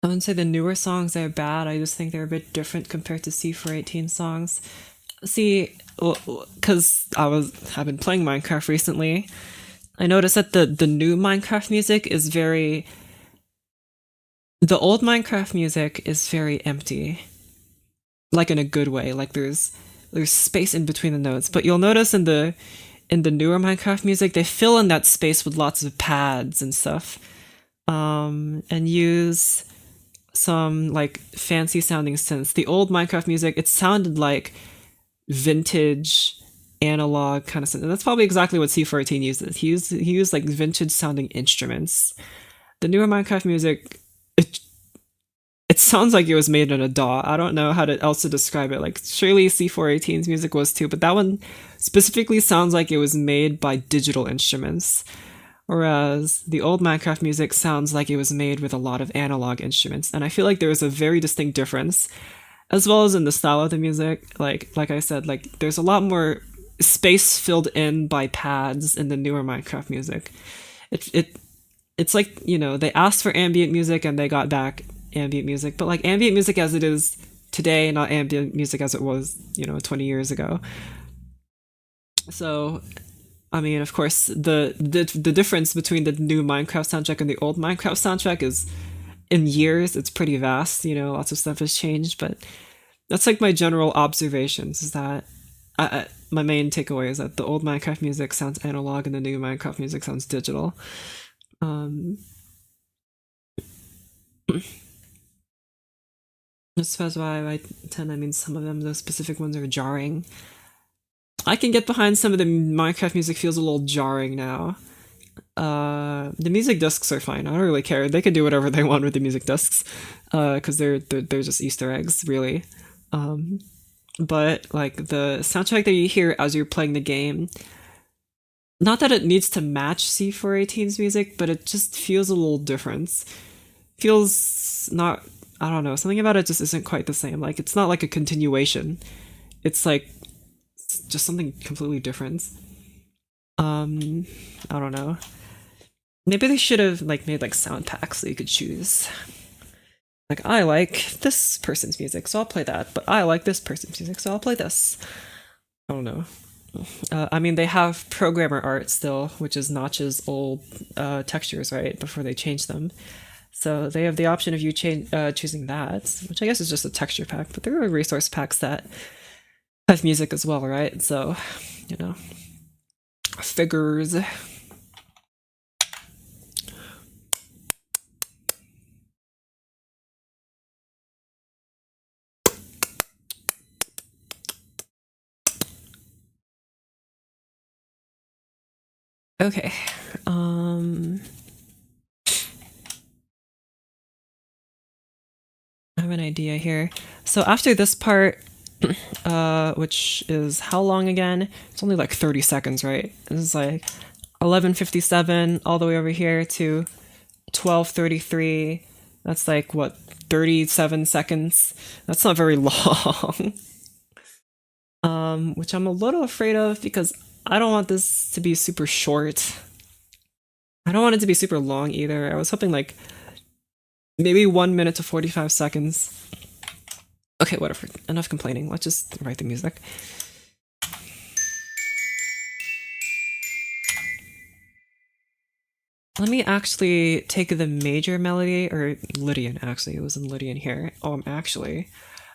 I wouldn't say the newer songs are bad, I just think they're a bit different compared to C418 songs. See, because I've been playing Minecraft recently, I noticed that the new Minecraft music is very... The old Minecraft music is very empty. Like in a good way, like there's space in between the notes. But you'll notice in the newer Minecraft music, they fill in that space with lots of pads and stuff. And use some like fancy sounding synths. The old Minecraft music, it sounded like vintage analog kind of synth. And that's probably exactly what C418 uses. He used like vintage sounding instruments. The newer Minecraft music, it sounds like it was made in a DAW. I don't know how else to describe it. Like surely C418's music was too, but that one specifically sounds like it was made by digital instruments. Whereas the old Minecraft music sounds like it was made with a lot of analog instruments. And I feel like there is a very distinct difference. as well as in the style of the music. Like I said, like there's a lot more space filled in by pads in the newer Minecraft music. It's like, you know, they asked for ambient music and they got back ambient music, but like ambient music as it is today, not ambient music as it was, you know, 20 years ago. So, I mean, of course, the difference between the new Minecraft soundtrack and the old Minecraft soundtrack is in years, it's pretty vast. You know, lots of stuff has changed, but that's like my general observations. Is that my main takeaway is that the old Minecraft music sounds analog and the new Minecraft music sounds digital. Um, I suppose why I tend, I mean, some of them, those specific ones are jarring. I can get behind some of the Minecraft music feels a little jarring now. The music discs are fine. I don't really care. They can do whatever they want with the music discs, because they're just Easter eggs, really. Um, but like the soundtrack that you hear as you're playing the game, not that it needs to match C418's music, but it just feels a little different. Feels not. I don't know. Something about it just isn't quite the same. Like it's not like a continuation. It's like just something completely different. I don't know. Maybe they should have like made like sound packs so you could choose. Like I like this person's music, so I'll play that. But I like this person's music, so I'll play this. I don't know. I mean, they have programmer art still, which is Notch's old textures, right? Before they changed them. So they have the option of you choosing that, which I guess is just a texture pack. But there are resource packs that have music as well, right? So, you know, figures. Okay. I have an idea here. So after this part, which is how long again? It's only like 30 seconds, right? This is like 11:57 all the way over here to 12:33. That's like what, 37 seconds? That's not very long. Which I'm a little afraid of because I don't want this to be super short. I don't want it to be super long either. I was hoping like maybe 1 minute to 45 seconds. Okay, whatever. Enough complaining. Let's just write the music. Let me actually take the major melody, or Lydian, actually. It was in Lydian here. Actually.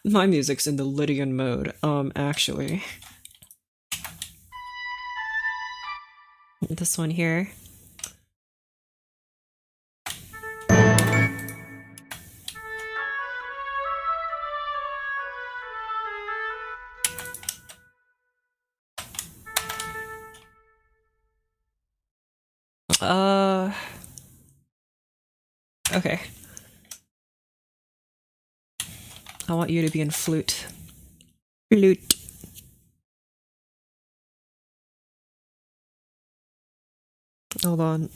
My music's in the Lydian mode. Actually. This one here. Okay. I want you to be in flute. Flute. Hold on.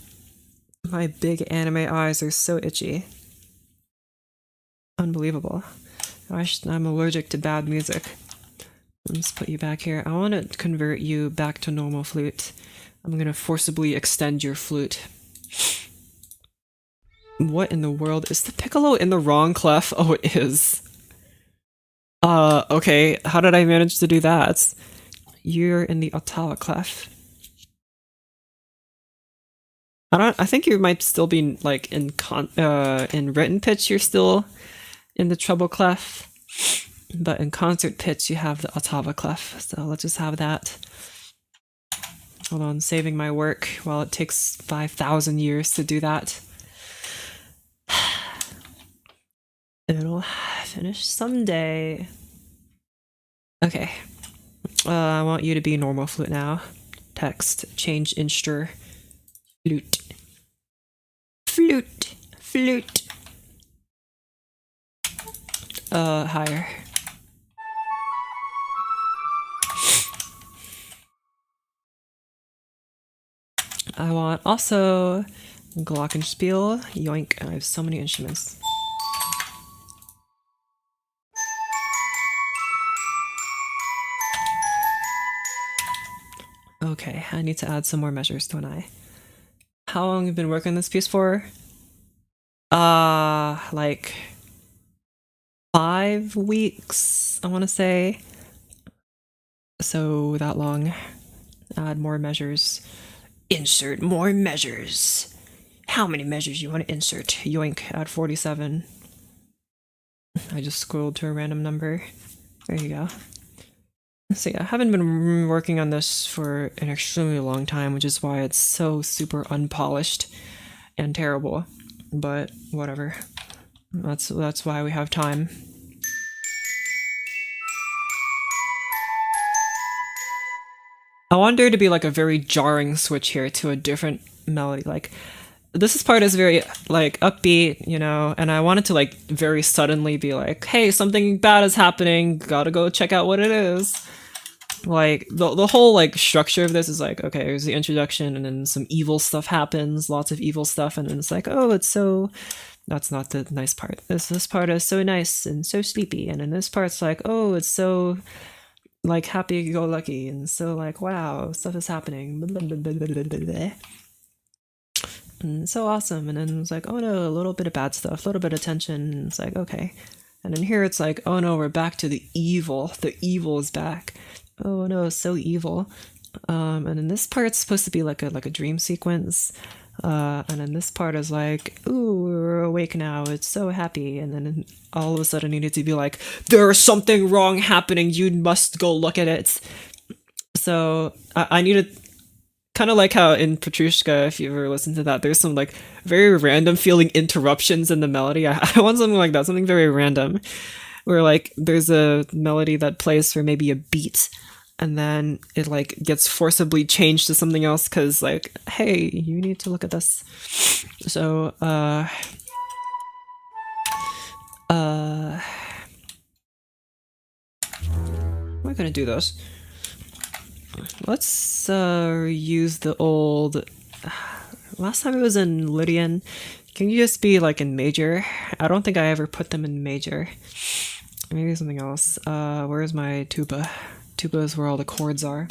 My big anime eyes are so itchy. Unbelievable. I'm allergic to bad music. Let's put you back here. I want to convert you back to normal flute. I'm gonna forcibly extend your flute. What in the world? Is the piccolo in the wrong clef? Oh, it is. Okay. How did I manage to do that? You're in the ottava clef. I think you might still be like in written pitch you're still in the treble clef. But in concert pitch you have the ottava clef. So let's just have that. Hold on, saving my work while it takes 5,000 years to do that. It'll finish someday. Okay. I want you to be normal flute now. Text, change instru. Flute. Flute. Flute. Higher. I want also glockenspiel. Yoink, I have so many instruments. Okay, I need to add some more measures, don't I? How long have you been working on this piece for? Like 5 weeks, I want to say. So that long. Add more measures. Insert more measures. How many measures you want to insert? Yoink, add 47. I just scrolled to a random number. There you go. So yeah, I haven't been working on this for an extremely long time, which is why it's so super unpolished and terrible. But whatever. That's why we have time. I want there to be like a very jarring switch here to a different melody. Like this part is very like upbeat, you know, and I want it to like very suddenly be like, hey, something bad is happening, gotta go check out what it is. Like the whole like structure of this is like, okay, there's the introduction and then some evil stuff happens, lots of evil stuff, and then it's like, oh, it's so, that's not the nice part. This part is so nice and so sleepy, and then this part's like, oh, it's so like happy-go-lucky and so like, wow, stuff is happening, and so awesome. And then it's like, oh no, a little bit of bad stuff, a little bit of tension, and it's like, okay. And then here it's like, oh no, we're back to the evil is back. Oh no, so evil. And then this part's supposed to be like a dream sequence. And then this part is like, ooh, we're awake now, it's so happy. And then all of a sudden you need to be like, there's something wrong happening, you must go look at it. So I needed, kind of like how in Petrushka, if you ever listened to that, there's some like very random feeling interruptions in the melody. I want something like that, something very random, where like there's a melody that plays for maybe a beat, and then it like gets forcibly changed to something else because like, hey, you need to look at this. So how am I gonna do this? Let's use the old, last time it was in Lydian. Can you just be like in major? I don't think I ever put them in major. Maybe something else. Where's my tuba? Tuba is where all the chords are.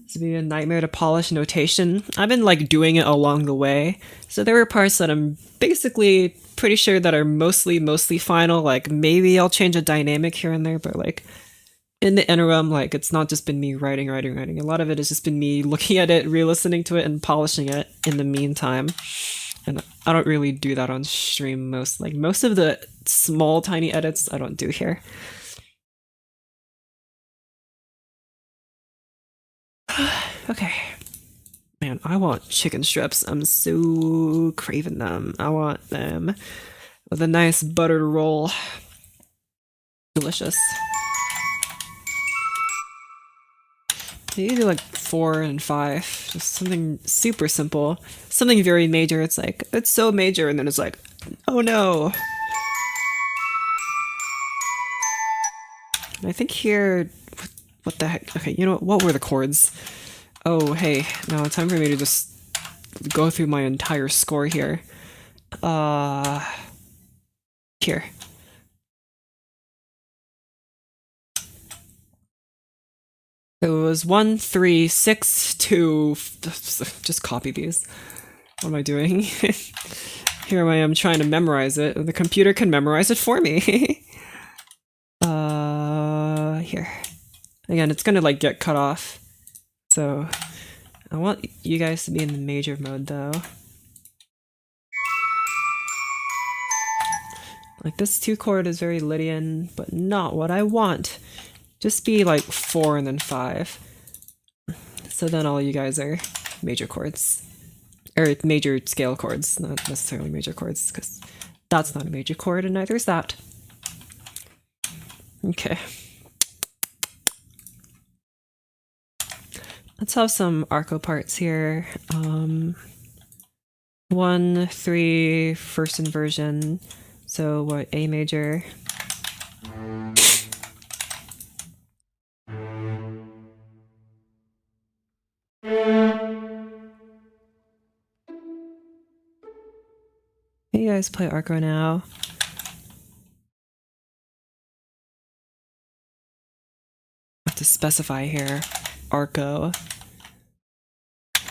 This would be a nightmare to polish notation. I've been like doing it along the way. So there were parts that I'm basically pretty sure that are mostly final. Like maybe I'll change a dynamic here and there, but like in the interim, like it's not just been me writing. A lot of it has just been me looking at it, re-listening to it, and polishing it in the meantime. And I don't really do that on stream most of the small tiny edits I don't do here. Okay. Man, I want chicken strips. I'm so craving them. I want them with a nice buttered roll. Delicious. Maybe do like 4 and 5. Just something super simple. Something very major. It's like, it's so major, and then it's like, oh no. And I think here, what the heck? Okay, you know what were the chords? Oh, hey, now time for me to just go through my entire score here. Here. It was 1, 3, 6, 2. Just copy these. What am I doing? Here I am trying to memorize it. The computer can memorize it for me. Here. Again, it's gonna like get cut off. So I want you guys to be in the major mode though. Like this 2 chord is very Lydian, but not what I want. Just be like 4 and then 5. So then all you guys are major chords. Or major scale chords, not necessarily major chords, because that's not a major chord and neither is that. Okay. Let's have some arco parts here. 1, 3, first inversion. So what, A major. Hey, you guys play arco now. I have to specify here, arco.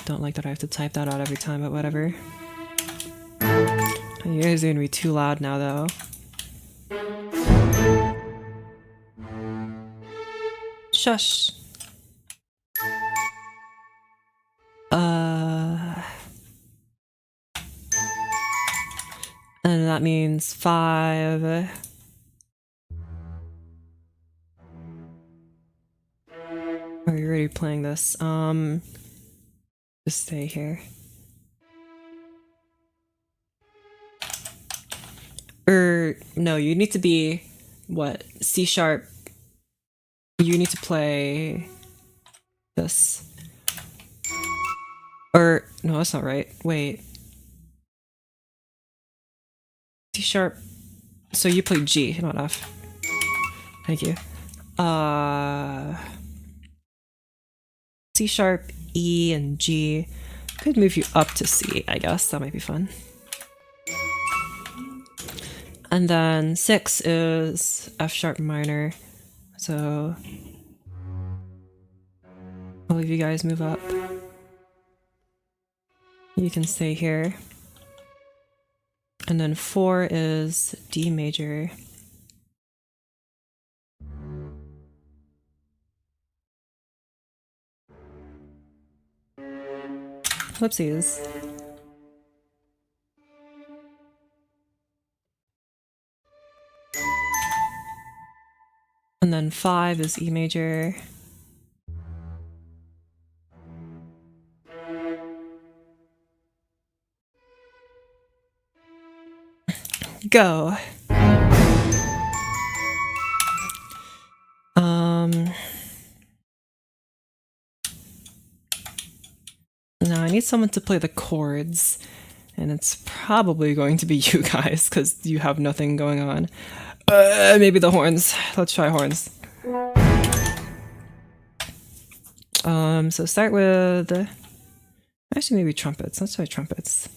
Don't like that I have to type that out every time, but whatever. You guys are gonna be too loud now, though. Shush. And that means 5. Are you already playing this? Just stay here. No, you need to be, what, C sharp. You need to play this. Or, no, that's not right. Wait. C sharp. So you play G, not F. Thank you. C sharp, E, and G. Could move you up to C, I guess. That might be fun. And then 6 is F sharp minor. So I'll leave you guys move up. You can stay here. And then 4 is D major. Whoopsies. And then 5 is E major. Go. Now I need someone to play the chords, and it's probably going to be you guys because you have nothing going on. Maybe the horns. Let's try horns. So start with actually maybe trumpets. Let's try trumpets.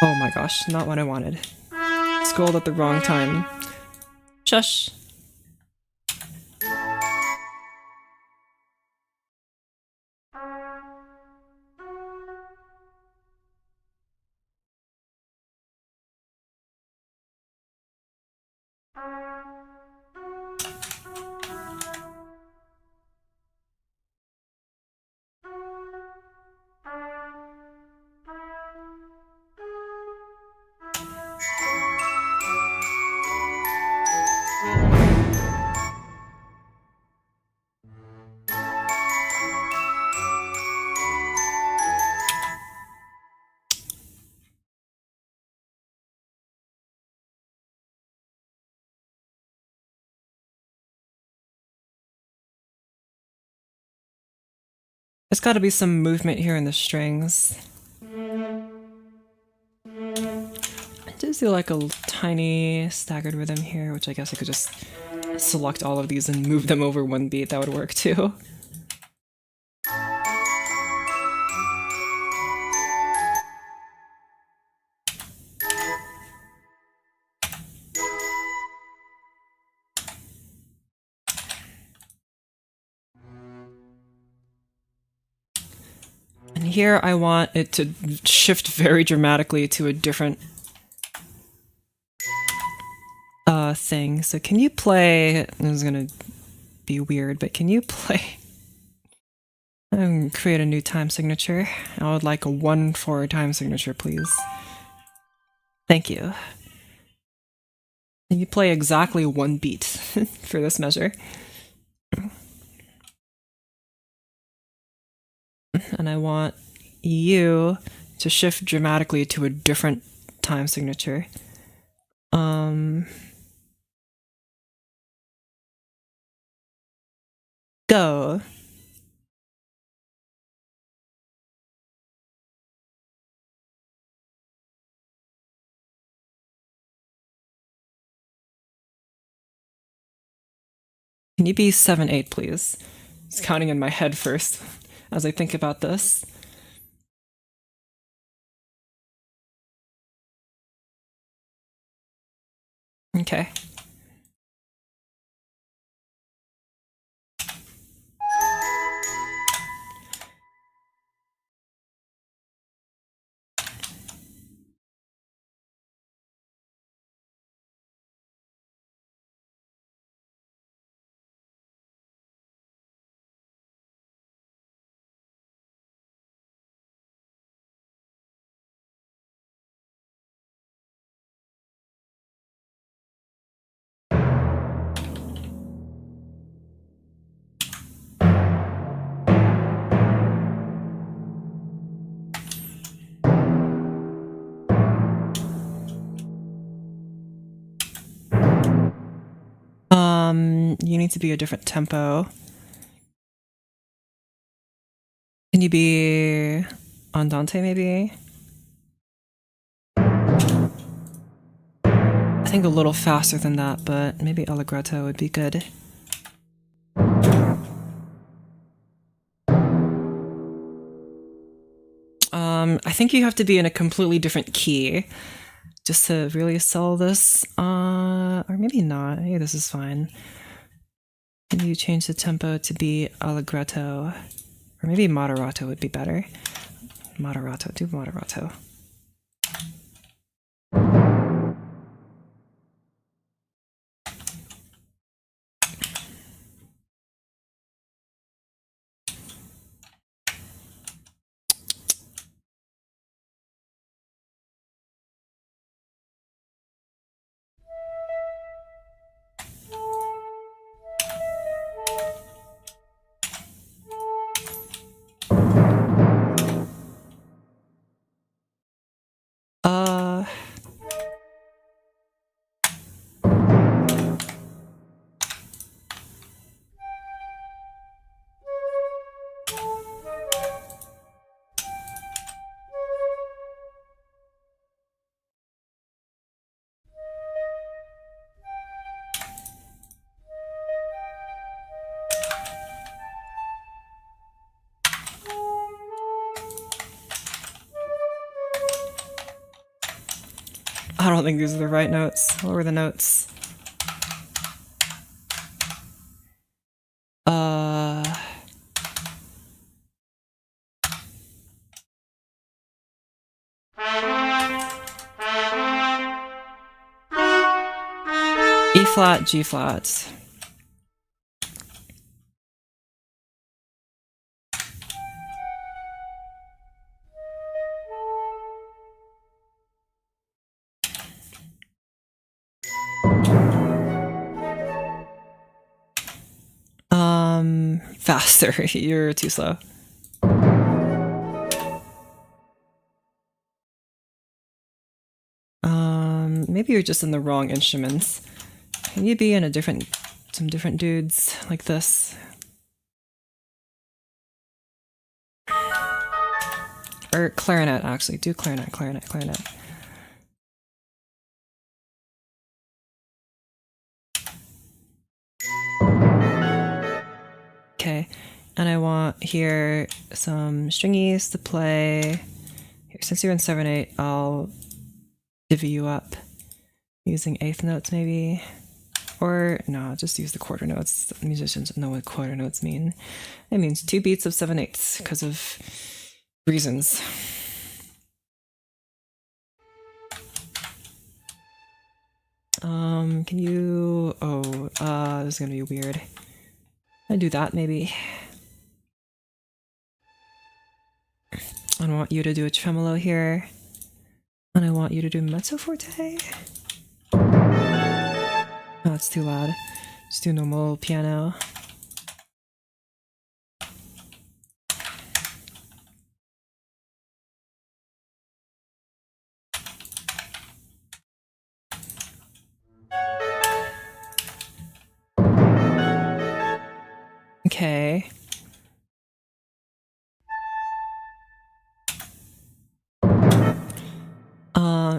Oh my gosh, not what I wanted. Scrolled at the wrong time. Shush. There's got to be some movement here in the strings. I do see like a tiny staggered rhythm here, which I guess I could just select all of these and move them over one beat. That would work too. And here I want it to shift very dramatically to a different thing. So can you play, this is gonna be weird, but can you play, create a new time signature? I would like a 1/4 time signature, please. Thank you. Can you play exactly 1 beat for this measure? And I want you to shift dramatically to a different time signature. Go. Can you be 7/8, please? Just counting in my head first as I think about this. Okay. You need to be a different tempo. Can you be andante maybe? I think a little faster than that, but maybe allegretto would be good. I think you have to be in a completely different key just to really sell this. Or maybe not. Maybe this is fine. Maybe you change the tempo to be allegretto. Or maybe moderato would be better. Moderato, do moderato. I don't think these are the right notes. What were the notes? E flat, G flat. Faster. You're too slow. Maybe you're just in the wrong instruments. Can you be in some different dudes like this? Or clarinet, actually. Do clarinet. Okay, and I want here some stringies to play. Here, since you're in 7/8, I'll divvy you up using eighth notes maybe. Or no, just use the quarter notes. Musicians know what quarter notes mean. It means 2 beats of 7/8 because of reasons. Can you... Oh, this is gonna be weird. I do that maybe. I want you to do a tremolo here. And I want you to do mezzo forte. Oh, it's too loud. Just do normal piano. Okay.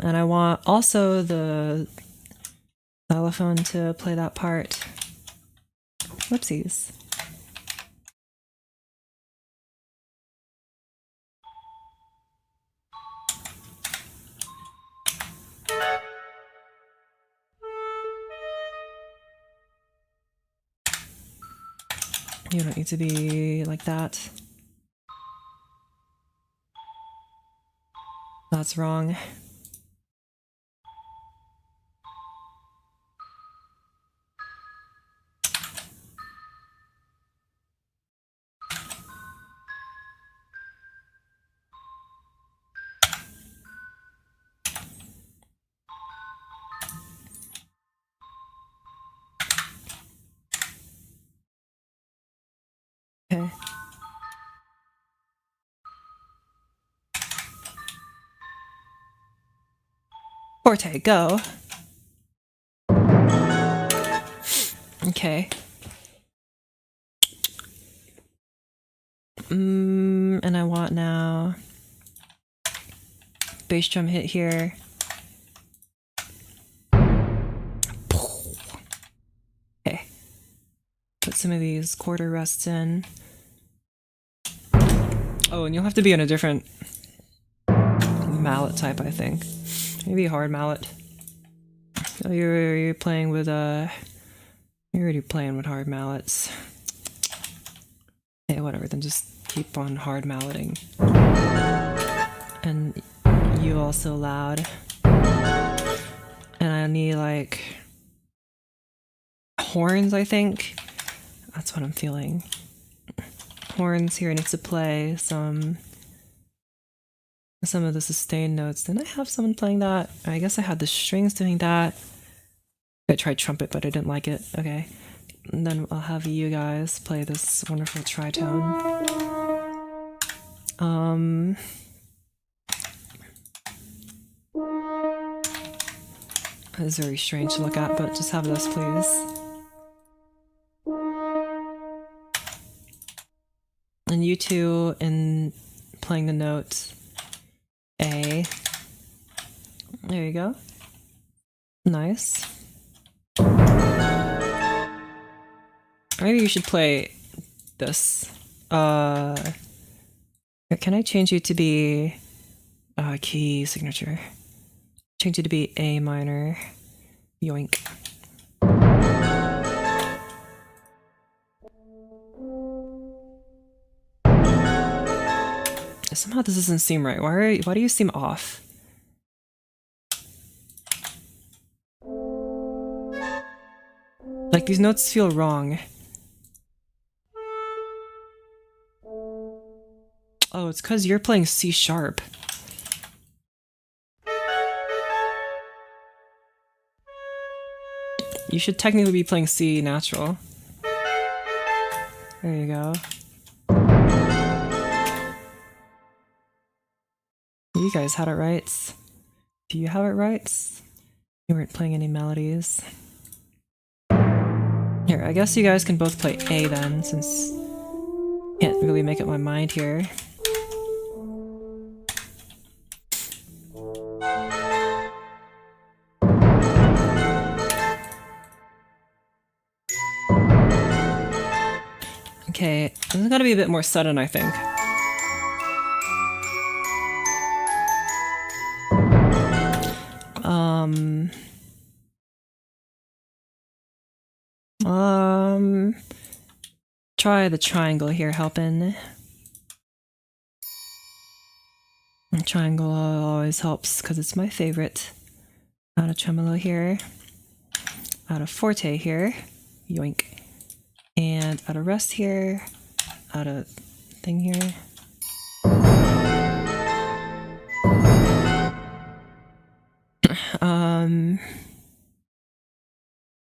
And I want also the xylophone to play that part. Whoopsies. You don't need to be like that. That's wrong. Okay. Forte, go. Okay. And I want now bass drum hit here. Okay. Put some of these quarter rests in. Oh, and you'll have to be in a different mallet type, I think. Maybe a hard mallet. Oh, you're playing with you're already playing with hard mallets. Yeah, whatever, then just keep on hard malleting. And you also loud. And I need like horns, I think. That's what I'm feeling. Horns here needs to play some of the sustained notes. Didn't I have someone playing that? I guess I had the strings doing that. I tried trumpet, but I didn't like it. Okay. And then I'll have you guys play this wonderful tritone. It's very strange to look at, but just have this, please. And you two in playing the note A. There you go. Nice. Maybe you should play this. Can I change you to be key signature? Change you to be A minor. Yoink. Somehow this doesn't seem right. Why do you seem off? Like these notes feel wrong. Oh, it's because you're playing C sharp. You should technically be playing C natural. There you go. You guys had it right. Do you have it right? You weren't playing any melodies. Here, I guess you guys can both play A then, since I can't really make up my mind here. Okay, this is gotta be a bit more sudden, I think. Try the triangle here, helping. The triangle always helps because it's my favorite. Out of tremolo here. Out of forte here. Yoink. And out of rest here. Out of thing here.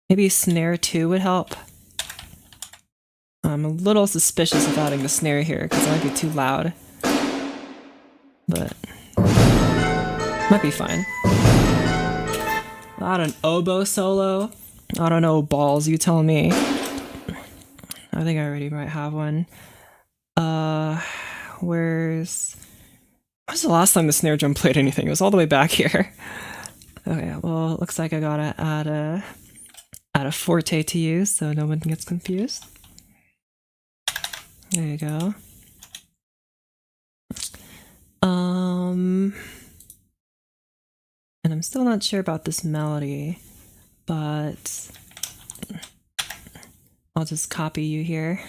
Maybe snare 2 would help. I'm a little suspicious of adding the snare here because it might be too loud. But might be fine. Not an oboe solo. I don't know, balls, you tell me. I think I already might have one. Where's the last time the snare drum played anything? It was all the way back here. Okay, well, it looks like I gotta add a forte to you so no one gets confused. There you go. And I'm still not sure about this melody, but I'll just copy you here.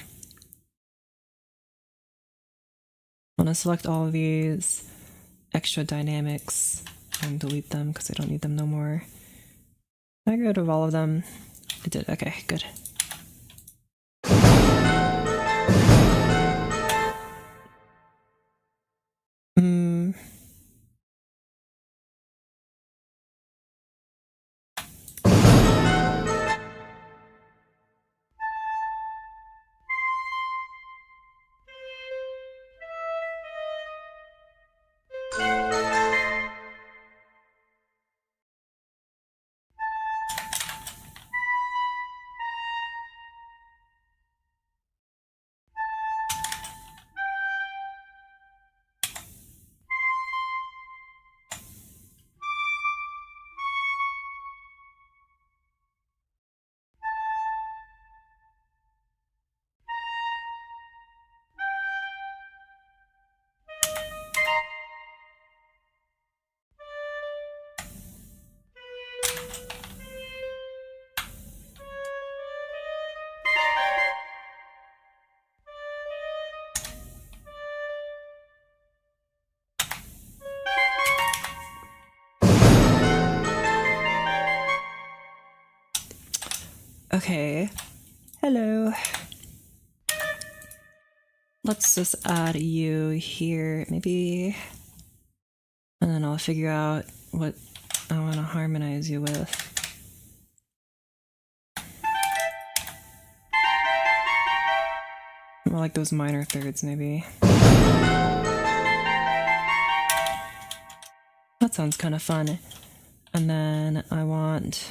I'm gonna select all of these extra dynamics and delete them because I don't need them no more. Did I get rid of all of them? I did, okay, good. Okay. Hello. Let's just add you here, maybe. And then I'll figure out what I want to harmonize you with. More like those minor thirds, maybe. That sounds kind of fun. And then I want...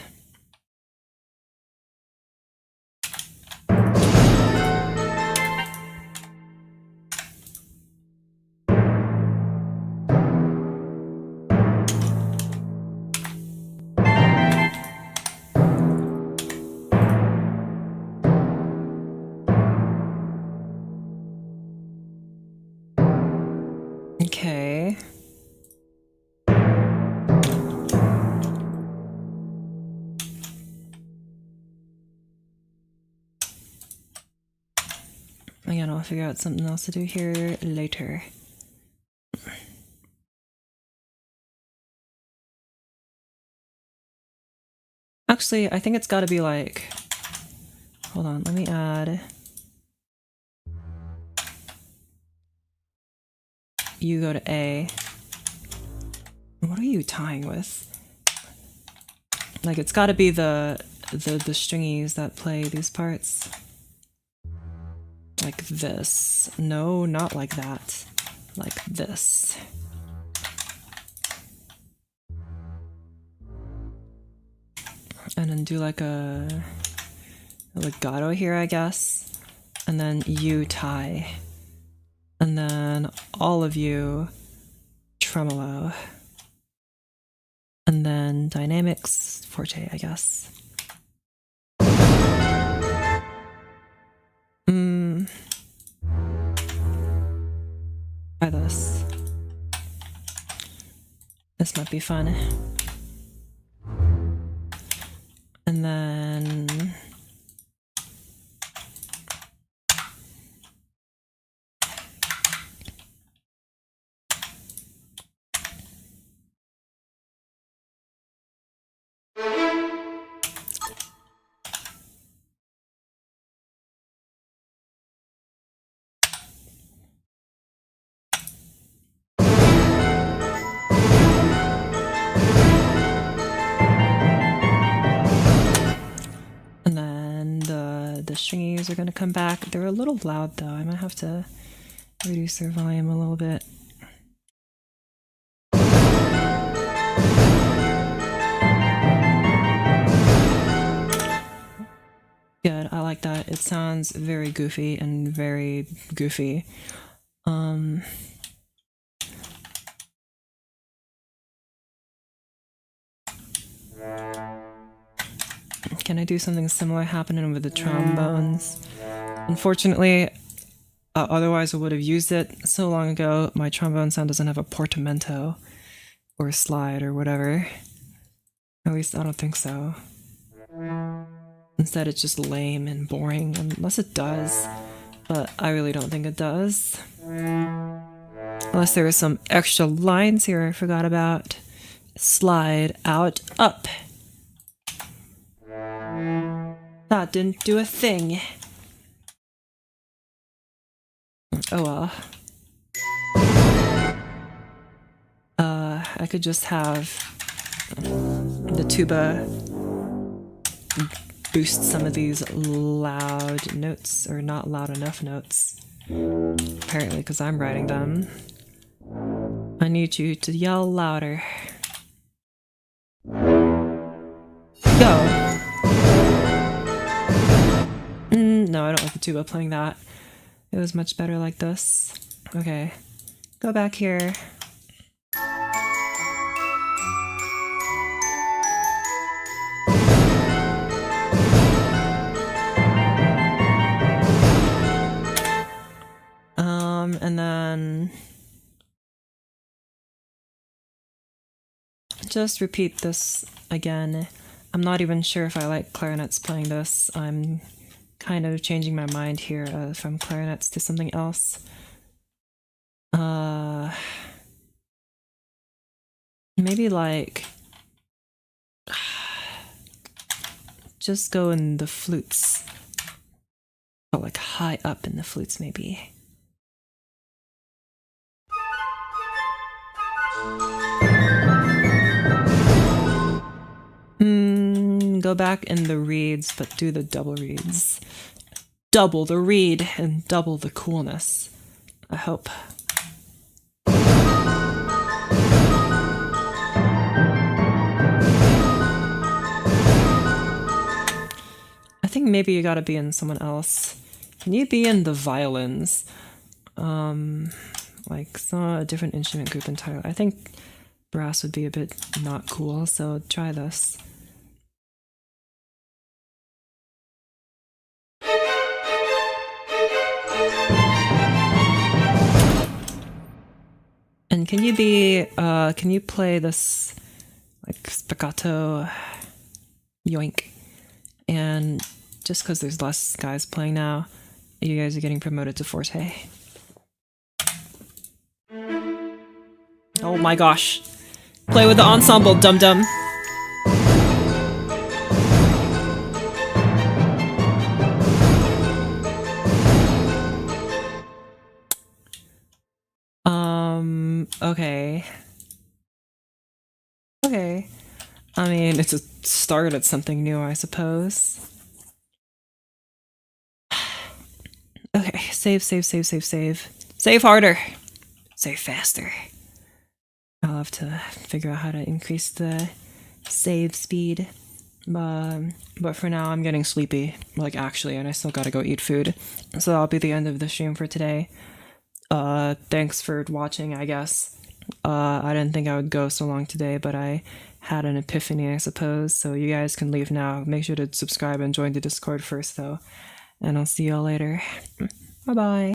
Okay. Again, I'll figure out something else to do here later. Actually, I think it's got to be like... Hold on, let me add... You go to A. What are you tying with? Like, it's got to be the stringies that play these parts. Like this. No, not like that. Like this. And then do like a legato here, I guess. And then you tie. And then all of you tremolo. And then dynamics forte, I guess. Try this. This might be fun. And then... the stringies are going to come back. They're a little loud though. I might have to reduce their volume a little bit. Good, I like that. It sounds very goofy and very goofy. Can I do something similar happening with the trombones? Unfortunately, otherwise I would have used it so long ago. My trombone sound doesn't have a portamento or slide or whatever. At least I don't think so. Instead it's just lame and boring, unless it does. But I really don't think it does. Unless there are some extra lines here I forgot about. Slide out up. That didn't do a thing. Oh well. I could just have the tuba boost some of these loud notes, or not loud enough notes. Apparently, because I'm writing them. I need you to yell louder. Go! No, I don't like the tuba playing that. It was much better like this. Okay. Go back here. And then just repeat this again. I'm not even sure if I like clarinets playing this. I'm kind of changing my mind here from clarinets to something else. Maybe like just go in the flutes. Oh, like high up in the flutes, maybe. Go back in the reeds, but do the double reeds. Double the reed and double the coolness. I hope. I think maybe you gotta be in someone else. Can you be in the violins? Like a different instrument group entirely. I think brass would be a bit not cool, so try this. And can you play this, like, spiccato yoink? And just because there's less guys playing now, you guys are getting promoted to forte. Oh my gosh. Play with the ensemble, dum-dum. Okay. Okay. I mean, it's a start at something new, I suppose. Okay, save. Save harder. Save faster. I'll have to figure out how to increase the save speed. But for now, I'm getting sleepy, like actually, and I still gotta go eat food. So that'll be the end of the stream for today. Thanks for watching, I guess. I didn't think I would go so long today, but I had an epiphany, I suppose. So you guys can leave now. Make sure to subscribe and join the Discord first, though. And I'll see y'all later. Bye-bye.